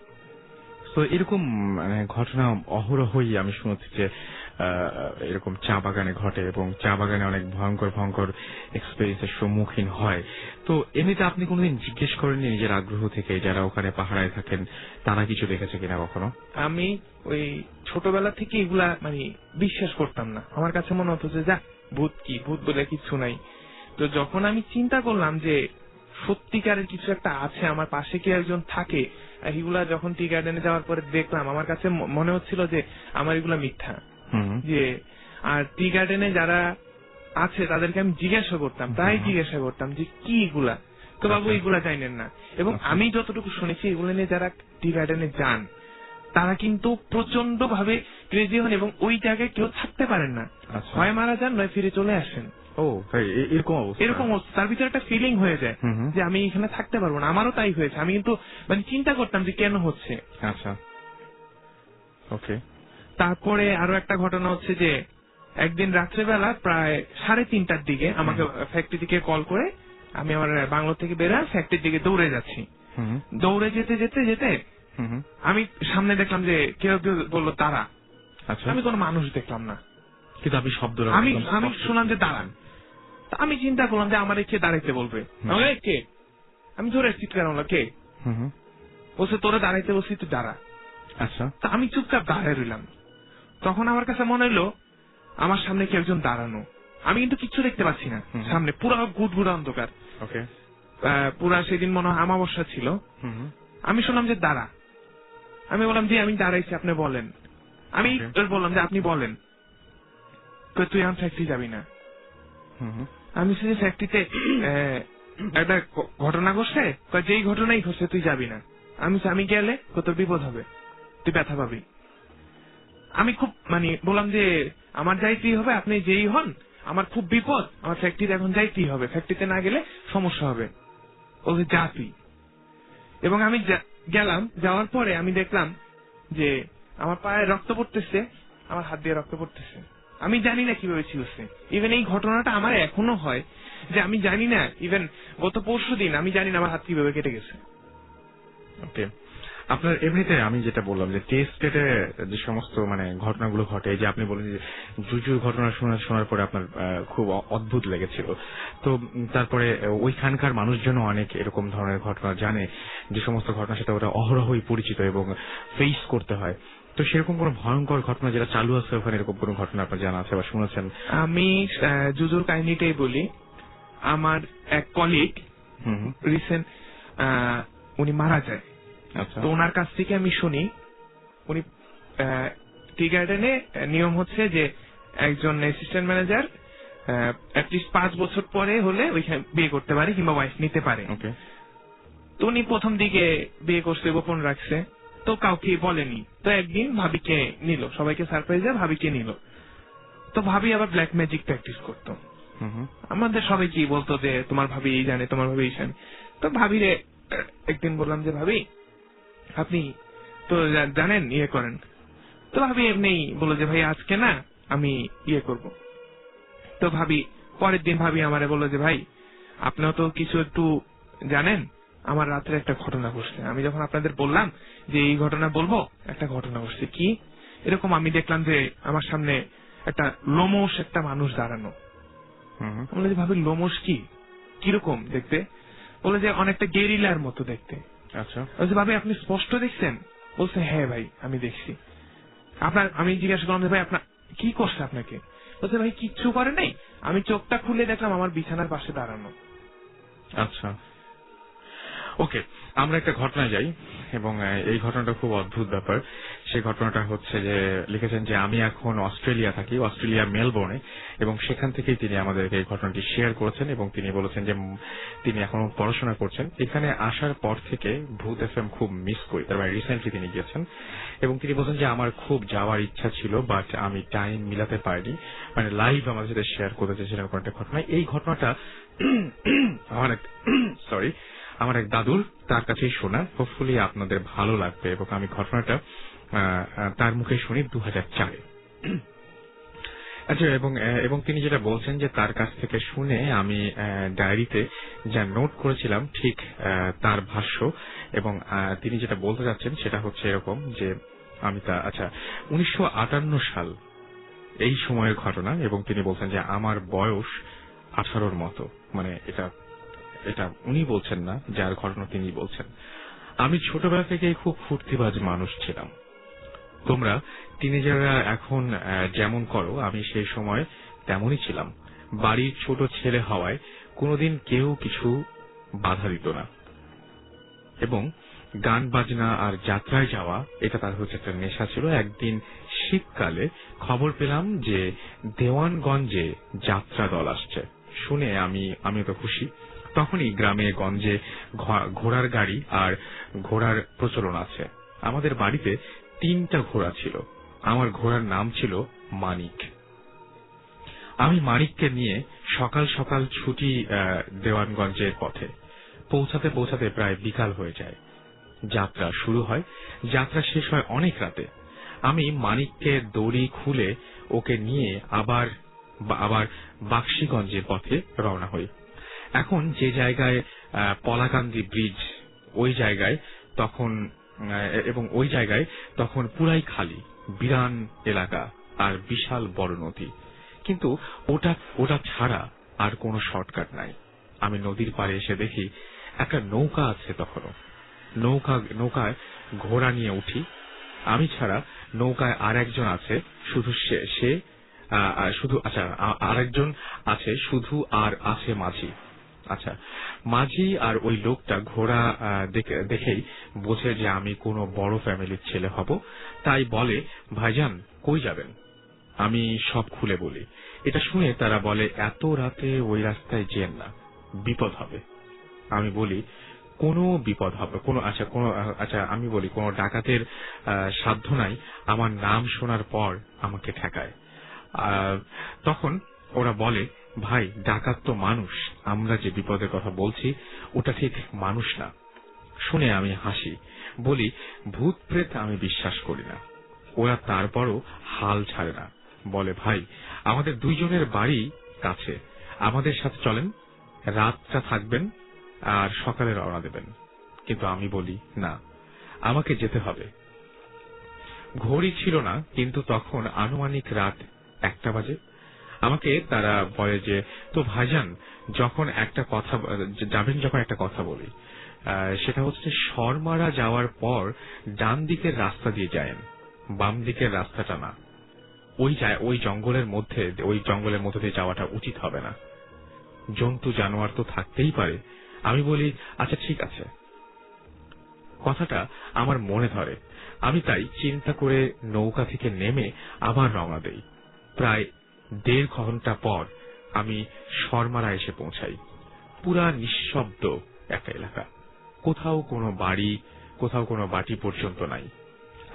তো এরকম মানে ঘটনা অহরহই আমি শুনছি যে এরকম চা বাগানে ঘটে, এবং চা বাগানে অনেক ভয়ঙ্কর ভয়ঙ্কর এক্সপেরিয়েন্সের সম্মুখীন হয়। তো এমনিতে আপনি কোনোদিন জিজ্ঞেস করেননি নিজের আগ্রহ থেকে যারা ওখানে পাহাড়ায় থাকেন তারা কিছু দেখেছে কিনা কখনো? আমি ওই ছোটবেলা থেকে এগুলা মানে বিশ্বাস করতাম না। আমার কাছে মনে হতো যে যা ভূত, কি ভূত বলে কিছু নাই। তো যখন আমি চিন্তা করলাম যে সত্যিকারের কিছু একটা আছে, আমার পাশে কি একজন থাকে, এগুলা যখন টি গার্ডেনে যাওয়ার পরে দেখলাম, আমার কাছে মনে হচ্ছিল যে আমার এগুলা মিথ্যা। যে আর টি গার্ডেনে যারা আছে তাদেরকে আমি জিজ্ঞাসা করতাম যে কি এগুলা, তো বাবু এগুলা জানেন না। এবং আমি যতটুকু শুনেছি এগুলো নিয়ে যারা টি গার্ডেনে যান তারা কিন্তু প্রচন্ড ভাবে ক্রেজি হন, এবং ওই জায়গায় কেউ থাকতে পারেন না, হয় মারা যান নয় ফিরে চলে আসেন। ও তাই এরকম অবস্থা? এরকম অবস্থা, তার ভিতরে একটা ফিলিং হয়ে যায় যে আমি এখানে থাকতে পারবো না। আমারও তাই হয়েছে, আমি কিন্তু মানে চিন্তা করতাম যে কেন হচ্ছে। আচ্ছা, ওকে। তারপরে আরো একটা ঘটনা হচ্ছে যে একদিন রাত্রেবেলা প্রায় 3:30টার দিকে আমাকে ফ্যাক্টরি থেকে কল করে, আমি আমার বাংলো থেকে বেরোয় ফ্যাক্টরির দিকে দৌড়ে যাচ্ছি। দৌড়ে যেতে যেতে যেতে আমি সামনে দেখলাম যে কেউ কেউ বললো দাঁড়া। আচ্ছা, আমি কোনো মানুষ দেখলাম না, কিন্তু আপনি শব্দ আমি শুনলাম যে দাঁড়ান। তা আমি চিন্তা করলাম যে আমার কে দাঁড়াইতে বলবে, কে? আমি ধরে চিৎকার করলাম, কে? বলছে তোরা দাঁড়াইতে বলছি, তুই দাঁড়া। আচ্ছা, তা আমি চুপচাপ দাঁড়ায় রইলাম। তখন আমার কাছে মনে হলো আমার সামনে কেউ একজন দাঁড়ানো। আমি কিন্তু কিচ্ছু দেখতে পাচ্ছি না, সামনে পুরো গুড়গুড়া অন্ধকার। ওকে। পুরা সেদিন মনে হয় অমাবস্যা ছিল। আমি শুনলাম যে দাঁড়া। আমি বললাম যে আমি দাঁড়াইছি, আপনি বলেন। আমি বললাম যে আপনি বলেন। তুই আমার ফ্যাক্টরি যাবি না। আমি শুধু ফ্যাক্টরিতে একটা ঘটনা ঘটছে, যেই ঘটনাই ঘটছে তুই যাবি না। আমি গেলে তোর বিপদ হবে, তুই ব্যথা পাবি। আমি খুব মানে বললাম যে আমার যাইতেই হবে, আপনি যেই হন, আমার খুব বিপদ, আমার ফ্যাক্টরিতে এখন যাইতেই হবে, ফ্যাক্টরিতে না গেলে সমস্যা হবে। বলছে যা তুই। এবং আমি গেলাম, যাওয়ার পরে আমি দেখলাম যে আমার পায়ে রক্ত পড়তেছে, আমার হাত দিয়ে রক্ত পড়তেছে। আমি জানি না কিভাবে ছিলছে। ইভেন এই ঘটনাটা আমার এখনো হয় যে আমি জানি না, ইভেন গত পরশুদিন আমি জানি না আমার হাত কিভাবে কেটে গেছে। ওকে। আপনার এমনিতে আমি যেটা বললাম যে টেস্টে যে সমস্ত মানে ঘটনাগুলো ঘটে, যে আপনি বলেন যে জুজুর ঘটনা শোনার পরে আপনার খুব অদ্ভুত লেগেছিল, তো তারপরে ওইখানকার মানুষজনও অনেক এরকম ধরনের ঘটনা জানে, যে সমস্ত ঘটনার সাথে ওরা অহরহই পরিচিত এবং ফেস করতে হয়। তো সেরকম কোন ভয়ঙ্কর ঘটনা যেটা চালু আছে ওখানে, এরকম কোন ঘটনা আপনার জানা আছে বা শুনেছেন? আমি জুজুর কাহিনীটাই বলি। আমার এক কলিগ রিসেন্ট উনি মারা যায়। তো ওনার কাছ থেকে আমি শুনি, উনি টি গার্ডেনে নিয়ম হচ্ছে যে একজন অ্যাসিস্ট্যান্ট ম্যানেজার অ্যাটলিস্ট 5 বছর পরে হলে ওইখানে বিয়ে করতে পারে কিংবা ওয়াইফ নিতে পারে। তো উনি প্রথম দিকে বিয়ে করছে, গোপন রাখছে, তো কাউকে বলেনি। তো একদিন ভাবিকে নিল, সবাইকে সারপ্রাইজে ভাবিকে নিল। তো ভাবি আবার ব্ল্যাক ম্যাজিক প্র্যাকটিস করতো। আমাদের সবাই কি বলতো যে তোমার ভাবি এই জানে, তোমার ভাবি এই জানে। তো ভাবিরে একদিন বললাম যে ভাবি আপনি তো জানেন, ইয়ে করেন। তো ভাবি এমনি বললো যে ভাই আজকে না আমি ইয়ে করব। তো ভাবি পরের দিন ভাবি আমারে বললো যে ভাই আপনিও তো কিছু একটু জানেন, আমার রাত্রে একটা ঘটনা ঘটছে। আমি যখন আপনাদের বললাম যে এই ঘটনা বলবো, একটা ঘটনা ঘটছে। কি এরকম, আমি দেখলাম যে আমার সামনে একটা লোমশ একটা মানুষ দাঁড়ানো। বলে যে ভাবি লোমশ কি, কিরকম দেখতে? বলে যে অনেকটা গেরিলার মতো দেখতে। আচ্ছা, ভাবি আপনি স্পষ্ট দেখছেন? বলছে হ্যাঁ ভাই আমি দেখছি। আমি জিজ্ঞাসা করলাম যে ভাই আপনার কি করছে আপনাকে? বলছে ভাই কিচ্ছু করে নাই, আমি চোখটা খুলে দেখলাম আমার বিছানার পাশে দাঁড়ানো। আচ্ছা, ওকে। আমরা একটা ঘটনায় যাই এবং এই ঘটনাটা খুব অদ্ভুত ব্যাপার। সেই ঘটনাটা হচ্ছে যে লিখেছেন যে আমি এখন অস্ট্রেলিয়া থাকি, অস্ট্রেলিয়া মেলবোর্নে, এবং সেখান থেকেই তিনি আমাদেরকে এই ঘটনাটি শেয়ার করেছেন এবং তিনি বলেছেন যে তিনি এখনো পড়াশোনা করছেন। এখানে আসার পর থেকে ভূত এফএম খুব মিস করি। তার মানে রিসেন্টলি তিনি গিয়েছেন এবং তিনি বলছেন যে আমার খুব যাওয়ার ইচ্ছা ছিল, বাট আমি টাইম মিলাতে পারিনি। মানে লাইভ আমাদের সাথে শেয়ার করতে চেয়েছিলেন কোনো একটা ঘটনা। এই ঘটনাটা আমার এক দাদুর, তার কাছেই শোনা। হোপফুলি আপনাদের ভালো লাগবে এবং আমি ঘটনাটা তার মুখে শুনি 2004-এ। আচ্ছা, এবং তিনি যেটা বলছেন যে তার কাছ থেকে শুনে আমি ডায়েরিতে যা নোট করেছিলাম ঠিক তার ভাষ্য, এবং তিনি যেটা বলতে যাচ্ছেন সেটা হচ্ছে এরকম যে আমি 1958 সাল এই সময়ের ঘটনা, এবং তিনি বলছেন যে আমার বয়স 18-র মতো। মানে এটা উনি বলছেন না, যার ঘটনা তিনি বলছেন। আমি ছোটবেলা থেকেই খুব ফুর্তিবাজ মানুষ ছিলাম। তোমরা টিনেজাররা এখন যেমন করো, আমি সেই সময় তেমনই ছিলাম। বাড়ির ছোট ছেলে হওয়ায় কোনোদিন কেউ কিছু বাধা দিত না, এবং গান বাজনা আর যাত্রায় যাওয়া এটা তার হচ্ছে একটা নেশা ছিল। একদিন শীতকালে খবর পেলাম যে দেওয়ানগঞ্জে যাত্রা দল আসছে। শুনে আমি তো খুশি। তখনই গ্রামে গঞ্জে ঘোড়ার গাড়ি আর ঘোড়ার প্রচলন আছে। আমাদের বাড়িতে 3টা ঘোড়া ছিল। আমার ঘোড়ার নাম ছিল মানিক। আমি মানিককে নিয়ে সকাল সকাল ছুটি দেওয়ানগঞ্জের পথে। পৌঁছাতে পৌঁছাতে প্রায় বিকাল হয়ে যায়। যাত্রা শুরু হয়, যাত্রা শেষ হয় অনেক রাতে। আমি মানিককে দড়ি খুলে ওকে নিয়ে আবার বাক্সিগঞ্জের পথে রওনা হই। এখন যে জায়গায় পলাকান্দি ব্রিজ, ওই জায়গায় তখন পুরাই খালি, বিরান এলাকা আর বিশাল বড় নদী। কিন্তু ওটা ছাড়া আর কোনো শর্টকাট নাই। আমি নদীর পাড়ে এসে দেখি একটা নৌকা আছে। তখনও নৌকায় ঘোড়া নিয়ে উঠি। আমি ছাড়া নৌকায় আর একজন আছে, আরেকজন আছে শুধু, আর আছে মাঝি। আচ্ছা, মাঝি আর ওই লোকটা ঘোড়া দেখেই বোঝে যে আমি কোনো বড় ফ্যামিলির ছেলে হব, তাই বলে, ভাইজান কই যাবেন? আমি সব খুলে বলি। এটা শুনে তারা বলে, এত রাতে ওই রাস্তায় যেন না, বিপদ হবে। আমি বলি, কোনো বিপদ হবে আমি বলি, কোনো ডাকাতের সাধ্য নাই আমার নাম শোনার পর আমাকে ঠেকায়। তখন ওরা বলে, ভাই ডাকাত তো মানুষ, আমরা যে বিপদের কথা বলছি ওটা ঠিক মানুষ না। শুনে আমি হাসি, বলি, ভূত প্রেত আমি বিশ্বাস করি না। ওরা তারপরও হাল ছাড়ে না, বলে, ভাই আমাদের দুইজনের বাড়ি কাছে, আমাদের সাথে চলেন, রাতটা থাকবেন আর সকালে রওনা দেবেন। কিন্তু আমি বলি, না, আমাকে যেতে হবে। ঘড়ি ছিল না, কিন্তু তখন আনুমানিক রাত 1টা বাজে। আমাকে তারা বলে যে, তো ভাইজান যখন একটা কথা বলি, সেটা হচ্ছে শর্মারা যাওয়ার পর ডান দিকের রাস্তা দিয়ে যায়েন, বাম দিকের রাস্তাটা না। ওই জঙ্গলের মধ্যে দিয়ে যাওয়াটা উচিত হবে না, জন্তু জানোয়ার তো থাকতেই পারে। আমি বলি, আচ্ছা ঠিক আছে। কথাটা আমার মনে ধরে। আমি তাই চিন্তা করে নৌকা থেকে নেমে আবার রওনা দেই। প্রায় 1.5 ঘন্টা পর আমি শর্মারা এসে পৌঁছাই। পুরা নিঃশব্দ একটা এলাকা, কোথাও কোনো বাড়ি, কোথাও কোনো বাটি পর্যন্ত নাই।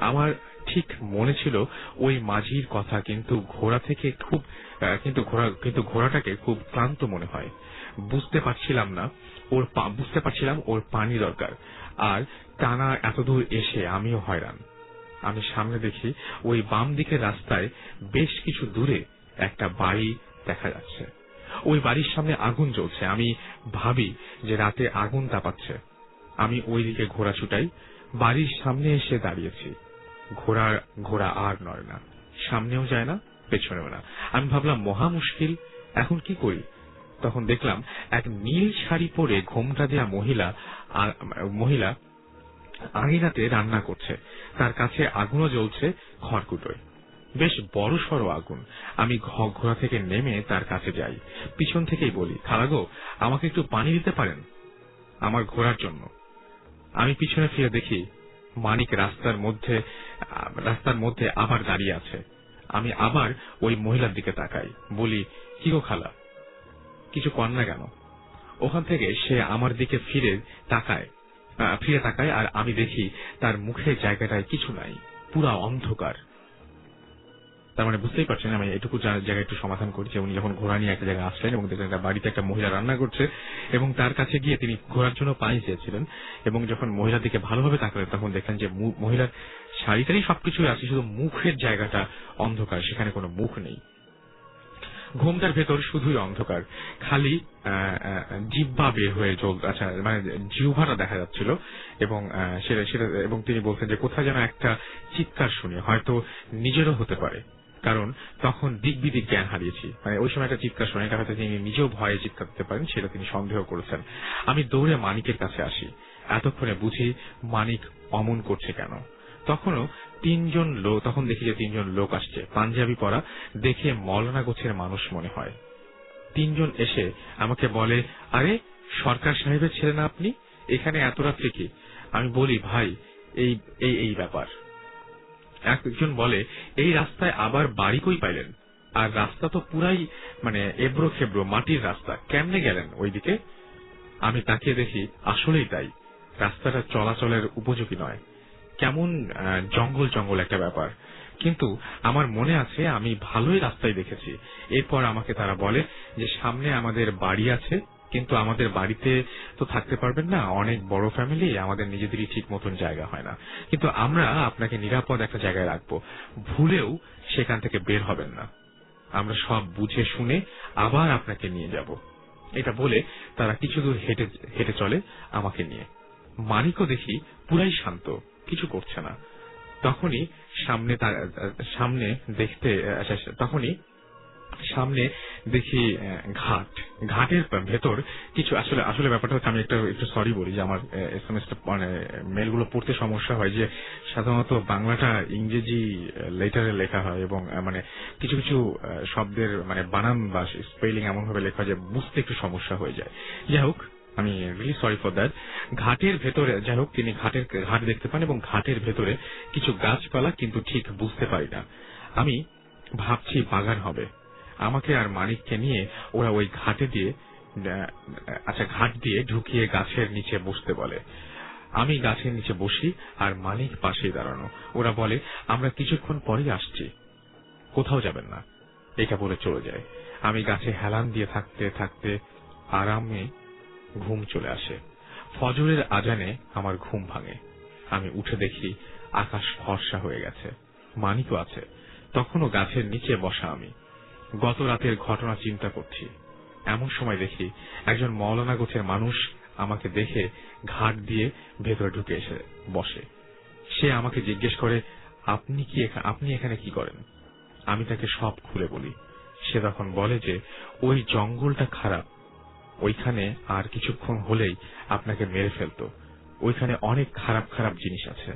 আমার ঠিক মনে ছিল ওই মাঝির কথা, কিন্তু ঘোড়াটাকে খুব ক্লান্ত মনে হয়। বুঝতে পারছিলাম ওর পানি দরকার, আর টানা এতদূর এসে আমিও হয়রান। আমি সামনে দেখি ওই বাম দিকের রাস্তায় বেশ কিছু দূরে একটা বাড়ি দেখা যাচ্ছে। ওই বাড়ির সামনে আগুন জ্বলছে। আমি ভাবি যে রাতে আগুন তাপাচ্ছে। আমি ওই দিকে ঘোড়া ছুটাই। বাড়ির সামনে এসে দাঁড়িয়েছি। ঘোড়া আর নড়ে না, সামনেও যায় না, পেছনেও না। আমি ভাবলাম মহা মুশকিল, এখন কি করি? তখন দেখলাম এক নীল শাড়ি পরে ঘোমটা দেয়া মহিলা আঙিনাতে রান্না করছে। তার কাছে আগুনও জ্বলছে খড়কুটোয়, বেশ বড় সড়ো আগুন। আমি ঘোড়া থেকে নেমে তার কাছে যাই। পিছন থেকেই বলি, খালাগো আমাকে একটু পানি দিতে পারেন আমার ঘোড়ার জন্য। আমি পিছনে ফিরে দেখি মানিক রাস্তার মধ্যে আবার দাঁড়িয়ে আছে। আমি আবার ওই মহিলার দিকে তাকাই, বলি, কি গো খালা, কিছু কর না কেন? ওখান থেকে সে আমার দিকে ফিরে তাকায়, আর আমি দেখি তার মুখের জায়গাটায় কিছু নাই, পুরা অন্ধকার। তার মানে বুঝতেই পারছেন, আমি এটুকু জায়গায় একটু সমাধান করি যে উনি যখন ঘোড়া নিয়ে একটা জায়গায় আসলেন এবং দেখলেন একটা বাড়িতে একটা মহিলা রান্না করছে এবং তার কাছে গিয়ে তিনি ঘোড়ার জন্য পানি চেয়েছিলেন, এবং যখন মহিলার দিকে ভালোভাবে তাকালেন তখন দেখলেন যে মহিলার শাড়িটারই সবকিছুই আছে, শুধু মুখের জায়গাটা অন্ধকার, সেখানে কোনো মুখ নেই। ঘোমটার ভেতর শুধুই অন্ধকার, খালি জিহ্বা বের হয়ে মানে জিহ্বাটা দেখা যাচ্ছিল। এবং এবং তিনি বলছেন যে কোথায় যেন একটা চিৎকার শুনে, হয়তো নিজেরও হতে পারে, কারণ তখন দিক জ্ঞান হারিয়েছি। মানে ওই সময় একটা চিৎকার শুনে, হয়তো তিনি নিজেও ভয়ে চিৎকার দিতে পারেন, সেটা তিনি সন্দেহ করেছেন। আমি দৌড়ে মানিকের কাছে আসি। এতক্ষণে বুঝি মানিক অমন করছে কেন। তখন দেখি যে 3 জন লোক আসছে, পাঞ্জাবি পরা, দেখে মৌলানা গোছের মানুষ মনে হয়। 3 জন এসে আমাকে বলে, আরে সরকার সাহেবের ছেলে না আপনি, এখানে এত রাত্রে কি? আমি বলি, ভাই এই ব্যাপার। একজন বলে, এই রাস্তায় আবার বাড়ি কই পাইলেন? আর রাস্তা তো পুরাই মানে এবড়ো খেবড়ো মাটির রাস্তা, কেমনে গেলেন ওইদিকে? আমি তাকিয়ে দেখি আসলেই তাই, রাস্তাটা চলাচলের উপযোগী নয়, কেমন জঙ্গল একটা ব্যাপার। কিন্তু আমার মনে আছে আমি ভালোই রাস্তায় দেখেছি। এরপর আমাকে তারা বলে যে সামনে আমাদের বাড়ি আছে, কিন্তু আমাদের বাড়িতে তো থাকতে পারবেন না, অনেক বড় ফ্যামিলি, আমাদের নিজেদেরই ঠিক মতন জায়গা হয় না, কিন্তু আমরা আপনাকে নিরাপদ একটা জায়গায় রাখবো, ভুলেও সেখান থেকে বের হবেন না, আমরা সব বুঝে শুনে আবার আপনাকে নিয়ে যাব। এটা বলে তারা কিছু দূর হেঁটে চলে আমাকে নিয়ে। মানিকও দেখি পুরাই শান্ত, কিছু করছে না। তখনই সামনে দেখি ঘাটের ভেতর কিছু, আসলে ব্যাপারটা হচ্ছে, আমি একটু সরি বলি যে আমার SMS মানে মেলগুলো পড়তে সমস্যা হয়, যে সাধারণত বাংলাটা ইংরেজি লেটারে লেখা হয় এবং মানে কিছু কিছু শব্দের মানে বানান বা স্পেলিং এমন ভাবে লেখা হয় যে বুঝতে একটু সমস্যা হয়ে যায়। যাই হোক, আমি রিয়েলি সরি ফর দ্যাট। ঘাটের ভেতরে, যাই হোক, তিনি ঘাট দেখতে পান এবং ঘাটের ভেতরে কিছু গাছপালা, কিন্তু ঠিক বুঝতে পারি না। আমি ভাবছি বাগান হবে। আমাকে আর মানিককে নিয়ে ওরা ওই ঘাট দিয়ে ঢুকিয়ে গাছের নিচে বসতে বলে। আমি গাছের নিচে বসি আর মানিক পাশেই দাঁড়ানো। ওরা বলে আমরা কিছুক্ষণ পরেই আসছি, কোথাও যাবেন না, এটা বলে চলে যায়। আমি গাছে হেলান দিয়ে থাকতে থাকতে আরামে ঘুম চলে আসে। ফজরের আজানে আমার ঘুম ভাঙে। আমি উঠে দেখি আকাশ ফর্সা হয়ে গেছে, মানিকও আছে। তখনও গাছের নিচে বসা আমি গত রাতের ঘটনা চিন্তা করছি। এমন সময় দেখি একজন মৌলানা গোছের মানুষ আমাকে দেখে ঘাট দিয়ে ভেতরে ঢুকে এসে বসে। সে আমাকে জিজ্ঞেস করে, আপনি এখানে কি করেন? আমি তাকে সব খুলে বলি। সে তখন বলে যে ওই জঙ্গলটা খারাপ, ওইখানে আর কিছুক্ষণ হলেই আপনাকে মেরে ফেলতো, ওইখানে অনেক খারাপ খারাপ জিনিস আছে।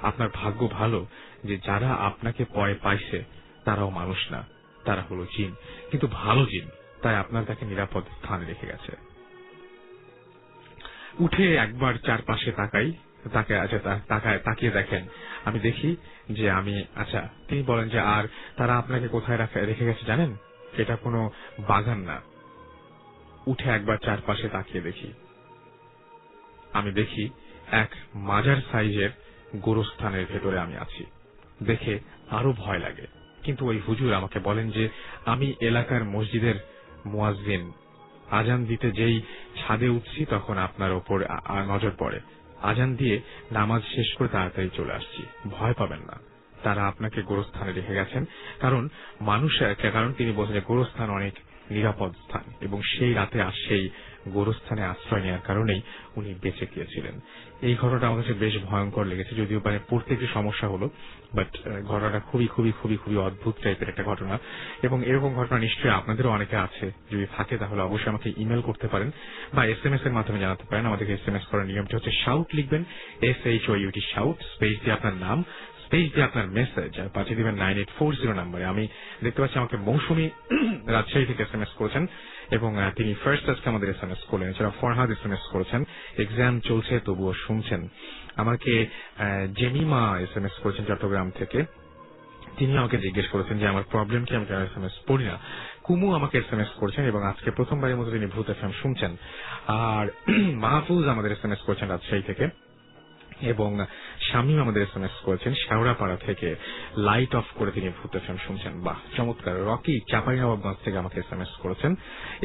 আপনার ভাগ্য ভালো যে যারা আপনাকে ভয় পাইছে তারাও মানুষ না, তারা হলো জিন, কিন্তু ভালো জিন, তাই আপনার তাকে নিরাপদ স্থানে রেখে গেছে। উঠে একবার চারপাশে তাকিয়ে দেখেন, আমি দেখি যে তিনি বলেন যে আর তারা আপনাকে কোথায় রেখে গেছে জানেন? এটা কোনো বাগান না। উঠে একবার চারপাশে তাকিয়ে দেখি, আমি দেখি এক মাজার সাইজের গোরস্থানের ভেতরে আমি আছি। দেখে আরো ভয় লাগে, কিন্তু ওই হুজুর আমাকে বলেন যে আমি এলাকার মসজিদের মুয়াজ্জিন, আজান দিতে যেই ছাদে উঠছি তখন আপনার ওপর নজর পড়ে, আজান দিয়ে নামাজ শেষ করে তাড়াতাড়ি চলে আসছি, ভয় পাবেন না, তারা আপনাকে গোরস্থানে রেখে গেছেন, কারণ তিনি বলছেন যে গোরস্থান অনেক নিরাপদ স্থান, এবং সেই রাতে সেই গোরস্থানে আশ্রয় নেওয়ার কারণেই উনি বেঁচে গিয়েছিলেন। এই ঘটনাটা আমার কাছে বেশ ভয়ঙ্কর লেগেছে, যদিও মানে পড়তে একটু সমস্যা হলো, বাট ঘটনাটা খুবই খুবই খুবই খুবই অদ্ভুত টাইপের একটা ঘটনা। এবং এরকম ঘটনা নিশ্চয়ই আপনাদেরও অনেকে আছে, যদি থাকে তাহলে অবশ্যই আমাকে ইমেল করতে পারেন বা SMS এর মাধ্যমে জানাতে পারেন। আমাদেরকে SMS করার নিয়মটি হচ্ছে শাউট লিখবেন, SHOUT, শাউট, স্পেস দিয়ে আপনার নাম, স্পেস দিয়ে আপনার মেসেজ, আর পাঠিয়ে দিবেন 9840 নম্বরে। আমি দেখতে পাচ্ছি আমাকে মৌসুমী রাজশাহী থেকে SMS করেছেন এবং তিনি ফার্স্ট আজকে আমাদের SMS করলেন। এছাড়া ফরহাদ SMS করেছেন, এক্সাম চলছে তবুও শুনছেন। আমাকে জেমিমা SMS করেছেন চট্টগ্রাম থেকে, তিনি আমাকে জিজ্ঞেস করেছেন যে আমার প্রবলেম কি, আমি কেন SMS পড়ি না। কুমু আমাকে SMS করেছেন এবং আজকে প্রথমবারের মতো তিনি ভূত FM শুনছেন। আর মাহফুজ আমাদের SMS করেছেন রাজশাহী থেকে, এবং শামীম আমাদের SMS করেছেন শেওড়াপাড়া থেকে, লাইট অফ করে তিনি ভূত FM শুনছেন। বাহ, চমৎকার। রকি চাঁপাইনবাবগঞ্জ থেকে আমাকে SMS করেছেন।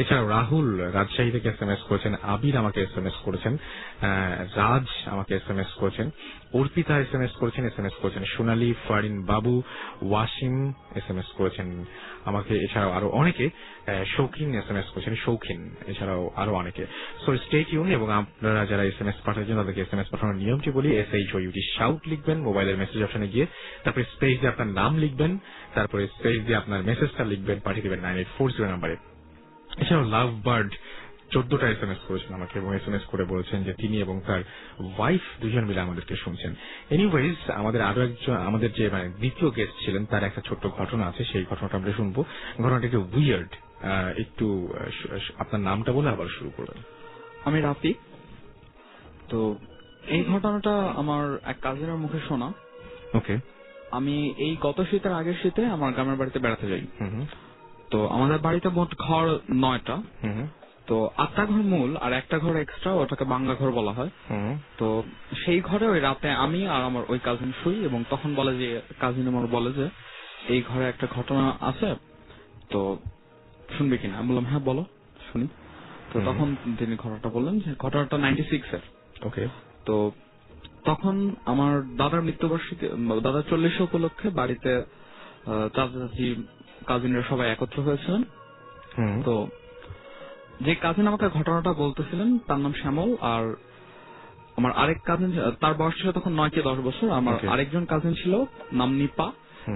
এছাড়াও রাহুল রাজশাহী থেকে SMS করেছেন, আবির আমাকে SMS করেছেন, রাজ আমাকে SMS করেছেন, অর্পিতা SMS করেছেন সোনালী, ফারিন বাবু, ওয়াসিম SMS করেছেন আমাকে, এছাড়াও আরো অনেকে, শৌখিন SMS করেছেন, শৌখিন, এছাড়াও আরো অনেকে। সো স্টে টিউন, এবং আপনারা যারা SMS পাঠাচ্ছেন তাদেরকে SMS পাঠানোর নিয়মটি বলি, SHOUT শাউট লিখবেন মোবাইলের মেসেজ অপশনে গিয়ে, তারপরে স্পেস দিয়ে আপনার নাম লিখবেন, তারপরে স্পেস দিয়ে আপনার মেসেজটা লিখবেন, পাঠিয়ে দেবেন 9840 নম্বরে। এছাড়াও লাভ বার্ড 14টা SMS করেছেন আমাকে এবং SMS করে বলেছেন যে তিনি এবং তার ওয়াইফ দুজন মিলে আমাদেরকে শুনছেন। এনিওয়েজ, আমাদের যে দ্বিতীয় গেস্ট ছিলেন তার একটা ছোট্ট ঘটনা আছে, সেই ঘটনাটা আমরা শুনবো। ঘটনাটা একটু উইয়ার্ড, একটু আপনার নামটা বলে আবার শুরু করবেন। আমি রাফি। তো এই ঘটনাটা আমার এক কাজিনের মুখে শোনা। ওকে। আমি এই গত শীতের আগের শীতে আমার গ্রামের বাড়িতে বেড়াতে যাই। তো আমাদের বাড়িতে মোট ঘর 9টা। তো 8টা ঘর মূল আর একটা ঘর এক্সট্রা, ওটাকে বাংলা ঘর বলা হয়। তো সেই ঘরে ওই রাতে আমি আর আমার ওই কাজিন শুই, এবং তখন বলে যে কাজিন আমার বলে যে এই ঘরে একটা ঘটনা আছে, তো শুনবে কিনা? আমি বললাম হ্যাঁ বলো, শুনি। তো তখন তিনি ঘটনাটা বললেন যে ঘটনাটা 96 এর। ওকে। তো তখন আমার দাদার মৃত্যুবার্ষিকী, দাদার 40 উপলক্ষে বাড়িতে চাচা চাচি কাজিনরা সবাই একত্র হয়েছিলেন। তো যে কাজিন আমাকে ঘটনাটা বলতেছিলেন তার নাম শ্যামল, আর আমার আরেক কাজিন, তার বয়স ছিল তখন 9 কি 10 বছর। আমার আরেকজন কাজিন ছিল নাম নিপা,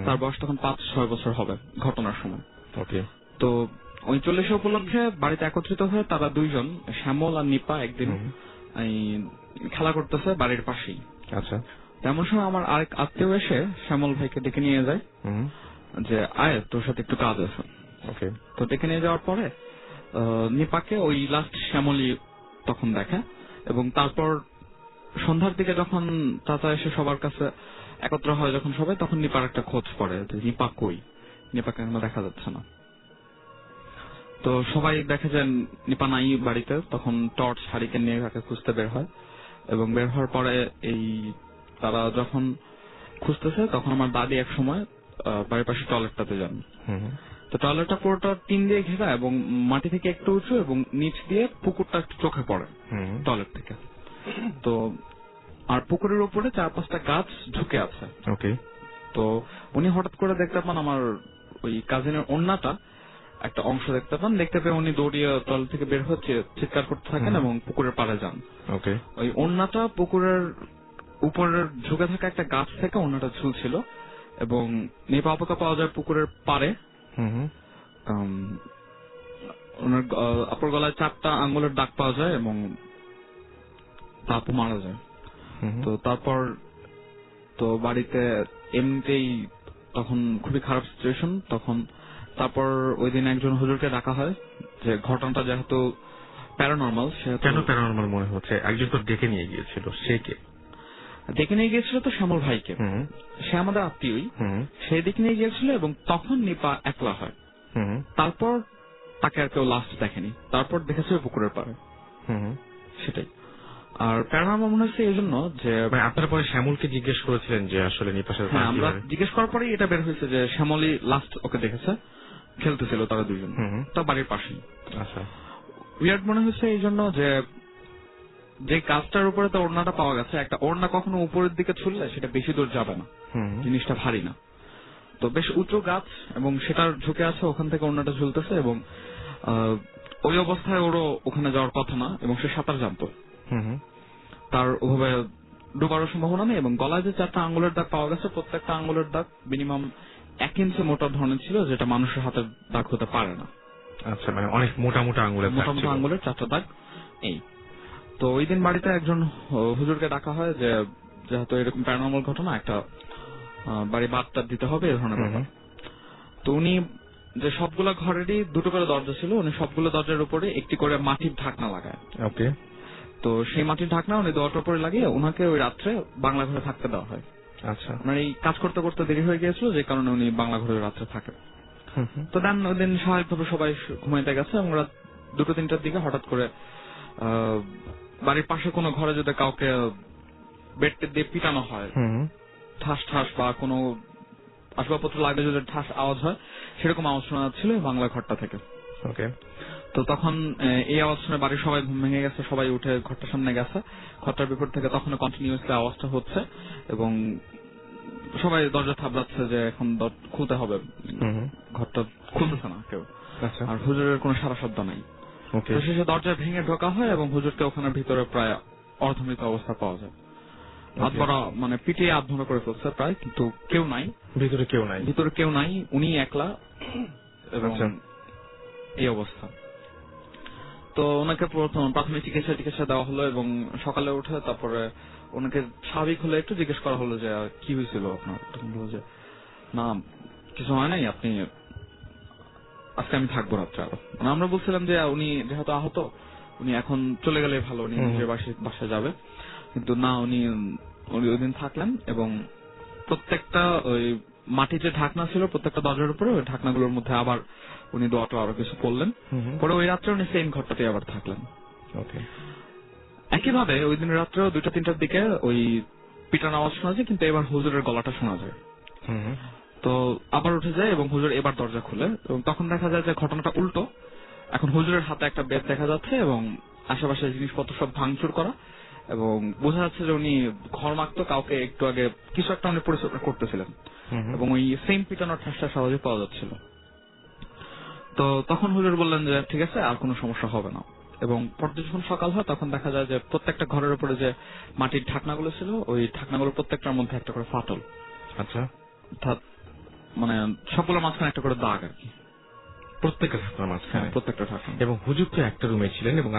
তার বয়স তখন 5-6 বছর হবে ঘটনার সময়। ওকে। তো ওই 40 উপলক্ষে বাড়িতে একত্রিত হয়ে তারা দুইজন, শ্যামল আর নিপা, একদিন খেলা করতেছে বাড়ির পাশেই। আচ্ছা। তেমন সময় আমার আরেক আত্মীয় এসে শ্যামল ভাইকে ডেকে নিয়ে যায় যে আয় তোর সাথে একটু কাজ আছে। ওকে। তো ডেকে নিয়ে যাওয়ার পরে নিপাকে ওই লাস্ট শ্যামলই তখন দেখে, এবং তারপর সন্ধ্যার দিকে যখন চাচা এসে সবার কাছে একত্র হয় যখন সবাই, তখন নিপার একটা খোঁজ পড়ে যে নিপা কই, নিপাকে এখনো দেখা যাচ্ছে না। তো সবাই দেখে যে নিপা নাই বাড়িতে, তখন টর্চ হারিকেন নিয়ে তাকে খুঁজতে বের হয়, এবং বের হওয়ার পরে এই তারা যখন খুঁজতেছে তখন আমার দাদি এক সময় বাড়ির পাশে টয়লেটটাতে যান। তো টয়লেটটা পুরোটা টিন দিয়ে ঘেরা এবং মাটি থেকে একটু উঁচু, এবং নিচ দিয়ে পুকুরটা একটু চোখে পড়ে টয়লেট থেকে। তো আর পুকুরের উপরে 4-5টা গাছ ঝুঁকে আছে। ওকে। তো উনি হঠাৎ করে দেখতে পান আমার ওই কাজিনের ওড়নাটা একটা অংশ দেখতে পান, দেখতে পেয়ে উনি দৌড়িয়ে টয়লেট থেকে বের হচ্ছে চিৎকার করতে থাকেন এবং পুকুরের পাড়ে যান। ওকে। ওই ওড়নাটা পুকুরের উপরের ঝুঁকে থাকা একটা গাছ থেকে ওড়নাটা ঝুলছিল, এবং নিপা আপুকে পাওয়া যায় পুকুরের পাড়ে। ওনার আপুর গলায় 4টা আঙ্গুলের দাগ পাওয়া যায় এবং আপু মারা যায়। তো তারপর তো বাড়িতে এমনিতেই তখন খুবই খারাপ সিচুয়েশন। তখন তারপর ওই দিন একজন হুজুরকে ডাকা হয়, যে ঘটনাটা যেহেতু প্যারানর্মাল। কেন প্যারানর্মাল মনে হচ্ছে? একজন তো ডেকে নিয়ে গিয়েছিল, সে কে? ডেকে নিয়ে গিয়েছিল তো শ্যামল ভাইকে, সে আমাদের আত্মীয়ই। সে ডেকে নিয়ে গিয়েছিল এবং তখন নিপা একলা হয়। তারপর তাকে আর কেউ লাস্ট দেখেনি, তারপর দেখেছে পুকুরের পাড়ে। সেটাই। আর প্যারানর্মাল মনে হচ্ছে এই জন্য যে আপনার পরে শ্যামলকে জিজ্ঞেস করেছিলেন যে আসলে নিপার সাথে? হ্যাঁ, আমরা জিজ্ঞেস করার পরেই এটা বের হয়েছে যে শ্যামলই লাস্ট ওকে দেখেছে, খেলতেছিল তারা দুইজন, তার বাড়ির পাশেই। আচ্ছা। উইয়ার্ড মনে হচ্ছে এই জন্য যে যে গাছটার উপরে তো ওড়নাটা পাওয়া গেছে, একটা ওড়না কখনো উপরের দিকে ছুললে সেটা বেশি দূর যাবে না, জিনিসটা ভারী না। তো বেশ উঁচু গাছ এবং সেটার ঝুঁকে আছে, ওখান থেকে ওড়নাটা ঝুলতেছে, এবং ওই অবস্থায় ওরও ওখানে যাওয়ার কথা না, এবং সে সাঁতার জানতো। তার ওভাবে ডুবারও সম্ভাবনা নেই, এবং গলায় যে 4টা আঙ্গুলের দাগ পাওয়া গেছে, প্রত্যেকটা আঙ্গুলের দাগ মিনিমাম 1 ইঞ্চি মোটা ধরনের ছিল, যেটা মানুষের হাতের দাগ হতে পারে না। আচ্ছা, মানে অনেক মোটা মোটা আঙ্গুলের আঙ্গুলের 4টা দাগ। এই তো ওই দিন বাড়িতে একজন হুজুরকে ডাকা হয় যে যেহেতু এরকম প্যারানর্মাল ঘটনা, একটা বাড়ি বার্তা দিতে হবে এই ধরনের ব্যাপার। তো উনি যে সবগুলো ঘরেরই 2টো করে দরজা ছিল, উনি সবগুলো দরজার উপরে একটি করে মাটির ঢাকনা লাগায়। ওকে। তো সেই মাটির ঢাকনা উনি দরজার উপরে লাগিয়ে ওনাকে ওই রাত্রে বাংলা ঘরে থাকতে দেওয়া হয়। আচ্ছা। মানে এই কাজ করতে করতে দেরি হয়ে গিয়েছিল, যে কারণে উনি বাংলা ঘরে রাত্রে থাকেন। তো দেন ওই দিন স্বাভাবিকভাবে সবাই ঘুমাইতে গেছে, এবং রাত 2-3টার দিকে হঠাৎ করে বাড়ির পাশে কোনো ঘরে যদি কাউকে বেড দিয়ে পিটানো হয়, ঠাস ঠাস বা কোনো আসবাবপত্র লাগলে যদি ঠাস আওয়াজ হয়, সেরকম আওয়াজ শোনা যাচ্ছিল বাংলা ঘরটা থেকে। ওকে। তো তখন এই আওয়াজ শুনে বাড়ির সবাই ঘুম ভেঙে গেছে, সবাই উঠে ঘরটার সামনে গেছে। ঘরটার বিপদ থেকে তখন কন্টিনিউয়াসলি আওয়াজটা হচ্ছে, এবং সবাই দরজা থাবড়াচ্ছে যে এখন খুলতে হবে, ঘরটা খুলতেছে না কেউ, আর হুজুরের কোনো সারা শব্দ নাই। তো শেষে দরজা ভেঙে ঢোকা হয়, এবং হুজুরকে ওখানে ভিতরে প্রায় অর্ধমৃত অবস্থা পাওয়া যায়। মানে পিটিয়ে আধমরা করে ফেলছে প্রায়, কিন্তু কেউ নাই ভিতরে, কেউ নাই, উনি একলা, এবং এই অবস্থা। তো ওনাকে প্রাথমিক চিকিৎসা দেওয়া হলো, এবং সকালে উঠে তারপরে ওনাকে স্বাভাবিক হলে একটু জিজ্ঞেস করা হলো যে কি হয়েছিল আপনার। তখন বলল যে না কিছু হয় নাই, আপনি আজকে আমি থাকবো রাত্রে আরো। আমরা বলছিলাম যে উনি যেহেতু আহত, উনি এখন চলে গেলে ভালো, উনি নিজের বাসায় যাবে, কিন্তু না, উনি ওই দিন থাকলেন, এবং প্রত্যেকটা ওই মাটির যে ঢাকনা ছিল প্রত্যেকটা দরজার উপরে, ওই ঢাকনাগুলোর মধ্যে আবার উনি দোয়াটা আরো কিছু পড়লেন। পরে ওই রাত্রে উনি সেম ঘরটাতে আবার থাকলেন। ওকে। একইভাবে ওই দিন রাত্রেও 2টা-3টার দিকে ওই পিটার আওয়াজ শোনা যায়, কিন্তু এবার হুজুরের গলাটা শোনা যায়। তো আবার উঠে যায় এবং হুজুর এবার দরজা খুলে, এবং তখন দেখা যায় যে ঘটনাটা উল্টো। এখন হুজুরের হাতে একটা বেদ দেখা যাচ্ছে এবং আশেপাশে জিনিসপত্র সব ভাঙচুর করা, এবং বোঝা যাচ্ছে যে উনি ঘর মাখতো কাউকে একটু আগে কিছু একটা উনি পরিচর্যা করতেছিলেন, এবং ওই সেম পিটানোর ঠাসটা সহজে পাওয়া যাচ্ছিল। তো তখন হুজুর বললেন যে ঠিক আছে, আর কোনো সমস্যা হবে না। এবং পরদিন যখন সকাল হয় তখন দেখা যায় যে প্রত্যেকটা ঘরের উপরে যে মাটির ঢাকনাগুলো ছিল, ওই ঢাকনাগুলো প্রত্যেকটার মধ্যে একটা করে ফাটল। আচ্ছা। অর্থাৎ মানে সবগুলোর মাঝখানে একটা করে দাগ আর কি, প্রত্যেকটা ঢাকনার মাঝখানে। প্রত্যেকটা ঢাকনা। এবং হুজুর তো একটা রুমে ছিলেন, এবং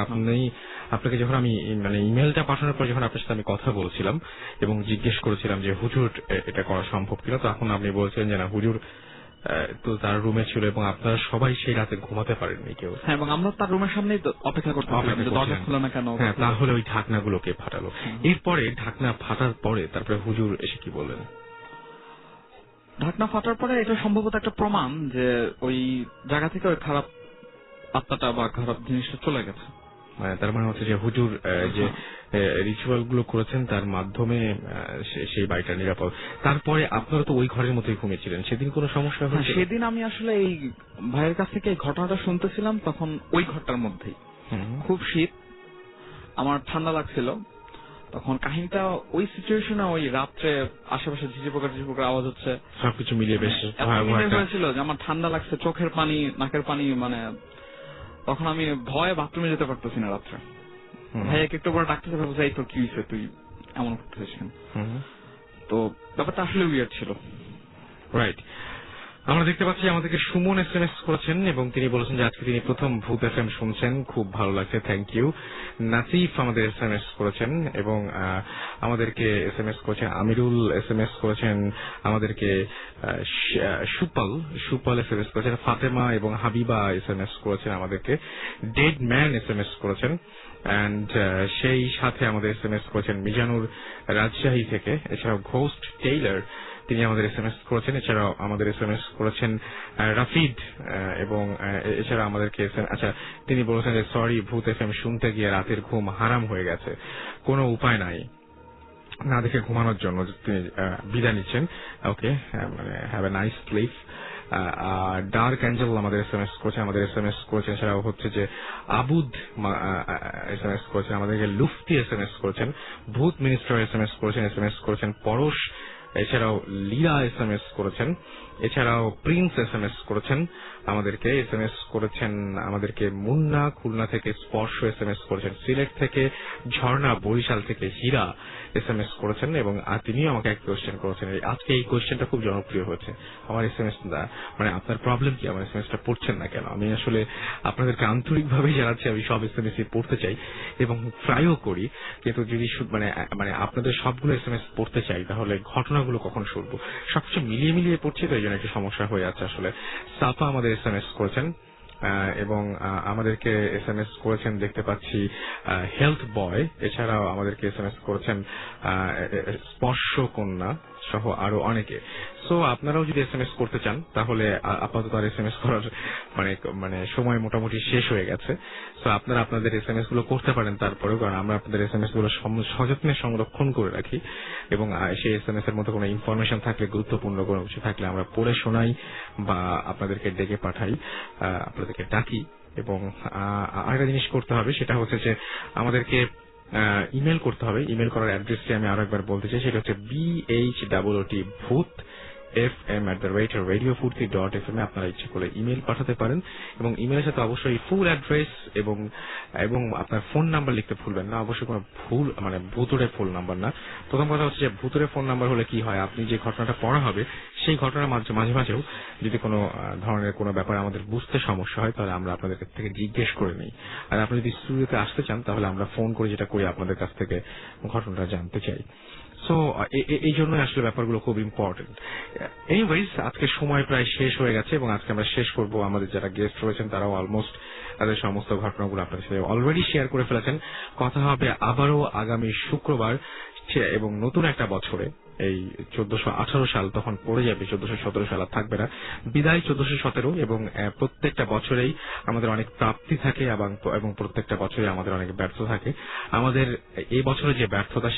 আপনাকে যখন আমি মানে ইমেলটা পাঠানোর পর যখন আপনার সাথে আমি কথা বলছিলাম এবং জিজ্ঞেস করেছিলাম যে হুজুর এটা করা সম্ভব কিনা, তখন আপনি বলছিলেন যে না, হুজুর তো তার রুমে ছিল এবং আপনারা সবাই সেই রাতে ঘুমাতে পারেননি কেউ। হ্যাঁ, এবং আমরা তার রুমের সামনেই অপেক্ষা করতেছিলাম যে দরজা খুলে না কেন। হ্যাঁ, তাহলে ওই ঢাকনাগুলোকে ফাটালো। এরপরে ঢাকনা ফাটার পরে তারপরে হুজুর এসে কি বললেন? ঢাকনা ফাটার পরে এটা সম্ভবত একটা প্রমাণ যে ওই জায়গা থেকে ওই খারাপ আত্মাটা বা খারাপ জিনিসটা চলে গেছে। তার মানে হচ্ছে যে হুজুর যে রিচুয়াল গুলো করেছেন তার মাধ্যমে সেই বাড়িটা নিরাপদ। তারপরে আপনারা তো ওই ঘরের মধ্যেই ঘুমিয়েছিলেন, সেদিন কোনো সমস্যা হয়েছে? সেদিন আমি আসলে এই ভাইয়ের কাছ থেকে এই ঘটনাটা শুনতেছিলাম, তখন ওই ঘরটার মধ্যেই খুব শীত, আমার ঠান্ডা লাগছিল। তখন কাহিনীটা ওই সিচুয়েশনে ওই রাত্রে আশেপাশে ঝিঝি পোকার আওয়াজ হচ্ছে, সবকিছু মিলিয়ে বেশ হয়েছিল যে আমার ঠান্ডা লাগছে, চোখের পানি নাকের পানি, মানে তখন আমি ভয়ে বাথরুমে যেতে পারতেছি না রাত্রে। ভাই একটু পরে ডাক্তার ভাবছে এই তোর কি হয়েছে, তুই এমন করতেছিস কেন? তো ব্যাপারটা আসলে উইয়ার্ড ছিল। রাইট। আমরা দেখতে পাচ্ছি আমাদেরকে সুমন SMS করেছেন এবং তিনি বলেছেন যে আজকে তিনি প্রথম ভূত FM শুনছেন, খুব ভালো লাগছে, থ্যাংক ইউ। নাসিফ আমাদের SMS করেছেন এবং আমাদেরকে SMS করেছেন। আমিরুল SMS করেছেন আমাদেরকে। সুপাল SMS করেছেন। ফাতেমা এবং হাবিবা SMS করেছেন আমাদেরকে। ডেড ম্যান SMS করেছেন। অ্যান্ড সেই সাথে আমাদের SMS করেছেন মিজানুর রাজশাহী থেকে। এছাড়াও ঘোস্ট টেইলার তিনি আমাদের SMS করেছেন। এছাড়াও আমাদের SMS করেছেন রাফিদ, এবং এছাড়া আমাদেরকে আচ্ছা তিনি বলেছেন যে সরি, ভূত FM শুনতে গিয়ে রাতের ঘুম হারাম হয়ে গেছে, কোনো উপায় নাই না দেখে ঘুমানোর জন্য তিনি বিদায় নিচ্ছেন। ওকে, মানে have a nice sleep. Dark angel আমাদের SMS করেছেন, এছাড়াও হচ্ছে যে আবুদ SMS করেছেন, আমাদেরকে লুফতি SMS করেছেন, ভূত মিনিস্টার SMS করেছেন পরশ, এছাড়াও লীলা SMS করেছেন, এছাড়াও প্রিন্স SMS করেছেন আমাদেরকে। SMS করেছেন আমাদেরকে মুন্না খুলনা থেকে, স্পর্শ SMS করেছেন সিলেট থেকে, ঝর্ণা বরিশাল থেকে, হীরা SMS করেছেন এবং তিনিও আমাকে এক কোয়েশ্চেন করেছেন। আজকে এই কোয়েশ্চেনটা খুব জনপ্রিয় হয়েছে। আমার SMS মানে আপনার প্রবলেম কি, আমার SMSটা পড়ছেন না কেন? আমি আসলে আপনাদেরকে আন্তরিকভাবে জানাচ্ছি আমি সব SMS পড়তে চাই এবং ট্রাইও করি, কিন্তু যদি মানে আপনাদের সবগুলো SMS পড়তে চাই তাহলে ঘটনাগুলো কখন শুনবো, সবকিছু মিলিয়ে পড়ছি, তো এই জন্য একটু সমস্যা হয়ে যাচ্ছে আসলে। সাফা আমাদের SMS করেছেন এবং আমাদেরকে SMS করেছেন দেখতে পাচ্ছি হেলথ বয়, এছাড়াও আমাদেরকে SMS করেছেন স্পর্শ কন্যা সহ আরো অনেকে। সো আপনারাও যদি SMS করতে চান তাহলে আপাতত আর SMS করার মানে সময় মোটামুটি শেষ হয়ে গেছে। সো আপনারা আপনাদের SMS গুলো করতে পারেন তারপরেও, কারণ আমরা আপনাদের SMS গুলো সযত্নে সংরক্ষণ করে রাখি এবং সেই SMS এর মধ্যে কোনো ইনফরমেশন থাকলে, গুরুত্বপূর্ণ কোনো কিছু থাকলে আমরা পড়ে শোনাই বা আপনাদেরকে ডেকে পাঠাই, আপনাদেরকে ডাকি। এবং আরেকটা জিনিস করতে হবে, সেটা হচ্ছে যে আমাদেরকে ইমেল করতে হবে। ইমেল করার অ্যাড্রেসটি আমি আরো একবার বলতে চাই, সেটা হচ্ছে BHOOT@radiofurti.fm। আপনারা ইচ্ছে করলে ইমেল পাঠাতে পারেন এবং ইমেলের সাথে অবশ্যই ফুল অ্যাড্রেস এবং আপনার ফোন নাম্বার লিখতে ভুলবেন না। অবশ্যই কোনো ভুতুড়ে ফোন নাম্বার না। প্রথম কথা হচ্ছে যে ভুতুড়ে ফোন নাম্বার হলে কি হয়, আপনি যে ঘটনাটা পড়া হবে সেই ঘটনার মাঝেও যদি কোনো ধরনের কোনো ব্যাপারে আমাদের বুঝতে সমস্যা হয় তাহলে আমরা আপনাদের কাছ থেকে জিজ্ঞেস করে নিই। আর আপনি যদি স্টুডিওতে আসতে চান তাহলে আমরা ফোন করে যেটা করি আপনাদের কাছ থেকে ঘটনাটা জানতে চাই। সো এই জন্য আসলে ব্যাপারগুলো খুব ইম্পর্টেন্ট। এনিওয়েজ, আজকে সময় প্রায় শেষ হয়ে গেছে এবং আজকে আমরা শেষ করব। আমাদের যারা গেস্ট রয়েছেন তারাও অলমোস্ট তাদের সমস্ত ঘটনাগুলো আপনাদের সাথে অলরেডি শেয়ার করে ফেলেছেন। কথা হবে আবারও আগামী শুক্রবার এবং নতুন একটা বছরে এই 1418 সাল তখন পড়ে যাবে, 1417 সাল আর থাকবে না, বিদায় 1417, এবং প্রত্যেকটা বছরেই আমাদের অনেক প্রাপ্তি থাকে এবং প্রত্যেকটা বছরে আমাদের অনেক ব্যর্থ থাকে। আমাদের এই বছরে যে ব্যর্থতা,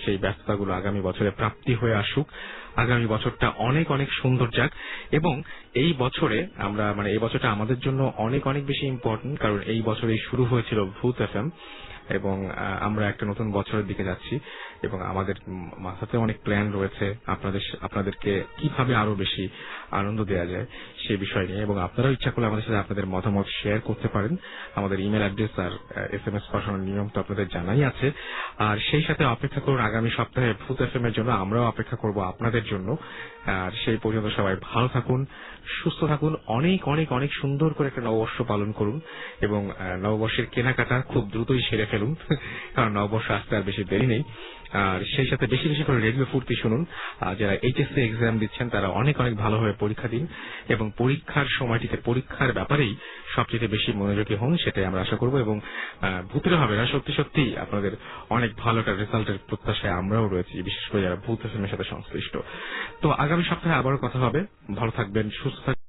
সেই ব্যর্থতাগুলো আগামী বছরে প্রাপ্তি হয়ে আসুক, আগামী বছরটা অনেক অনেক সুন্দর যাক। এবং এই বছরে আমরা এই বছরটা আমাদের জন্য অনেক অনেক বেশি ইম্পর্টেন্ট, কারণ এই বছরেই শুরু হয়েছিল ভূত এফএম, এবং আমরা একটা নতুন বছরের দিকে যাচ্ছি এবং আমাদের মাথাতে অনেক প্ল্যান রয়েছে আপনাদেরকে কিভাবে আরো বেশি আনন্দ দেওয়া যায় সে বিষয় নিয়ে। এবং আপনারাও ইচ্ছা করলে আমাদের সাথে আপনাদের মতামত শেয়ার করতে পারেন। আমাদের ইমেল অ্যাড্রেস আর SMS পাঠানোর নিয়ম তো আপনাদের জানাই আছে। আর সেই সাথে অপেক্ষা করুন আগামী সপ্তাহে ভূত এফএম এর জন্য, আমরাও অপেক্ষা করব আপনাদের জন্য। আর সেই পর্যন্ত সবাই ভালো থাকুন, সুস্থ থাকুন, অনেক অনেক অনেক সুন্দর করে একটা নববর্ষ পালন করুন এবং নববর্ষের কেনাকাটা খুব দ্রুতই সেরে ফেলুন, কারণ নববর্ষ আসতে আর বেশি দেরি নেই। আর সেই সাথে বেশি বেশি করে রেডিও ফুর্তি শুনুন। যারা HSC এক্সাম দিচ্ছেন তারা অনেক অনেক ভালোভাবে পরীক্ষা দিন এবং পরীক্ষার সময়টিতে পরীক্ষার ব্যাপারেই সবচেয়ে বেশি মনোযোগী হন, সেটাই আমরা আশা করব। এবং ভূতের হবে না, সত্যি সত্যি আপনাদের অনেক ভালো একটা রেজাল্টের প্রত্যাশায় আমরাও রয়েছি, বিশেষ করে যারা ভূত এফএম এর সাথে সংশ্লিষ্ট। তো আগামী সপ্তাহে আবারও কথা হবে। ভালো থাকবেন, সুস্থ থাকবেন।